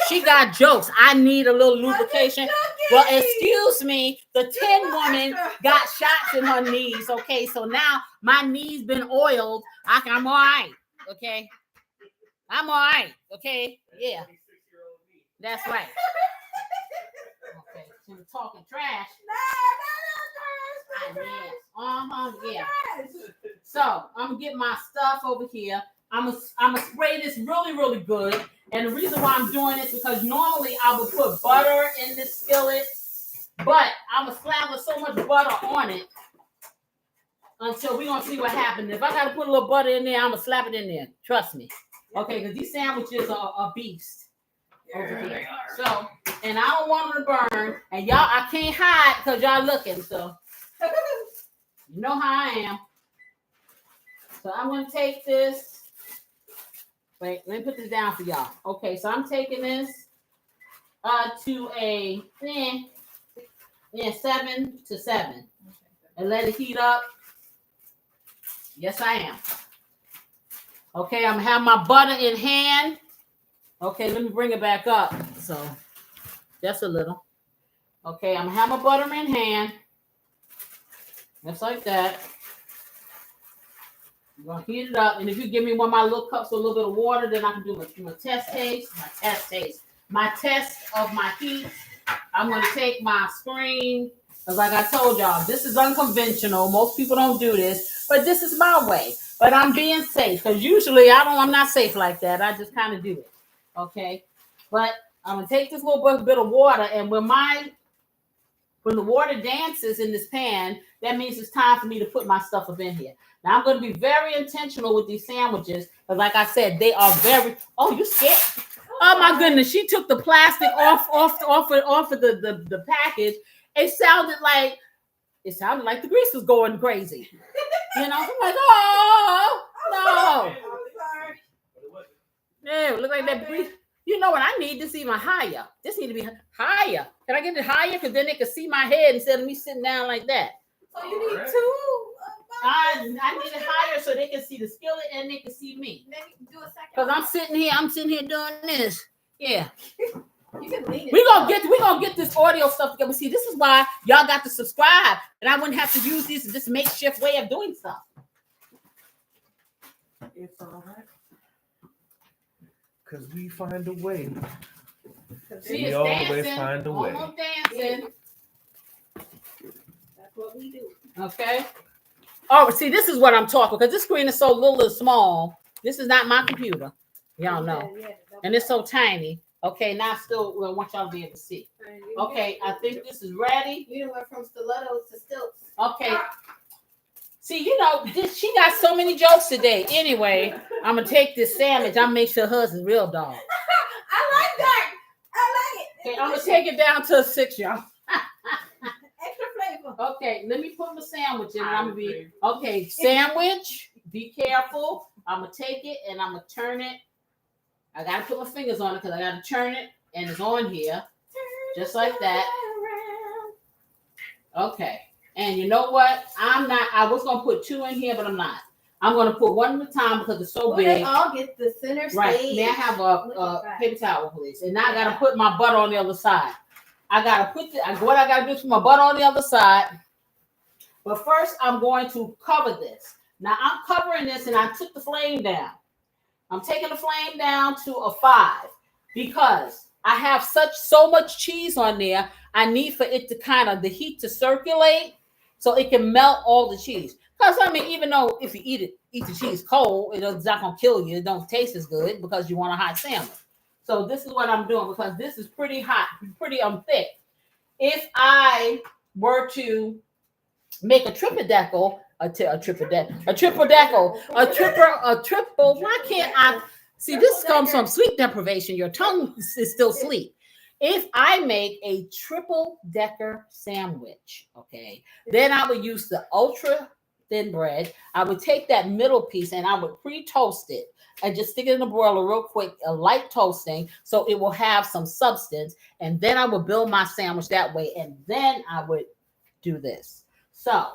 She got jokes. I need a little lubrication. Well, excuse me. The tin woman got shots in her knees. Okay, so now my knees been oiled. I'm all right. Okay, I'm all right. Okay, yeah, that's right. Okay, she was talking trash. Yeah. So I'm gonna get my stuff over here. I'm gonna spray this really, really good. And the reason why I'm doing this because normally I would put butter in this skillet, but I'm gonna slather so much butter on it until we're gonna see what happens. If I gotta put a little butter in there, I'm gonna slap it in there. Trust me. Okay, because these sandwiches are a beast over here. So, and I don't want them to burn. And y'all, I can't hide because y'all looking. So. You know how I am. So I'm going to take this. Wait, let me put this down for y'all. Okay, so I'm taking this to a 7 to 7 and let it heat up. Yes, I am. Okay, I'm going to have my butter in hand. Okay, let me bring it back up. So just a little. Okay, I'm going to have my butter in hand. Just like that. I'm going to heat it up. And if you give me one of my little cups with a little bit of water, then I can do my test taste. My test of my heat. I'm going to take my screen Because like I told y'all, this is unconventional. Most people don't do this, but this is my way. But I'm being safe because usually I'm not safe like that. I just kind of do it. Okay. But I'm gonna take this little bit of water, and when the water dances in this pan, that means it's time for me to put my stuff up in here. Now I'm going to be very intentional with these sandwiches because, like I said, they are very. Oh, you scared? Oh my goodness! She took the plastic off of the package. It sounded like the grease was going crazy. You know, I'm like, oh no! Yeah, look like that grease. You know what? I need this even higher. This need to be higher. Can I get it higher? Because then they can see my head instead of me sitting down like that. So you need two. I need it higher so they can see the skillet and they can see me. Maybe do a second. Because I'm sitting here doing this. Yeah. You can lean it. We gonna get this audio stuff together. See, this is why y'all got to subscribe, and I wouldn't have to use this makeshift way of doing stuff. It's all right. Because we find a way. She We is always dancing, find a way. almost dancing. That's what we do. Okay. Oh, see, this is what I'm talking because this screen is so little and small. This is not my computer. Y'all know. And it's so tiny. Okay, now I still want y'all to be able to see. Okay, I think this is ready. You went from stilettos to stilts. Okay. See, you know, she got so many jokes today. Anyway, I'm going to take this sandwich. I'm going to make sure hers is real dog. I like that. I like it. Okay, I'm going to take it down to a 6, y'all. Extra flavor. Okay, let me put my sandwich in. I'm going to be, okay, sandwich. Be careful. I'm going to take it and I'm going to turn it. I got to put my fingers on it because I got to turn it and it's on here. Just like that. Okay. And you know what? I was going to put 2 in here, but I'm not. I'm going to put 1 at a time because it's so big. They all get the center stage. Right. May I have a paper towel, please? And now I got to put my butter on the other side. I got to put what I got to do is put my butter on the other side. But first, I'm going to cover this. Now, I'm covering this, and I took the flame down. I'm taking the flame down to a 5 because I have so much cheese on there. I need for it to kind of the heat to circulate so it can melt all the cheese. Because I mean, even though if you eat the cheese cold, it's not gonna kill you. It don't taste as good because you want a hot sandwich. So this is what I'm doing because this is pretty hot, pretty thick. If I were to make a triple. Why can't I see? This comes from sleep deprivation. Your tongue is still asleep. If I make a triple decker sandwich, okay, then I would use the ultra thin bread. I would take that middle piece and I would pre-toast it and just stick it in the broiler real quick, a light toasting, so it will have some substance. And then I would build my sandwich that way. And then I would do this. So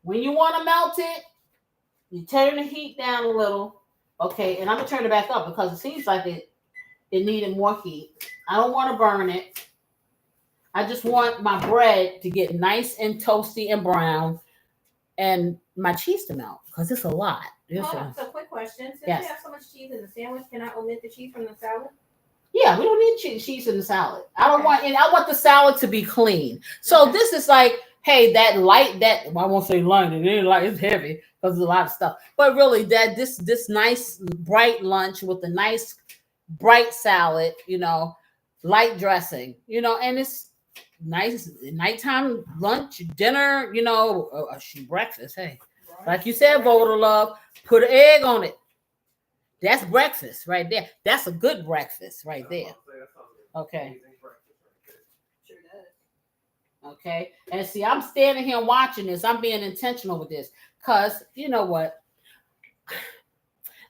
when you want to melt it, you turn the heat down a little. Okay, and I'm gonna turn it back up because it seems like it needed more heat. I don't want to burn it. I just want my bread to get nice and toasty and brown and my cheese to melt because it's a lot. So quick question. Since we have so much cheese in the sandwich, can I omit the cheese from the salad? Yeah, we don't need cheese in the salad. I want the salad to be clean. So this is like, hey, I won't say light, it's heavy because there's a lot of stuff. But really, this nice bright lunch with a nice bright salad, light dressing, and it's nice nighttime lunch, dinner, breakfast. Hey, like you said, Voter Love, put an egg on it. That's breakfast right there. That's a good breakfast right there. Okay. Sure does. Okay. And see, I'm standing here watching this. I'm being intentional with this because you know what?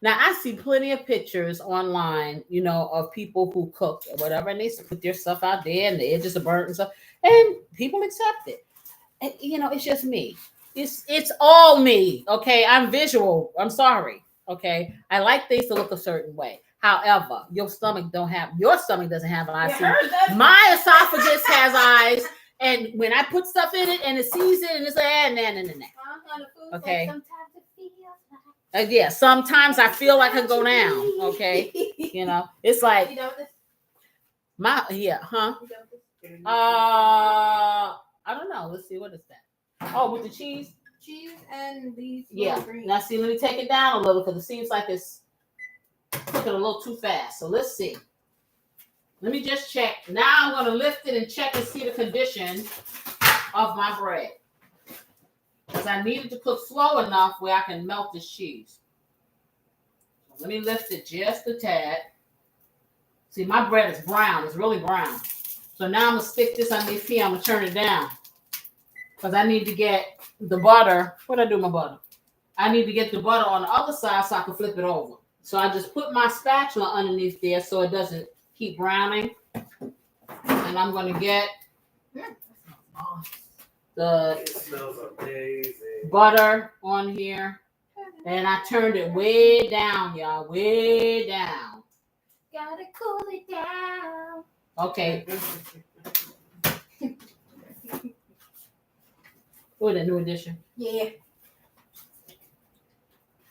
Now, I see plenty of pictures online, of people who cook or whatever, and they put their stuff out there and the edges are burnt and stuff, and people accept it. And, it's just me. It's all me, okay? I'm visual. I'm sorry, okay? I like things to look a certain way. However, your stomach doesn't have eyes. My esophagus has eyes, and when I put stuff in it and it sees it and it's like, okay. Yeah, sometimes I feel like I go down. Okay, it's like I don't know. let's see, what is that? Oh, with the cheese? Cheese and these Yeah. greens. Now see, let me take it down a little because it seems like it's cooking a little too fast. So let's see. Let me just check. Now I'm going to lift it and check and see the condition of my bread. Because I need it to cook slow enough where I can melt this cheese. So let me lift it just a tad. See, my bread is brown. It's really brown. So now I'm going to stick this underneath here. I'm going to turn it down. Because I need to get the butter. What did I do with my butter? I need to get the butter on the other side so I can flip it over. So I just put my spatula underneath there so it doesn't keep browning. And I'm going to get the It smells amazing. butter on here. And I turned it way down, y'all. Way down. Gotta cool it down. Okay. What a New Edition. Yeah.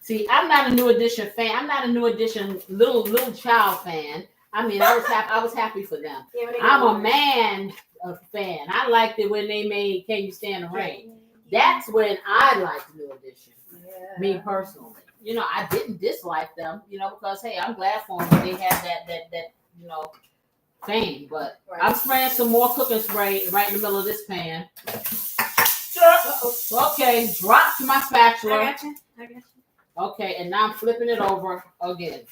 See, I'm not a New Edition fan. I'm not a New Edition little child fan. I mean, I was happy for them. Yeah, I'm a man fan. I liked it when they made Can You Stand the Rain. That's when I liked New Edition. Yeah. Me personally. You know, I didn't dislike them, you know, because hey, I'm glad for them that they had that you know, fame. But Right. I'm spraying some more cooking spray right in the middle of this pan. Okay, drop to my spatula. I got you. Okay, and now I'm flipping it over again.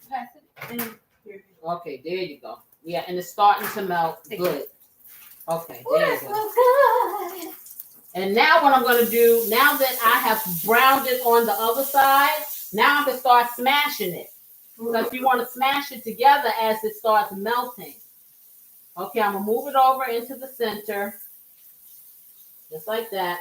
Pass it in. Here. Okay, there you go. Yeah, and it's starting to melt. Good. Okay, Ooh, there you that's go. so good. And now what I'm going to do, now that I have browned it on the other side, now I can start smashing it. Because you want to smash it together as it starts melting. Okay, I'm going to move it over into the center. Just like that.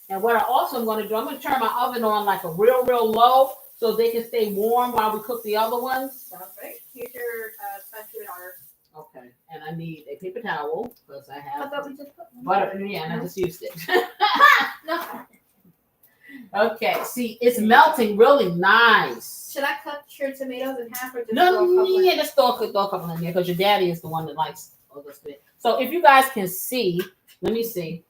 And what I also am going to do, I'm going to turn my oven on like a real low so they can stay warm while we cook the other ones. Sounds right. Here's your sponge daughter. Okay, and I need a paper towel because I I have thought we just put one. butter. Yeah, and I just used it. No. Okay, see, it's melting really nice. Should I cut your tomatoes in half or just No, throw a couple in? yeah, just throw a couple in there because your daddy is the one that likes all this bit. So if you guys can see, let me see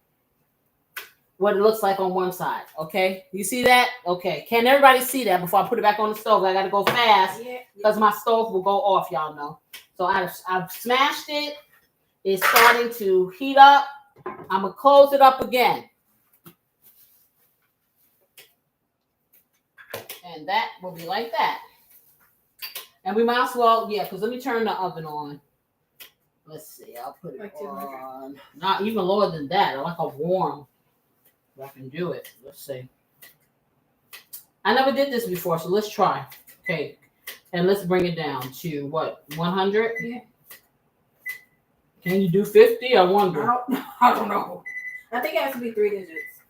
what it looks like on one side. Okay, you see that? Okay, can everybody see that before I put it back on the stove? I got to go fast Yeah. because my stove will go off. Y'all know. So I've smashed it. It's starting to heat up. I'm gonna close it up again. And that will be like that. And we might as well, yeah, because let me turn the oven on. Let's see, I'll put it Like 200. on. Not even lower than that. I like a warm. If I can do it. Let's see. I never did this before, so let's try. Okay. And let's bring it down to what? 100? Yeah. Can you do 50? I wonder. I don't know. I think it has to be 3 digits.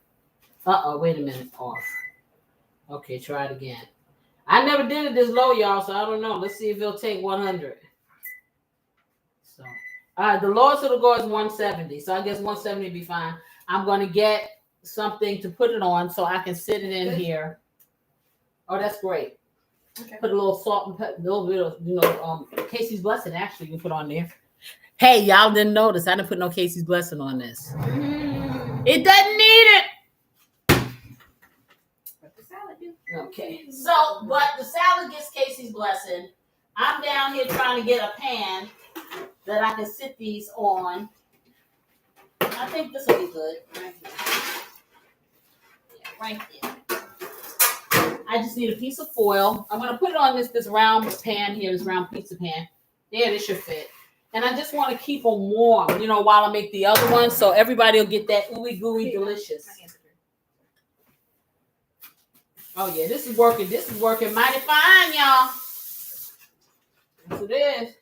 Wait a minute. Off. Okay, try it again. I never did it this low, y'all, so I don't know. Let's see if it'll take 100. So, the lowest it'll go is 170. So I guess 170 will be fine. I'm going to get something to put it on so I can sit it in here. Oh, that's great. Okay. Put a little salt and pepper, a little bit of, Casey's Blessing actually you can put on there. Hey, y'all didn't notice. I didn't put no Casey's Blessing on this. It doesn't need it. Put the salad in. Okay. So, but the salad gets Casey's Blessing. I'm down here trying to get a pan that I can sit these on. I think this will be good. Right here. Yeah, right there. I just need a piece of foil. I'm going to put it on this round pan here, this round pizza pan. Yeah, this should fit. And I just want to keep them warm, while I make the other one, so everybody will get that ooey gooey delicious. Oh yeah, this is working. This is working mighty fine, y'all. Yes, it is.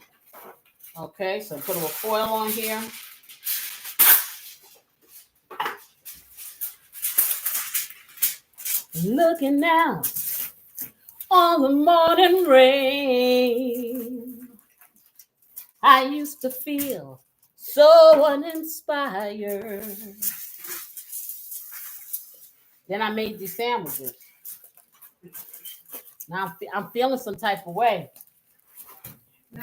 Okay, so put a little foil on here. Looking out on the morning rain, I used to feel so uninspired. Then I made these sandwiches. Now I'm feeling some type of way.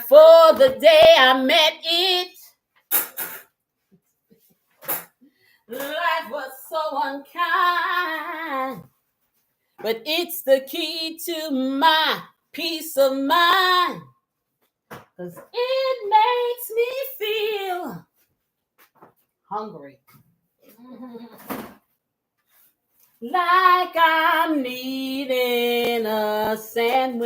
For the day I met it. unkind, but it's the key to my peace of mind. 'Cause it makes me feel hungry. Like I'm needing a sandwich.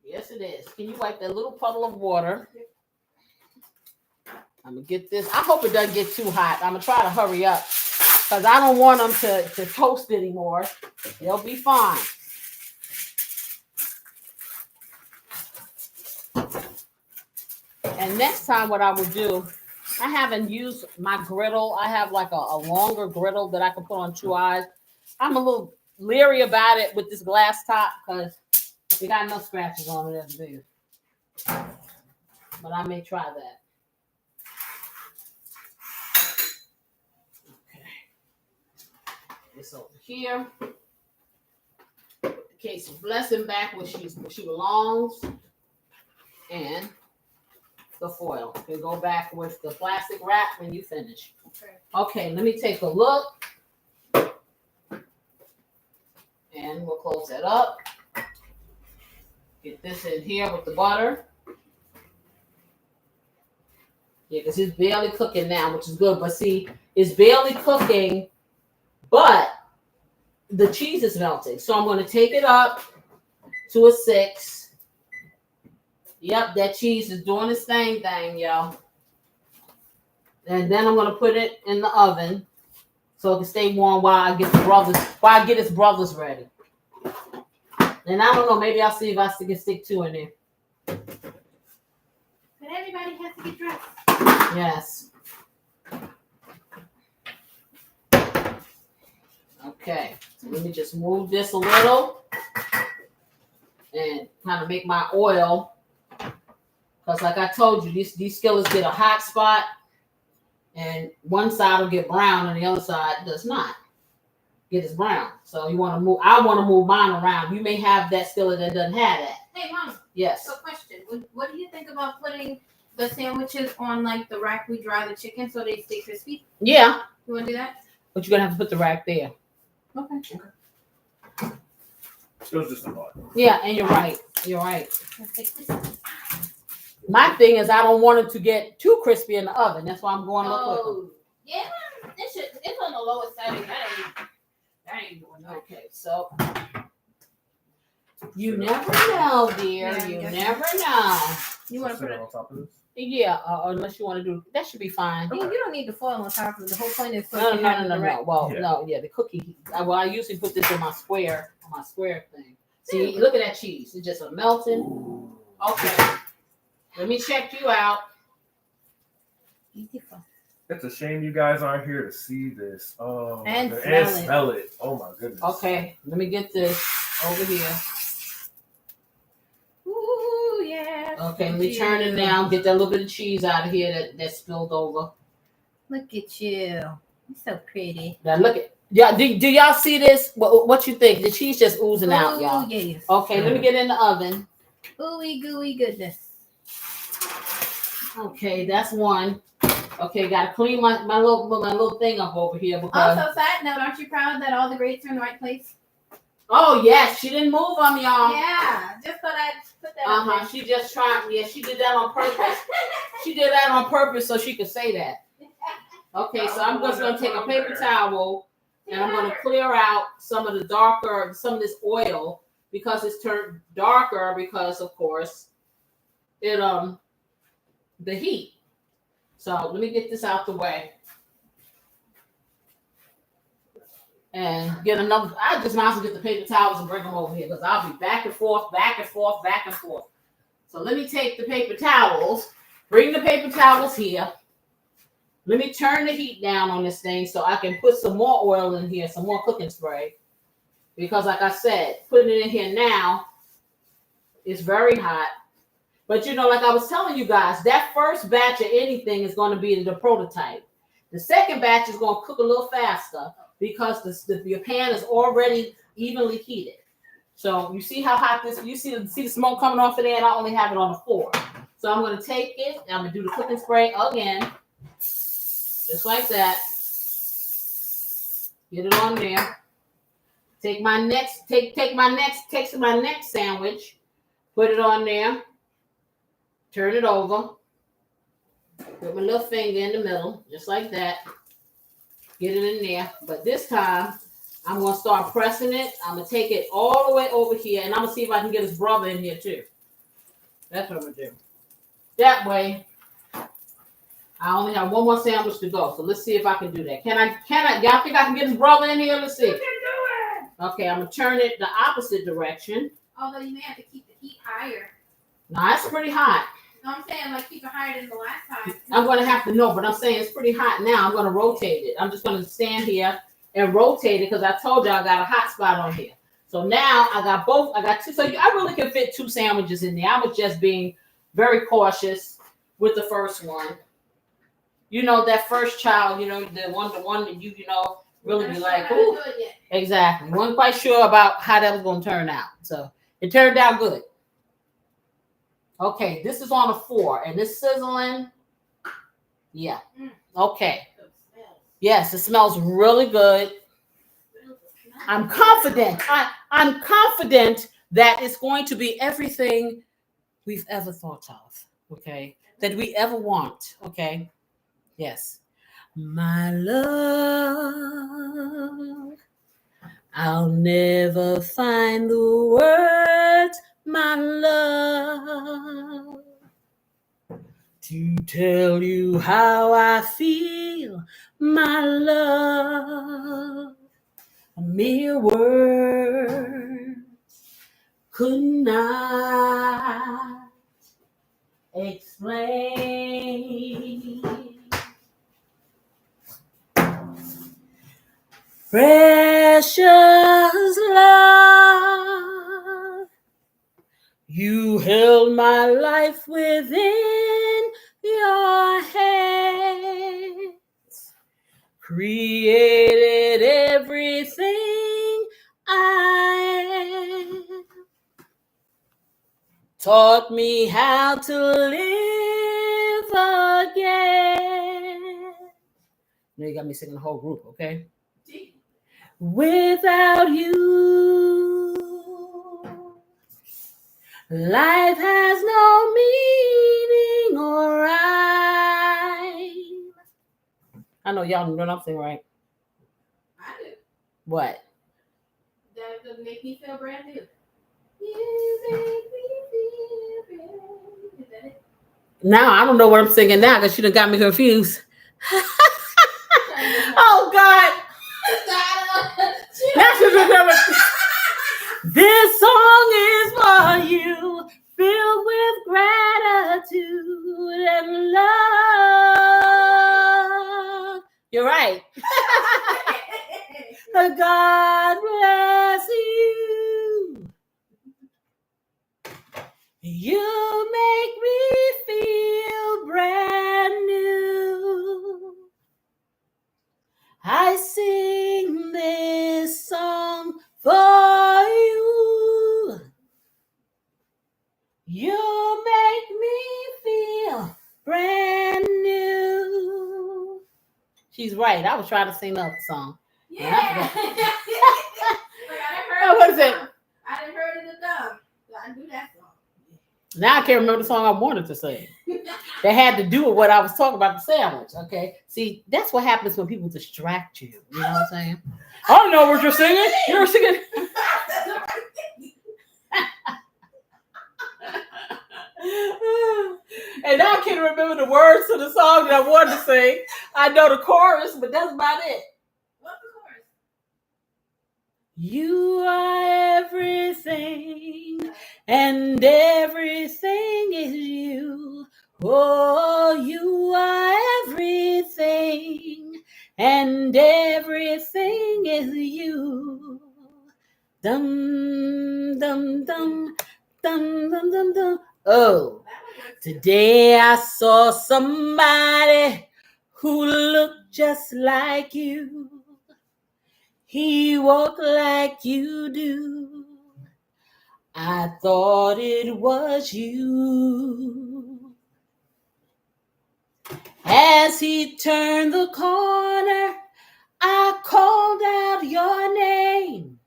Yes, it is. Can you wipe that little puddle of water? I'm going to get this. I hope it doesn't get too hot. I'm going to try to hurry up because I don't want them to toast anymore. They'll be fine. And next time what I will do, I haven't used my griddle. I have like a longer griddle that I can put on 2 eyes. I'm a little leery about it with this glass top because we got no scratches on it as it is. But I may try that. Okay. It's over here. Put the case of blessing back where she belongs. And the foil. You can go back with the plastic wrap when you finish. Okay, let me take a look. And we'll close that up. Get this in here with the butter. Yeah, because it's barely cooking now, which is good. But see, it's barely cooking, but the cheese is melting. So I'm going to take it up to a 6. Yep, that cheese is doing its thing, y'all. And then I'm gonna put it in the oven so it can stay warm while I get its brothers ready. And I don't know, maybe I'll see if I can stick 2 in there. But everybody has to get dressed. Yes. Okay, so let me just move this a little and kind of make my oil. Because like I told you, these skillets get a hot spot and one side will get brown and the other side does not get as brown. So I want to move mine around. You may have that skillet that doesn't have that. Hey, Mom. Yes. So question, what do you think about putting the sandwiches on like the rack we dry the chicken so they stay crispy? Yeah. You want to do that? But you're going to have to put the rack there. Okay. It was just a thought. Yeah, and you're right. You're right. My thing is I don't want it to get too crispy in the oven. That's why I'm going a little quicker. Yeah, it's on the lowest setting. That ain't doing nothing. Okay, so you never know, dear. Yeah, You yeah. never know. You want to Sit put it it? on top of this? Yeah, unless you want to do that, should be fine. You don't need the foil on top of it. The whole point is No. Well, Yeah. no, yeah, the cookie. I usually put this in my square thing. See, look at that cheese. It's just a melting. Okay, let me check you out. Beautiful. It's a shame you guys aren't here to see this. Oh, And smell it. Oh my goodness. Okay, let me get this over here. Ooh, yeah. Okay, let me turn it down. Get that little bit of cheese out of here that spilled over. Look at you. You're so pretty. Now look at yeah. Do y'all see this? What you think? The cheese just oozing out, Ooh, y'all. yes. Okay, let me get in the oven. Ooey gooey goodness. Okay, that's one. Okay, gotta clean my little thing up over here because. Also, side note, aren't you proud that all the grates are in the right place? Oh yes, she didn't move them, y'all. Yeah, just thought I'd put that up there. She just tried. Yeah, she did that on purpose. She did that on purpose so she could say that. Okay, so I'm just gonna take a paper towel and I'm gonna clear out some of this oil because it's turned darker because of course it the heat. So let me get this out the way. And get another. I just might as well get the paper towels and bring them over here because I'll be back and forth, back and forth, back and forth. So let me take the paper towels, bring the paper towels here. Let me turn the heat down on this thing so I can put some more oil in here, some more cooking spray. Because like I said, putting it in here now is very hot. But you know, like I was telling you guys, that first batch of anything is going to be the prototype. The second batch is going to cook a little faster because your pan is already evenly heated. So you see how hot this, you see the smoke coming off of there, and I only have it on the 4. So I'm going to take it, and I'm going to do the cooking spray again. Just like that. Get it on there. Take my next sandwich, put it on there, turn it over, put my little finger in the middle, just like that. Get it in there. But this time, I'm going to start pressing it. I'm going to take it all the way over here, and I'm going to see if I can get his brother in here too. That's what I'm going to do. That way, I only have one more sandwich to go. So let's see if I can do that. Can I, y'all think I can get his brother in here? Let's see. You can do it. Okay, I'm going to turn it the opposite direction. Although you may have to keep the heat higher. No, it's pretty hot. No, I'm saying like keep it higher than the last time. I'm going to have to know, but I'm saying it's pretty hot now. I'm going to rotate it. I'm just going to stand here and rotate it because I told you I got a hot spot on here. So now I got both. I got two. So I really can fit 2 sandwiches in there. I was just being very cautious with the first one. You know, that first child, you know, the one that you know, really be like, ooh. Exactly. Wasn't quite sure about how that was going to turn out. So it turned out good. Okay, this is on a 4, and it's sizzling. Yeah. Okay. Yes, it smells really good. I'm confident. I'm confident that it's going to be everything we've ever thought of. Okay, that we ever want. Okay. Yes. My love, I'll never find the words, my love, to tell you how I feel, my love. A mere word could not explain. Precious love, you held my life within your hands, created everything I am, taught me how to live again. Now you got me singing the whole group, okay? Without you, life has no meaning or rhyme. I know y'all know nothing, right? I do. What? That doesn't make me feel brand new. You make me feel brand new. Is that it? Now I don't know what I'm singing now because she done got me confused. Oh God! This song is for you, filled with gratitude and love. You're right. God bless you. You make me feel brand new. I sing this song for you. You make me feel brand new. She's right. I was trying to sing the song. Yeah. What is it? I didn't heard it enough. I knew that song. Now I can't remember the song I wanted to sing. They had to do with what I was talking about, the sandwich. Okay. See, that's what happens when people distract you. You know what I'm saying? I don't know what you're singing. You're singing. And now I can't remember the words to the song that I wanted to sing. I know the chorus, but that's about it. What's the chorus? You are everything, and everything is you. Oh, you are everything, and everything is you. Dum, dum, dum, dum, dum, dum, dum. Oh, today I saw somebody who looked just like you. He walked like you do. I thought it was you. As he turned the corner, I called out your name.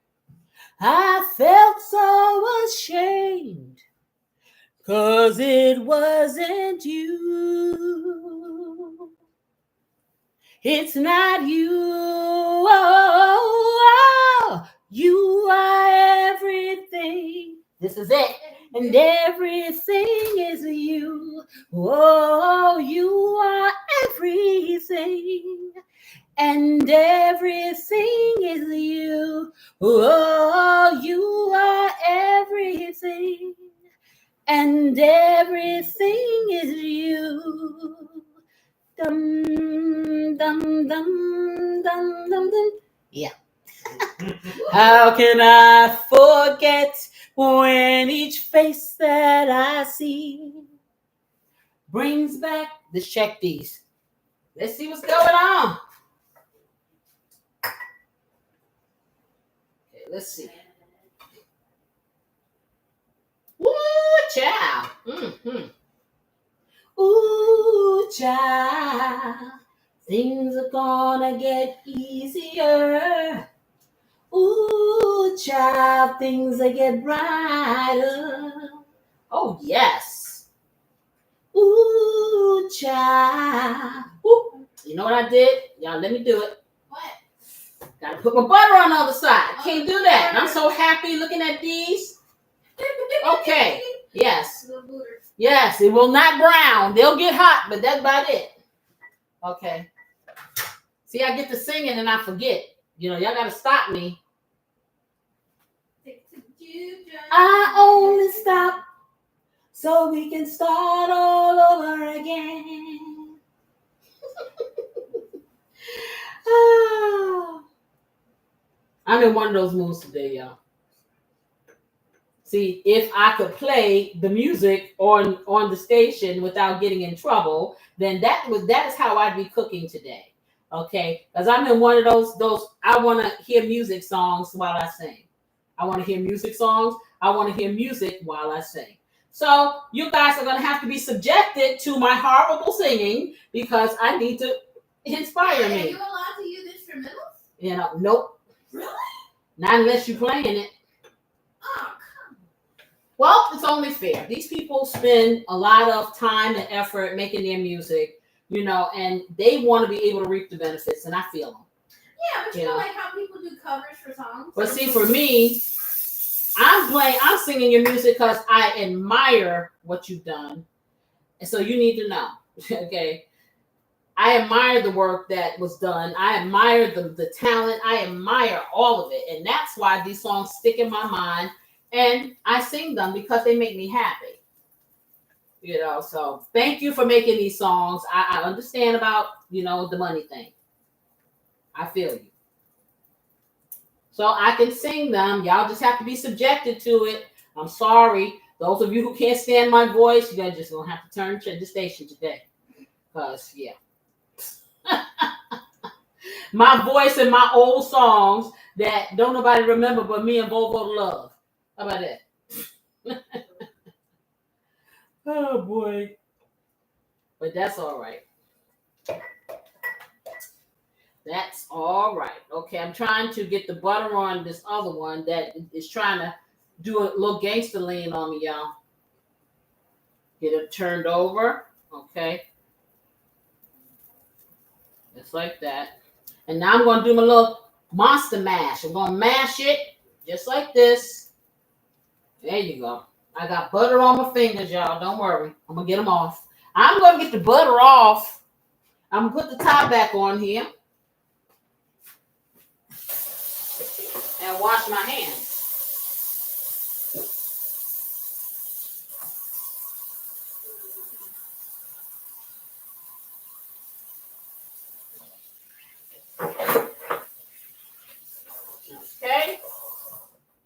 I felt so ashamed, 'cause it wasn't you. It's not you. Oh, you are everything. This is it. And everything is you. Oh, you are everything. And everything is you. Oh, you are everything. And everything is you. Dum, dum, dum, dum, dum, dum. Yeah. How can I forget when each face that I see brings back. Let's check these. Let's see what's going on. Okay, let's see. Ooh, child. Mm-hmm. Ooh, child. Things are gonna get easier. Ooh, child, things that get brighter. Oh, yes. Ooh, child. Ooh. You know what I did? Y'all, let me do it. What? Gotta put my butter on the other side. Can't do that. And I'm so happy looking at these. Okay. Yes. Yes, it will not brown. They'll get hot, but that's about it. Okay. See, I get to singing and I forget. You know, y'all gotta stop me. I only stop so we can start all over again. Oh. I'm in one of those moods today, y'all. See, if I could play the music on the station without getting in trouble, then that is how I'd be cooking today. Okay, because I'm in one of those I want to hear music songs while I sing. I want to hear music songs. I want to hear music while I sing. So you guys are going to have to be subjected to my horrible singing because I need to inspire me. Are you allowed to use instrumentals? You know, nope. Really? Not unless you're playing it. Oh, well, it's only fair. These people spend a lot of time and effort making their music, you know, and they want to be able to reap the benefits, and I feel them. yeah, but you know, like how people do covers for songs. But see, for me, I'm singing your music because I admire what you've done, and so you need to know, okay? I admire the work that was done. I admire the talent. I admire all of it, and that's why these songs stick in my mind. And I sing them because they make me happy. You know, so thank you for making these songs. I understand about, you know, the money thing. I feel you. So I can sing them. Y'all just have to be subjected to it. I'm sorry. Those of you who can't stand my voice, you guys just gonna have to turn to the station today. Because, yeah. My voice and my old songs that don't nobody remember but me and Volvo Love. How about that? Oh boy. But that's all right. That's all right. Okay, I'm trying to get the butter on this other one that is trying to do a little gangster lean on me, y'all. Get it turned over. Okay. Just like that. And now I'm going to do my little monster mash. I'm going to mash it just like this. There you go. I got butter on my fingers, y'all. Don't worry. I'm going to get them off. I'm going to get the butter off. I'm going to put the top back on here. And wash my hands. Okay.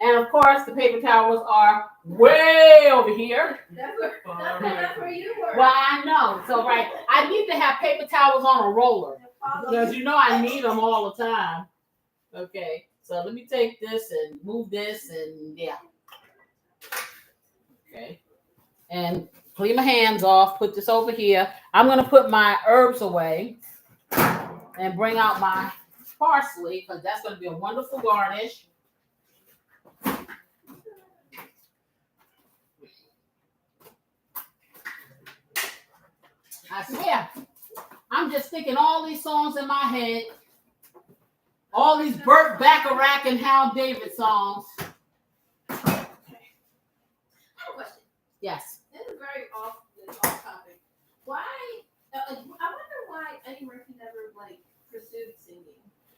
And of course, the paper towels are way over here. That's where you were. Well, I know. So, right, I need to have paper towels on a roller because you know I need them all the time. Okay. So let me take this and move this and yeah. Okay. And clean my hands off. Put this over here. I'm going to put my herbs away and bring out my parsley because that's going to be a wonderful garnish. I swear, I'm just thinking all these songs in my head, all these Burt Bacharach and Hal David songs. I have a question. Yes. This is very off topic. Why? I wonder why Eddie Murphy never like pursued singing.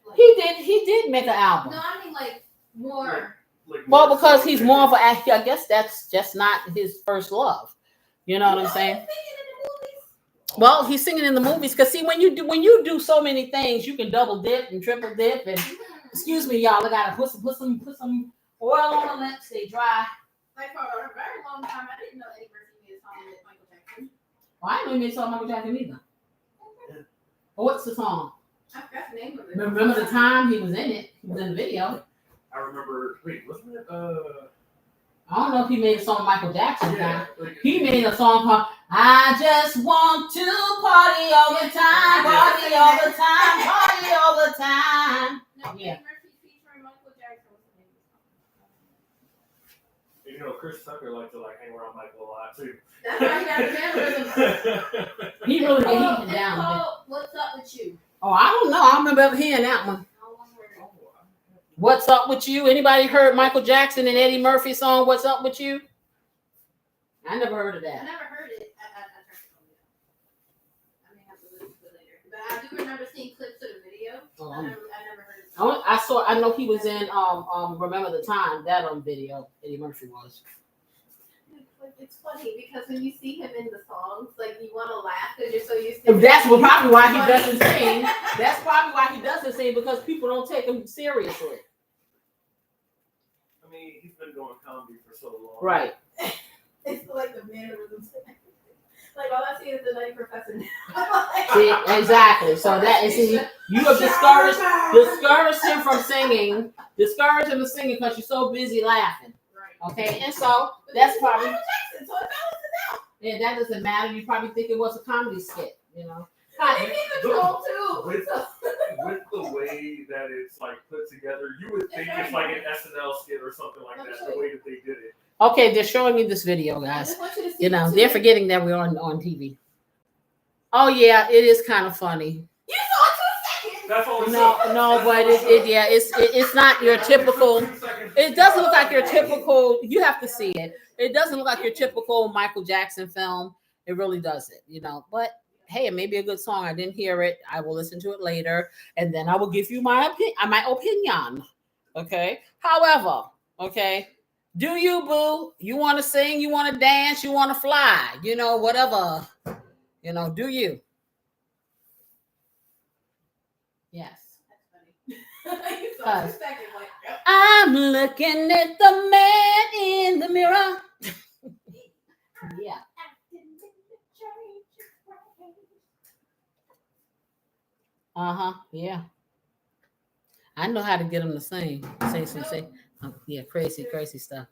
Like, He did make an album. no, I mean like more. Well, because he's more of a, I guess that's just not his first love. You know what I'm saying? Well, he's singing in the movies because see, when you do so many things, you can double dip and triple dip and excuse me, y'all, I gotta put some oil on the lips, stay dry. Like for a very long time, I didn't know Eddie Murphy made a song with Michael Jackson. Well, I didn't know he made a song Michael Jackson either. Well, what's the song? I forgot the name of it. Remember the time he was in it? He was in the video. I remember. Wait, wasn't it? I don't know if he made a song with Michael Jackson. Yeah. He made a song called "I Just Want to Party All the Time, Party All the Time, Party All the Time." No, Yeah. Eddie Murphy featuring Michael Jackson. What's the name of the song? You know, Chris Tucker liked to hang around Michael a lot too. That's why he got the mannerisms. He really did. He It's went down. called What's Up With You? Oh, I don't know. I remember ever hearing that one. No one heard it. What's up with you? Anybody heard Michael Jackson and Eddie Murphy song "What's Up with You"? I never heard of I that. never heard it. I may have to listen to it later. But I do remember seeing clips of the video. I never heard it. I know he was in Remember the Time, that video. Eddie Murphy was. It's funny because when you see him in the songs, like you want to laugh because you're so used to. That's probably why he doesn't sing. That's probably why he doesn't sing because people don't take him seriously. I mean, he's been doing comedy for so long. Right. It's like the mannerisms. Like all I see is the Nutty Professor now. See, exactly. So that is you have discouraged him from singing. Discouraged him from singing because you're so busy laughing. Right. Okay, and so that's probably. Michael Jackson, so it balances it out. Yeah, that doesn't matter. You probably think it was a comedy skit, you know. They need the troll too. With the way that it's put together, you would think it's like an SNL skit or something like that. The way that they did it. Okay, they're showing me this video, guys. You know, they're forgetting that we're on TV. Oh yeah, it is kind of funny. You saw 2 seconds. That's all. No, but it's not your typical. It doesn't look like your typical. You have to see it. It doesn't look like your typical Michael Jackson film. It really doesn't, you know. But hey, it may be a good song. I didn't hear it. I will listen to it later, and then I will give you my opinion. Okay. However, okay. Do you, boo? You want to sing? You want to dance? You want to fly? You know, whatever. You know, do you? Yes. That's funny. You saw 2 seconds. Like, yep. I'm looking at the man in the mirror. Yeah. Yeah. I know how to get him to sing. Say. Yeah, crazy stuff.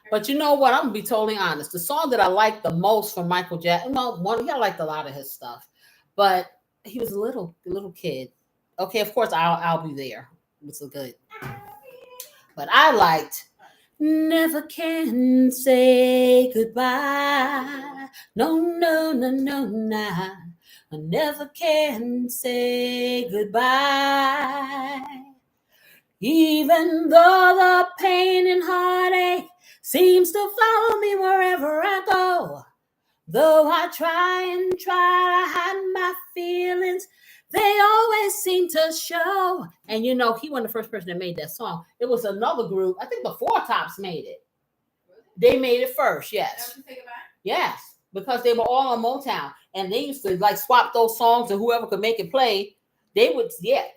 But you know what? I'm gonna be totally honest. The song that I liked the most from Michael Jackson, I liked a lot of his stuff, but he was a little kid. Okay, of course I'll be there. It's good. But I liked "Never Can Say Goodbye." No. I never can say goodbye. Even though the pain and heartache seems to follow me wherever I go. Though I try to hide my feelings, they always seem to show. And you know, he wasn't the first person that made that song. It was another group. I think the Four Tops made it. They made it first, yes. Yes, because they were all on Motown. And they used to swap those songs and whoever could make it play. They would,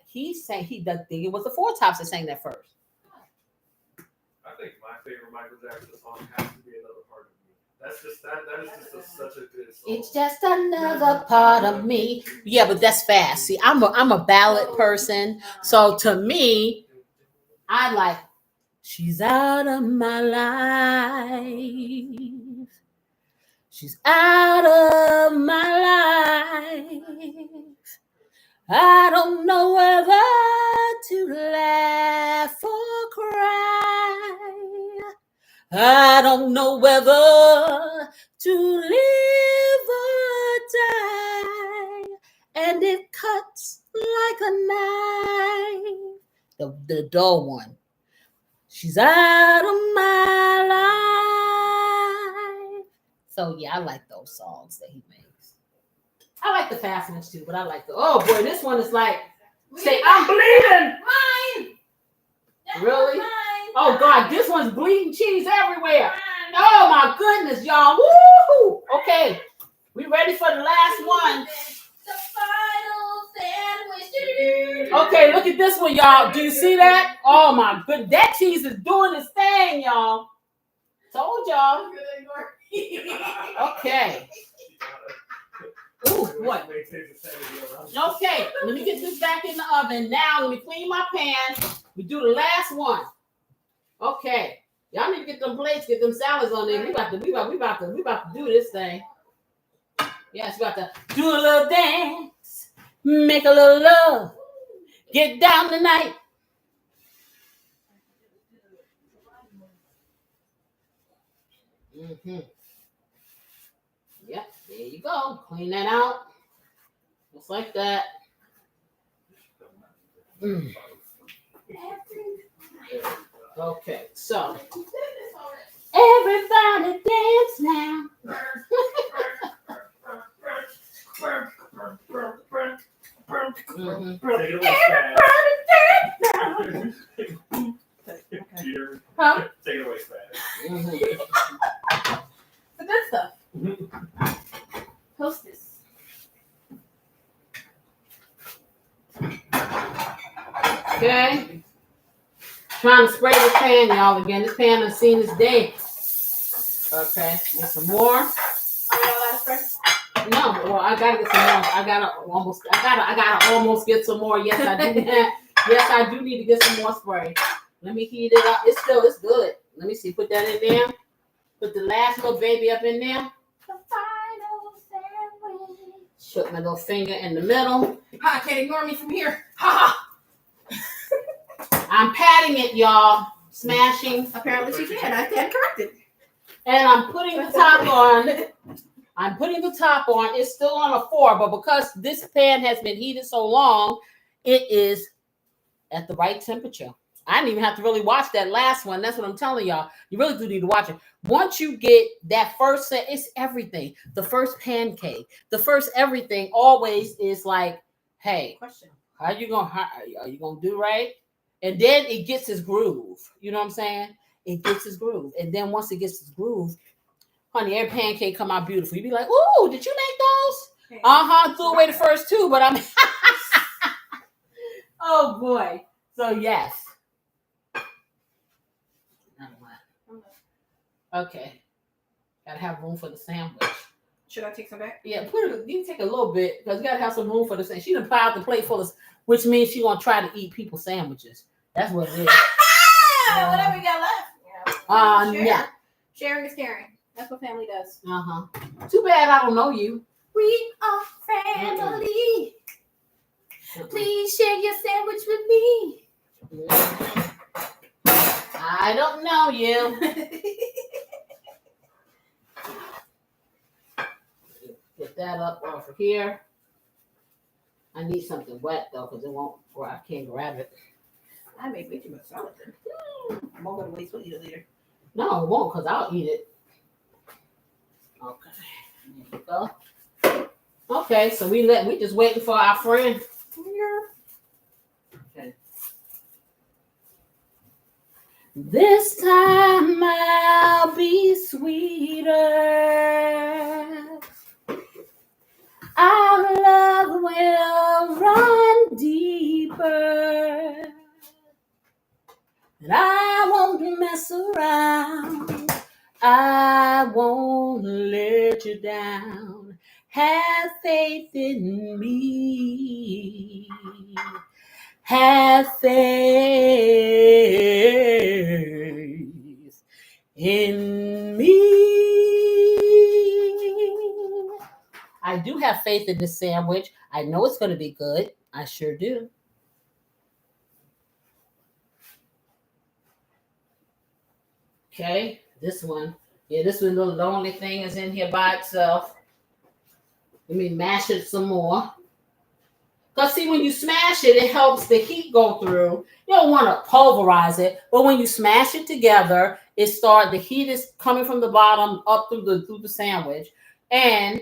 he sang, it was the Four Tops that sang that first. I think my favorite Michael Jackson song has to be "Another Part of Me." That is just such a good song. It's just another part of me. Yeah, but that's fast. See, I'm a ballad person. So to me, I like She's out of my life. She's out of my life. I don't know whether to laugh or cry. I don't know whether to live or die. And it cuts like a knife. The dull one. She's out of my life. So yeah, I like those songs that he makes. I like the fast ones too, but I like the boy, this one is like say I'm bleeding. Mine. That's Really? mine. Oh God, this one's bleeding cheese everywhere. Oh my goodness, y'all. Woo! Okay, we ready for the last one. The final sandwich. Okay, look at this one, y'all. Do you see that? Oh my goodness, that cheese is doing its thing, y'all. Told y'all. Okay. Ooh, what? Okay, let me get this back in the oven. Now, let me clean my pan. We do the last one. Okay. Y'all need to get them plates, get them salads on there. We about to do this thing. Yes, we about to do a little dance, make a little love, get down tonight. Yep, there you go. Clean that out. Just like that. Okay, so everybody dance now. Huh? Take it away, Spanish. The good stuff. Hostess. Okay. Trying to spray this pan, y'all. Again, this pan has seen this day. Okay, get some more. Oh, you don't like to spray? No, well, I gotta get some more. I gotta almost get some more. Yes, I do. Yes, I do need to get some more spray. Let me heat it up. It's good. Let me see. Put that in there. Put the last little baby up in there. The final sandwich. Put my little finger in the middle. Ha! Can't ignore me from here. Ha! I'm patting it, y'all. Smashing. Apparently she can. I stand corrected. And I'm putting the top on. It's still on a 4, but because this pan has been heated so long, it is at the right temperature. I didn't even have to really watch that last one. That's what I'm telling y'all. You really do need to watch it. Once you get that first set, it's everything. The first pancake, the first everything always is like, hey, Question. are you gonna do right? And then it gets its groove. You know what I'm saying? It gets its groove. And then once it gets its groove, honey, every pancake come out beautiful. You be like, ooh, did you make those? Threw away the first 2, but I'm oh boy. So yes. Okay. Gotta have room for the sandwich. Should I take some back? Yeah, you take a little bit because you gotta have some room for the sandwich. She done piled the plate full of, which means she gonna try to eat people's sandwiches. That's what it is. Whatever you got left. Yeah. Sharing is caring. That's what family does. Too bad I don't know you. We are family. Please share your sandwich with me. I don't know you. Get that up off of here. I need something wet though, because it won't, or I can't grab it. I made way too much salad then. I'm all gonna waste. We'll eat it later. No, it won't, because I'll eat it. Okay. There you go. Okay, so we just waiting for our friend. Okay. This time I'll be sweeter. Our love will run deeper. And I won't mess around. I won't let you down. Have faith in me. Have faith in me. I do have faith in this sandwich. I know it's going to be good. I sure do. Okay, this one. Yeah, this one, the only thing is in here by itself. Let me mash it some more. Because see, when you smash it, it helps the heat go through. You don't want to pulverize it, but when you smash it together, the heat is coming from the bottom up through the sandwich. And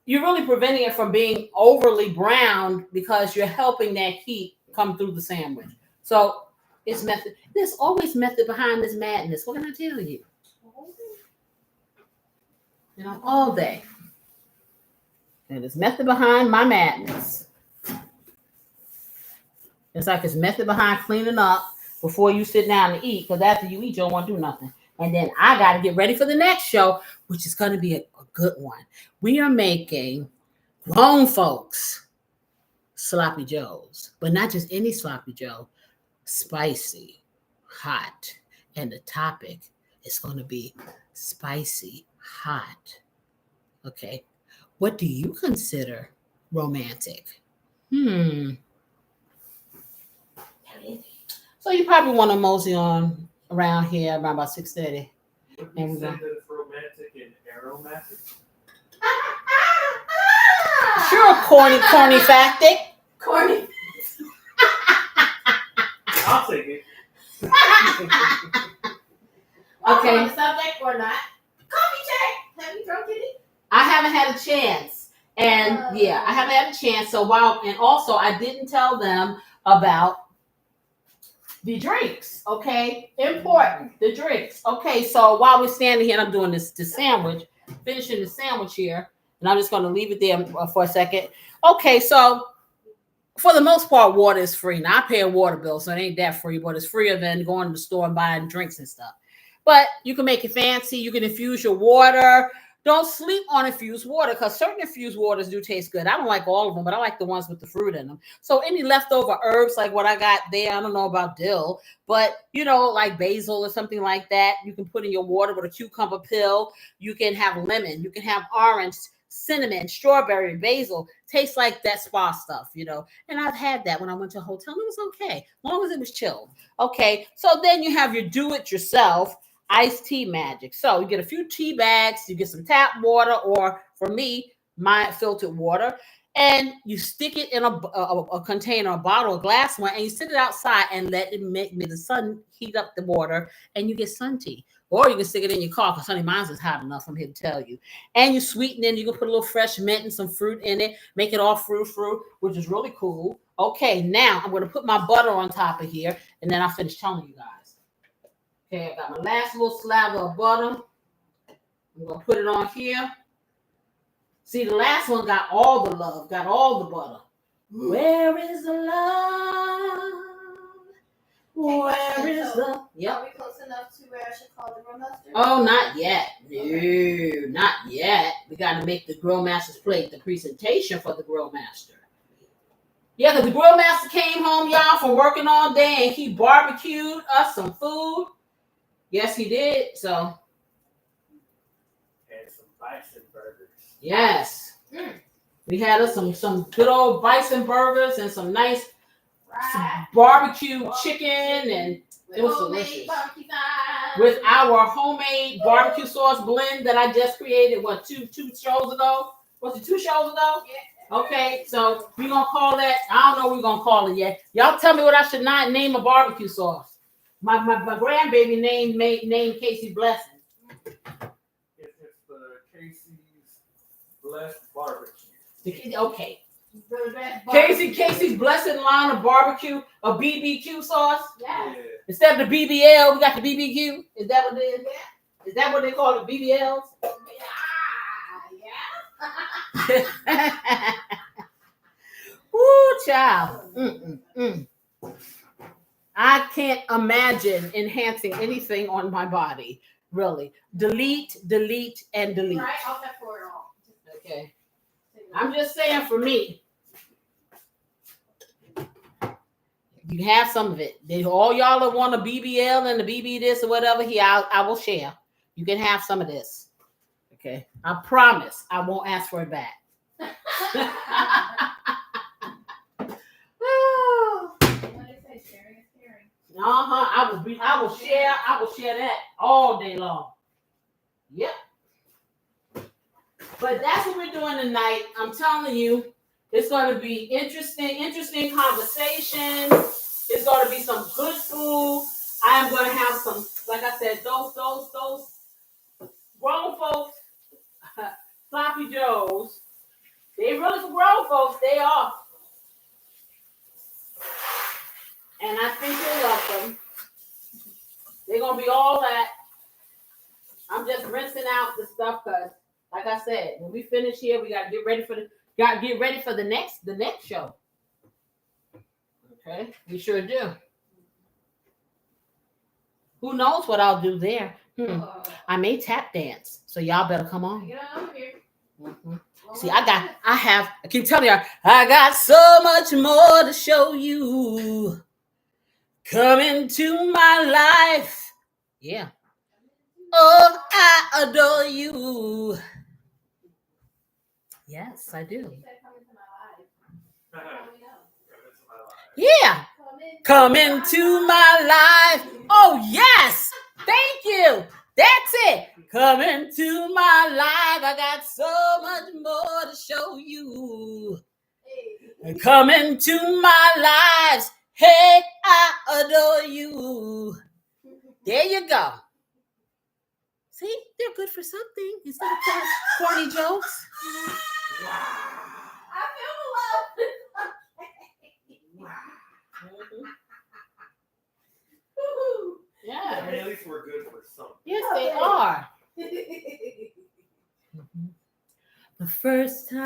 you're really preventing it from being overly browned because you're helping that heat come through the sandwich. So it's method. There's always method behind this madness. What can I tell you? You know, all day. And there's method behind my madness. It's like it's method behind cleaning up before you sit down to eat, because after you eat, you don't want to do nothing. And then I got to get ready for the next show, which is going to be a good one. We are making grown folks sloppy joes, but not just any sloppy joe, spicy, hot. And the topic is going to be spicy, hot. Okay. What do you consider romantic? So you probably want to mosey on around here around about 6:30. And we said that it's romantic and aromatic. Sure, corny factic. Corny. I'll take it. Okay. On the subject or not? Coffee check. Have you drunk any? I haven't had a chance. And yeah, I haven't had a chance. So also I didn't tell them about the drinks, okay? Important, the drinks. Okay, so while we're standing here and I'm doing this sandwich, finishing the sandwich here, and I'm just going to leave it there for a second. Okay, so for the most part, water is free. Now, I pay a water bill, so it ain't that free, but it's freer than going to the store and buying drinks and stuff. But you can make it fancy. You can infuse your water. Don't sleep on infused water, because certain infused waters do taste good. I don't like all of them, but I like the ones with the fruit in them. So any leftover herbs like what I got there, I don't know about dill, but like basil or something like that, you can put in your water with a cucumber pill. You can have lemon. You can have orange, cinnamon, strawberry, basil. Tastes like that spa stuff, And I've had that when I went to a hotel. It was okay, as long as it was chilled. Okay, so then you have your do-it-yourself iced tea magic. So you get a few tea bags, you get some tap water, or for me, my filtered water, and you stick it in a container, a bottle, a glass one, and you sit it outside and let it make the sun heat up the water, and you get sun tea. Or you can stick it in your car, because honey, mine's is hot enough, I'm here to tell you. And you sweeten it, you can put a little fresh mint and some fruit in it, make it all fruit, which is really cool. Okay, now I'm going to put my butter on top of here, and then I'll finish telling you guys. Okay, I got my last little slather of butter. I'm going to put it on here. See, the last one got all the love, got all the butter. Where is the love? Where is the... Yep. Are we close enough to where I should call the grill master? Oh, not yet. No, not yet. We got to make the grill master's plate, the presentation for the grill master. Yeah, because the grill master came home, y'all, from working all day, and he barbecued us some food. Yes, he did. So, And some bison burgers. yes, we had us some good old bison burgers and some nice some barbecue chicken, and it was delicious. With our homemade barbecue sauce blend that I just created, two shows ago? Was it 2 shows ago? Yeah. Okay, so we're gonna call that. I don't know what we're gonna call it yet. Y'all tell me what I should not name a barbecue sauce. My grandbaby named Casey Blessing. It's the Casey's Blessed Barbecue. Okay. Casey's Blessed line of barbecue, a BBQ sauce. Yeah. Instead of the BBL, we got the BBQ. Is that what it is? Yeah. Is that what they call it, BBLs? Yeah. Woo, child. I can't imagine enhancing anything on my body. Really. Delete, and delete. Right, I'll cut for it all. Okay. I'm just saying, for me, you can have some of it. All y'all that want a BBL and the BB this or whatever, I will share. You can have some of this. Okay. I promise I won't ask for it back. I will share that all day long. Yep. But that's what we're doing tonight. I'm telling you, it's going to be interesting conversation. It's going to be some good food. I am going to have some, like I said, those grown folks, sloppy joes. They really for grown folks. They are. And I think you'll love them. They're going to be all that. I'm just rinsing out the stuff because, like I said, when we finish here, we got to get ready for the next show. Okay, we sure do. Who knows what I'll do there? I may tap dance, so y'all better come on. Get on over here. Mm-hmm. See, I keep telling y'all, I got so much more to show you. Come into my life. Yeah. Oh, I adore you. Yes, I do. Yeah. Come into my life. Oh, yes. Thank you. That's it. Come into my life. I got so much more to show you. Come into my lives. Hey, I adore you. There you go. See, they're good for something instead of corny jokes. I feel love. Yeah. At least we're good for something. Yes, they are. The first time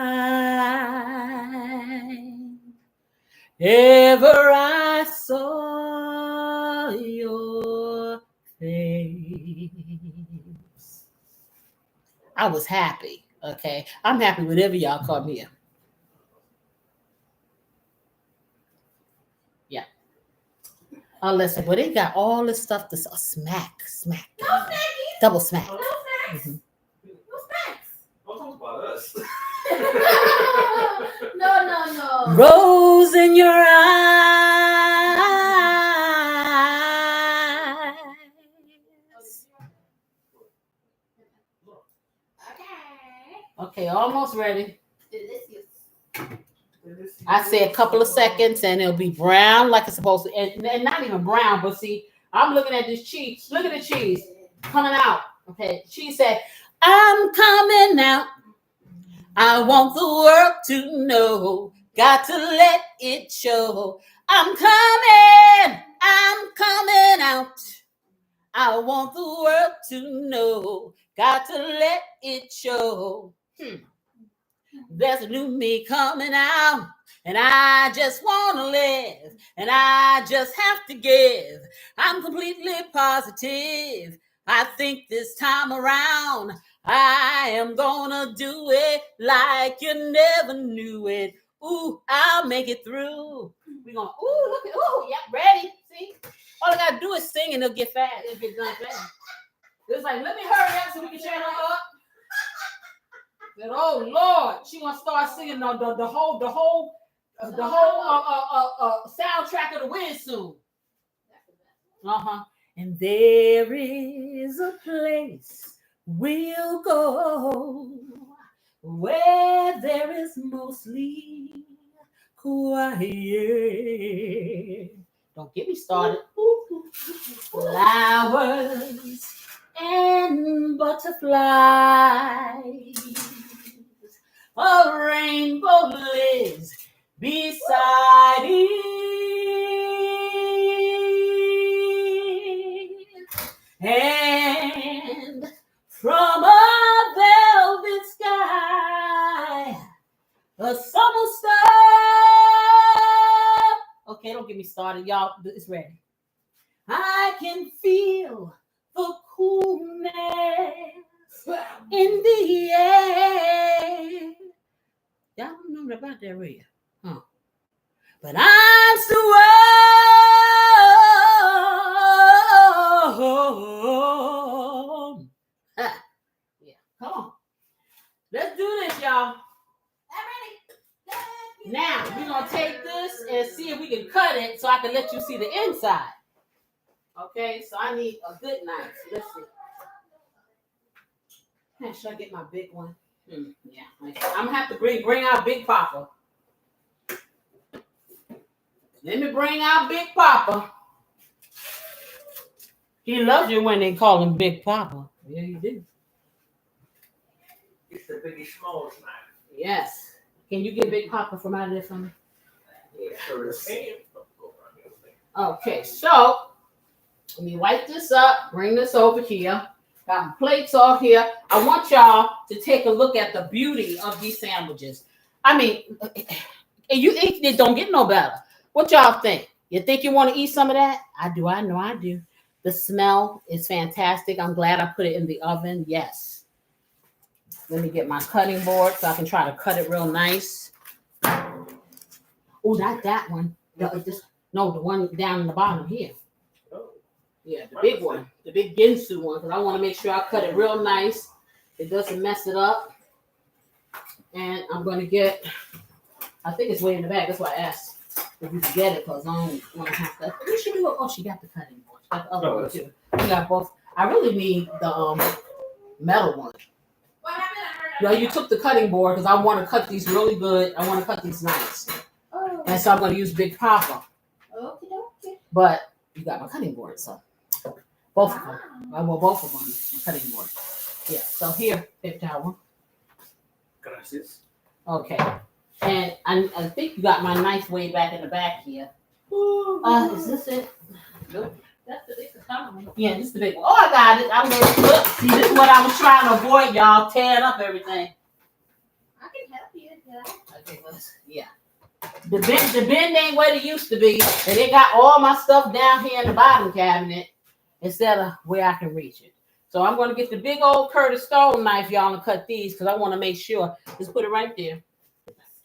ever I saw your face, I was happy. Okay, I'm happy whenever y'all come here. Yeah. Listen, but they got all this stuff to smack. No Double smack. No snacks. Mhm. No snacks. Don't talk about us. No. Rose in your eyes. Okay, almost ready. Delicious. I say a couple of seconds and it'll be brown like it's supposed to. And not even brown, but see, I'm looking at this cheese. Look at the cheese coming out. Okay, she said, I'm coming out. I want the world to know. Got to let it show. I'm coming out. I want the world to know. Got to let it show. There's a new me coming out, and I just want to live, and I just have to give. I'm completely positive. I think this time around, I am gonna do it like you never knew it. Ooh, I'll make it through. We're gonna, look at, yeah, ready. See? All I gotta do is sing and it'll get fast. It'll get done fast. It's like, let me hurry up so we can share them up. Said, oh Lord, she gonna start singing the whole soundtrack of the Wind soon. And there is a place we'll go where there is mostly quiet. Don't get me started. Flowers and butterflies. A rainbow lives beside it. And from a velvet sky, a summer star. Okay, don't get me started, y'all. It's ready. I can feel the coolness in the air. Y'all don't know about that, real? Huh? But I'm so warm. Let's do this, y'all. Now we're gonna take this and see if we can cut it so I can let you see the inside. Okay, so I need a good knife. Let's see. Hey, should I get my big one? Yeah, I'm gonna have to bring out Big Papa. Let me bring out Big Papa. He loves you when they call him Big Papa. Yeah, you do. It's the Biggie Smalls knife. Yes. Can you get Big Papa from out of there for me? Yeah, sure is. Okay, so let me wipe this up. Bring this over here. Got my plates off here. I want y'all to take a look at the beauty of these sandwiches. I mean, it don't get no better. What y'all think? You think you want to eat some of that? I do. I know I do. The smell is fantastic. I'm glad I put it in the oven. Yes. Let me get my cutting board so I can try to cut it real nice. Oh, not that one. No, the one down in the bottom here. Yeah, the big one. The big Ginsu one. Because I want to make sure I cut it real nice. It doesn't mess it up. And I'm going to get, I think it's way in the back. That's why I asked if you could get it. Because I don't want to have to. What she do? Oh, she got the cutting board. She got the other one too. We got both. I really need the metal one. No, you took the cutting board because I want to cut these really good. I want to cut these nice. Oh. And so I'm going to use Big Papa. Okay. But you got my cutting board, so both of them. I want both of them, my cutting board. Yeah, so here, take that one. Gracias. Okay. And I think you got my knife way back in the back here. Is this it? Nope. That's the biggest one. Yeah, this is the big one. Oh, I got it. I'm going to look. See, this is what I was trying to avoid, y'all, tearing up everything. I can help you. Yeah. Okay, yeah. The bin ain't what it used to be, and it got all my stuff down here in the bottom cabinet instead of where I can reach it. So I'm going to get the big old Curtis Stone knife, y'all, and cut these because I want to make sure. Just put it right there.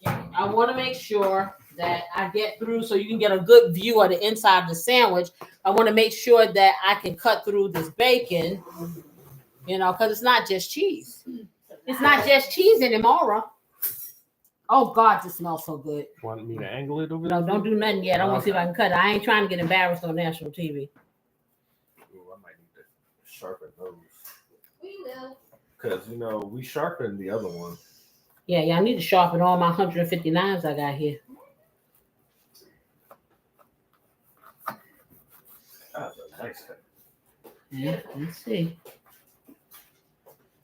I want to make sure that I get through so you can get a good view of the inside of the sandwich. I want to make sure that I can cut through this bacon, because it's not just cheese. It's not just cheese anymore. Oh, God, this smells so good. Want me to angle it over No, there? don't do nothing yet. I want to see if I can cut it. I ain't trying to get embarrassed on national TV. Ooh, I might need to sharpen those. We will. Because, we sharpened the other one. Yeah, I need to sharpen all my 150 knives I got here. That's a nice cut. Yeah, let's see.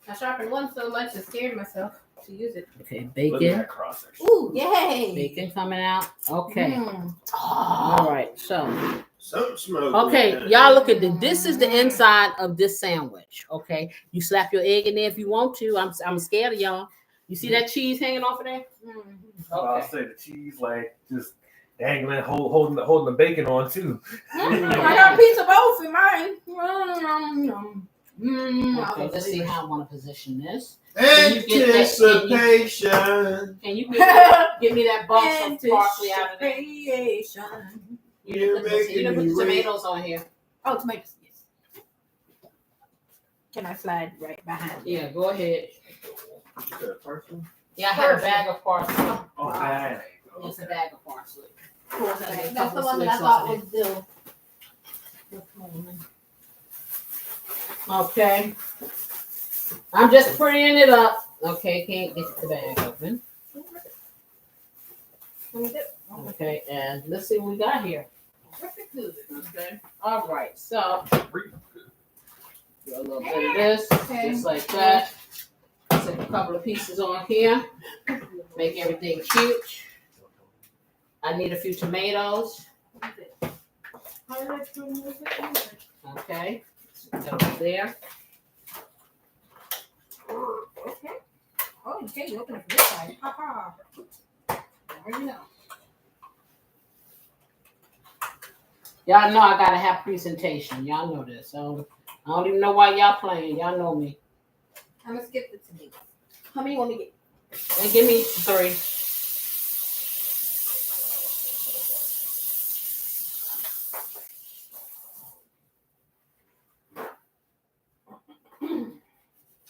I sharpened one so much I scared myself to use it. Okay, Look at bacon. that cross section. Ooh, yay! Bacon coming out. Okay. Mm. All right, so. Something smells Okay, good. y'all look at this. This is the inside of this sandwich. Okay, you slap your egg in there if you want to. I'm scared of y'all. You see that cheese hanging off of there? I'll say the cheese, just dangling, holding the bacon on too. I got a piece of both in mine. Okay, let's see how I want to position this. Can you get Anticipation. Can you give me that bunch of parsley out of there? You didn't put the tomatoes on here. Oh, tomatoes. Yes. Can I slide right behind you? Yeah, go ahead. The first one? Yeah, I have a bag of parsley. Oh, man. It's a bag of parsley. That's the one that I thought was due. Okay. I'm just prettying it up. Okay, can't get the bag open. Okay, and let's see what we got here. Okay. All right, so do a little bit of this, just like that. Take a couple of pieces on here. Make everything cute. I need a few tomatoes. Okay. Over there. Okay. Oh, okay, you open it from this side. Ha ha. There you know. Y'all know I gotta have presentation. Y'all know this. So I don't even know why y'all playing. Y'all know me. I'm gonna skip the tomatoes. How many you want me to get? And give me 3.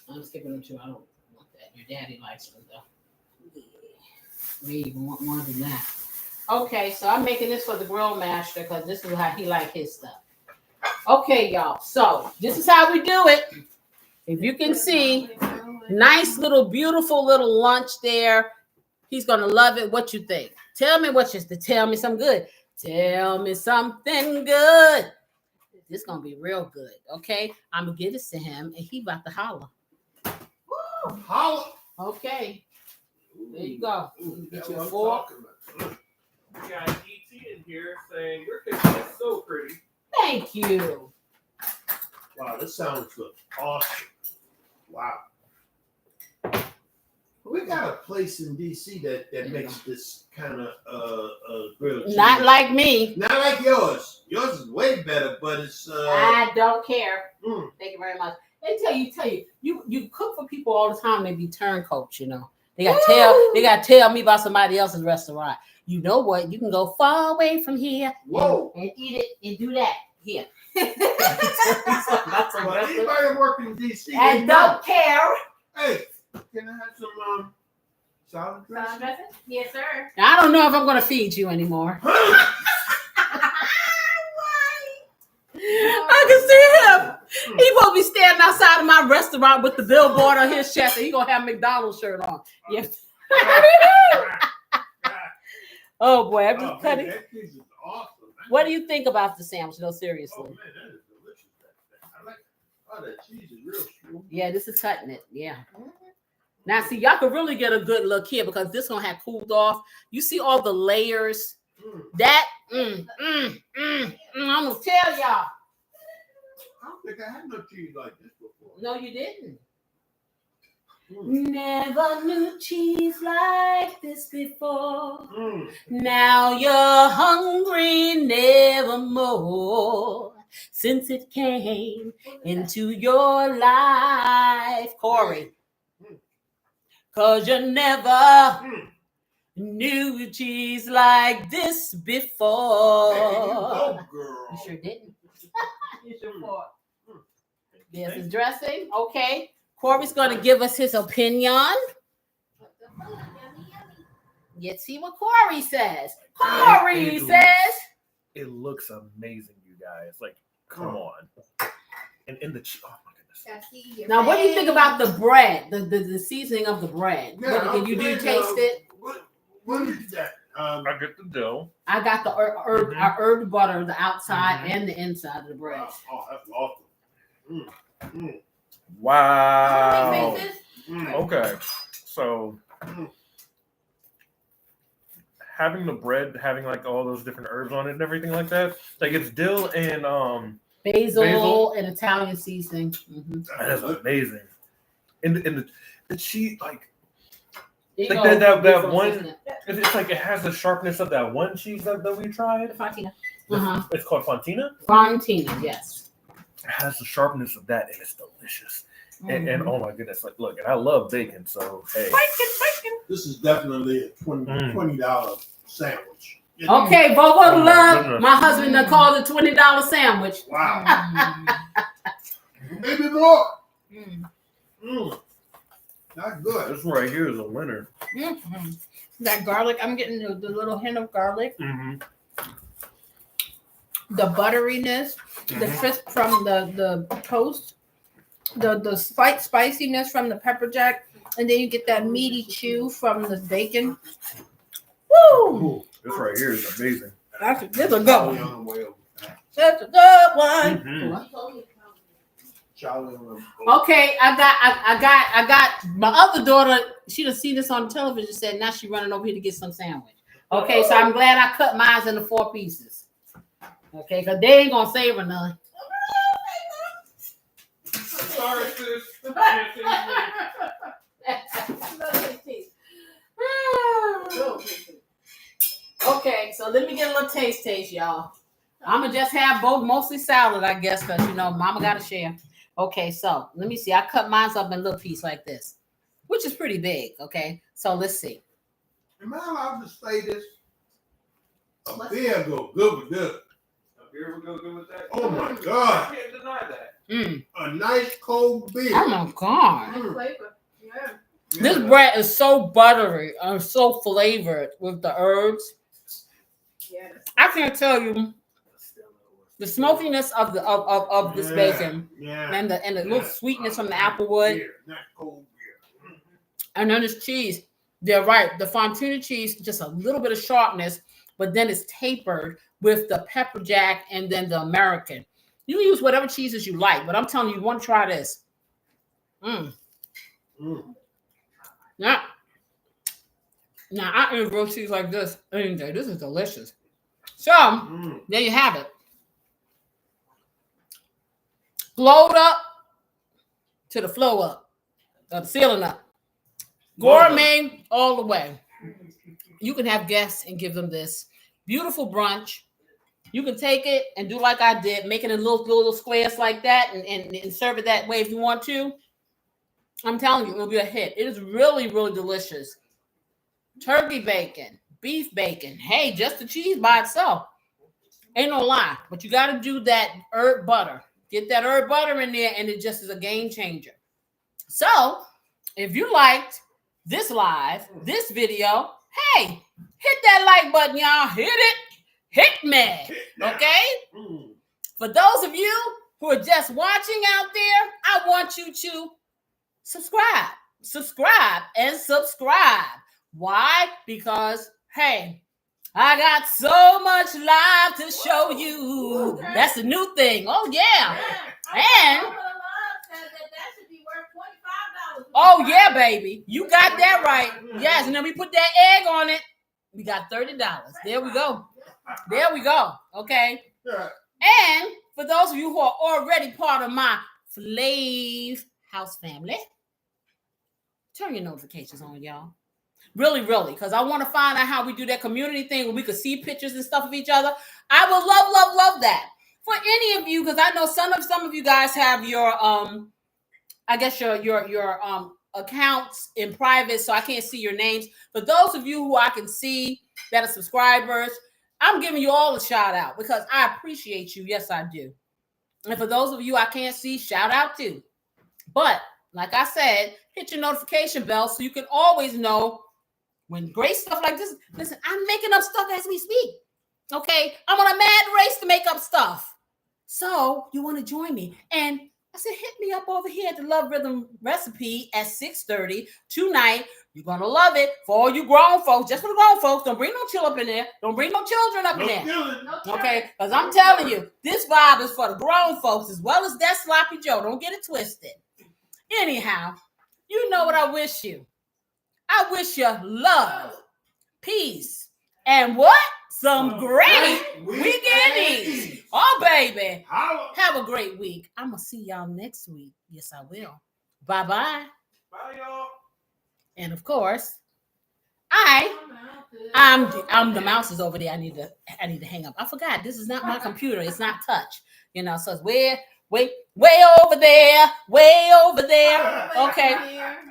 I'm skipping them 2. I don't want that. that. Your daddy likes them though. Maybe more than that. Okay, so I'm making this for the grill master because this is how he like his stuff. Okay, y'all. So this is how we do it. If you can see, nice little, beautiful little lunch there. He's gonna love it. What you think? Tell me tell me something good. Tell me something good. This gonna be real good. Okay, I'm gonna give this to him, and he about to holler. Woo! Holla. Okay, there you go. Ooh, Get that's your what I'm fork. talking about. We got ET in here saying your kitchen is so pretty. Thank you. Wow, this sounds awesome. Wow. We got a place in DC that makes this kind of grilled cheese. Not like me. Not like yours. Yours is way better, but it's I don't care. Mm. Thank you very much. They tell you cook for people all the time. They be turncoats, you know. They got to tell me about somebody else's restaurant. You know what? You can go far away from here and eat it and do that here. That's well, anybody working in DC, I don't care. Hey, can I have some salad dressing? Yes, sir. I don't know if I'm going to feed you anymore. I can see him. He will be standing outside of my restaurant with the billboard on his chest, and he gonna have a McDonald's shirt on. Yes. Oh boy, I'm just cutting. That cheese is awesome. What do you think about the sandwich? No, seriously. Oh man, that is delicious. I like. Oh, that cheese is real smooth. Yeah, this is cutting it. Yeah. Now, see, y'all can really get a good look here because this one had cooled off. You see all the layers. That. I'm gonna tell y'all. I don't think I had no cheese like this before. No, you didn't. Never knew cheese like this before. Now you're hungry nevermore since it came into your life, Corey. Cause you never knew cheese like this before. Hey, you go, girl. You sure didn't. You sure for. There's his dressing. Okay. Corey's going to give us his opinion. Let's see what Corey says. Corey says. It looks amazing, you guys. Like, come on. And in the oh my goodness. Now, what do you think about the bread? The seasoning of the bread. Yeah, What, you do taste it? What is that? I get the dough. I got the herb butter, the outside and the inside of the bread. Oh, that's awesome. Wow. Okay. So having the bread, having like all those different herbs on it and everything like that, like it's dill and basil and Italian seasoning. That is amazing. And the cheese, like that one, it's like it has the sharpness of that one cheese that we tried. Fontina. It's called Fontina. Fontina, yes. It has the sharpness of that, and it's delicious. And oh my goodness, like look, and I love bacon, so hey. Bacon. This is definitely a $20 sandwich. Okay, Bobo to love. My husband done called it $20 sandwich. Wow. Maybe more. Not good. This one right here is a winner. That garlic, I'm getting the little hint of garlic. The butteriness, the crisp from the toast, the slight spiciness from the pepper jack, and then you get that meaty chew from the bacon. Woo! This right here is amazing. That's a good one. Well, That's a good one. Okay, I got my other daughter. She done seen this on television. Said now she running over here to get some sandwich. Okay, so I'm glad I cut mine into 4 pieces. Okay, because they ain't gonna save her none. Sorry, sis. Okay, so let me get a little taste, y'all. I'm gonna just have both, mostly salad, I guess, because Mama gotta share. Okay, so let me see. I cut mine up in little pieces like this, which is pretty big. Okay, so let's see. Am I allowed to say this? A beer go good with this. A beer would go good with that. Oh my God! I can't deny that. A nice cold beer. Oh my God! Flavor. Yeah. This bread is so buttery and so flavored with the herbs. Yeah. I can't tell you the smokiness of the of this bacon and the little sweetness from the applewood. Not cold beer. And then this cheese. They're right. The Fontina cheese, just a little bit of sharpness, but then it's tapered with the pepper jack and then the American. You can use whatever cheeses you like, but I'm telling you, you want to try this. Now I eat grilled cheese like this any day. This is delicious. So there you have it. Flowed up to the flow up, the ceiling up. Gourmet all the way. You can have guests and give them this beautiful brunch. You can take it and do like I did, make it in little squares like that and serve it that way if you want to. I'm telling you, it'll be a hit. It is really, really delicious. Turkey bacon, beef bacon. Hey, just the cheese by itself. Ain't no lie. But you got to do that herb butter. Get that herb butter in there, and it just is a game changer. So, if you liked this this video, hey, hit that like button, y'all. Hit it. Hit me. Okay? For those of you who are just watching out there, I want you to subscribe. Why? Because, hey, I got so much live to show you. That's the new thing. Oh, yeah. And oh, yeah, baby. You got that right. Yes, and then we put that egg on it. We got $30. There we go. Okay. And for those of you who are already part of my Flav House family, turn your notifications on, y'all. Really, because I want to find out how we do that community thing where we could see pictures and stuff of each other. I would love that. For any of you, because I know some of you guys have your I guess your accounts in private, so I can't see your names. For those of you who I can see that are subscribers, I'm giving you all a shout out because I appreciate you. Yes, I do. And for those of you I can't see, shout out too. But like I said, hit your notification bell so you can always know when great stuff like this. Listen, I'm making up stuff as we speak. Okay, I'm on a mad race to make up stuff. So you want to join me? And I said, hit me up over here at the Love Rhythm Recipe at 6:30 tonight. You're going to love it for all you grown folks. Just for the grown folks. Don't bring no chill up in there. Don't bring no children up in there. Okay? Because I'm telling you, this vibe is for the grown folks as well as that sloppy Joe. Don't get it twisted. Anyhow, you know what I wish you. I wish you love, peace, and what? Some great weekend eats. Oh, baby. Have a great week. I'm going to see y'all next week. Yes, I will. Bye-bye. Bye, y'all. And, of course, I'm the mouse is over there. I need to hang up. I forgot. This is not my computer. It's not touch. So it's way over there. Okay.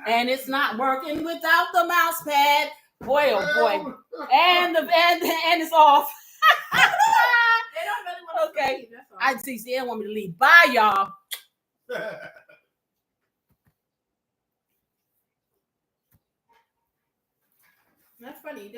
And it's not working without the mouse pad. Boy, oh boy. And it's off. They don't really want to Okay. leave, that's all. I see. They don't want me to leave. Bye, y'all. That's funny.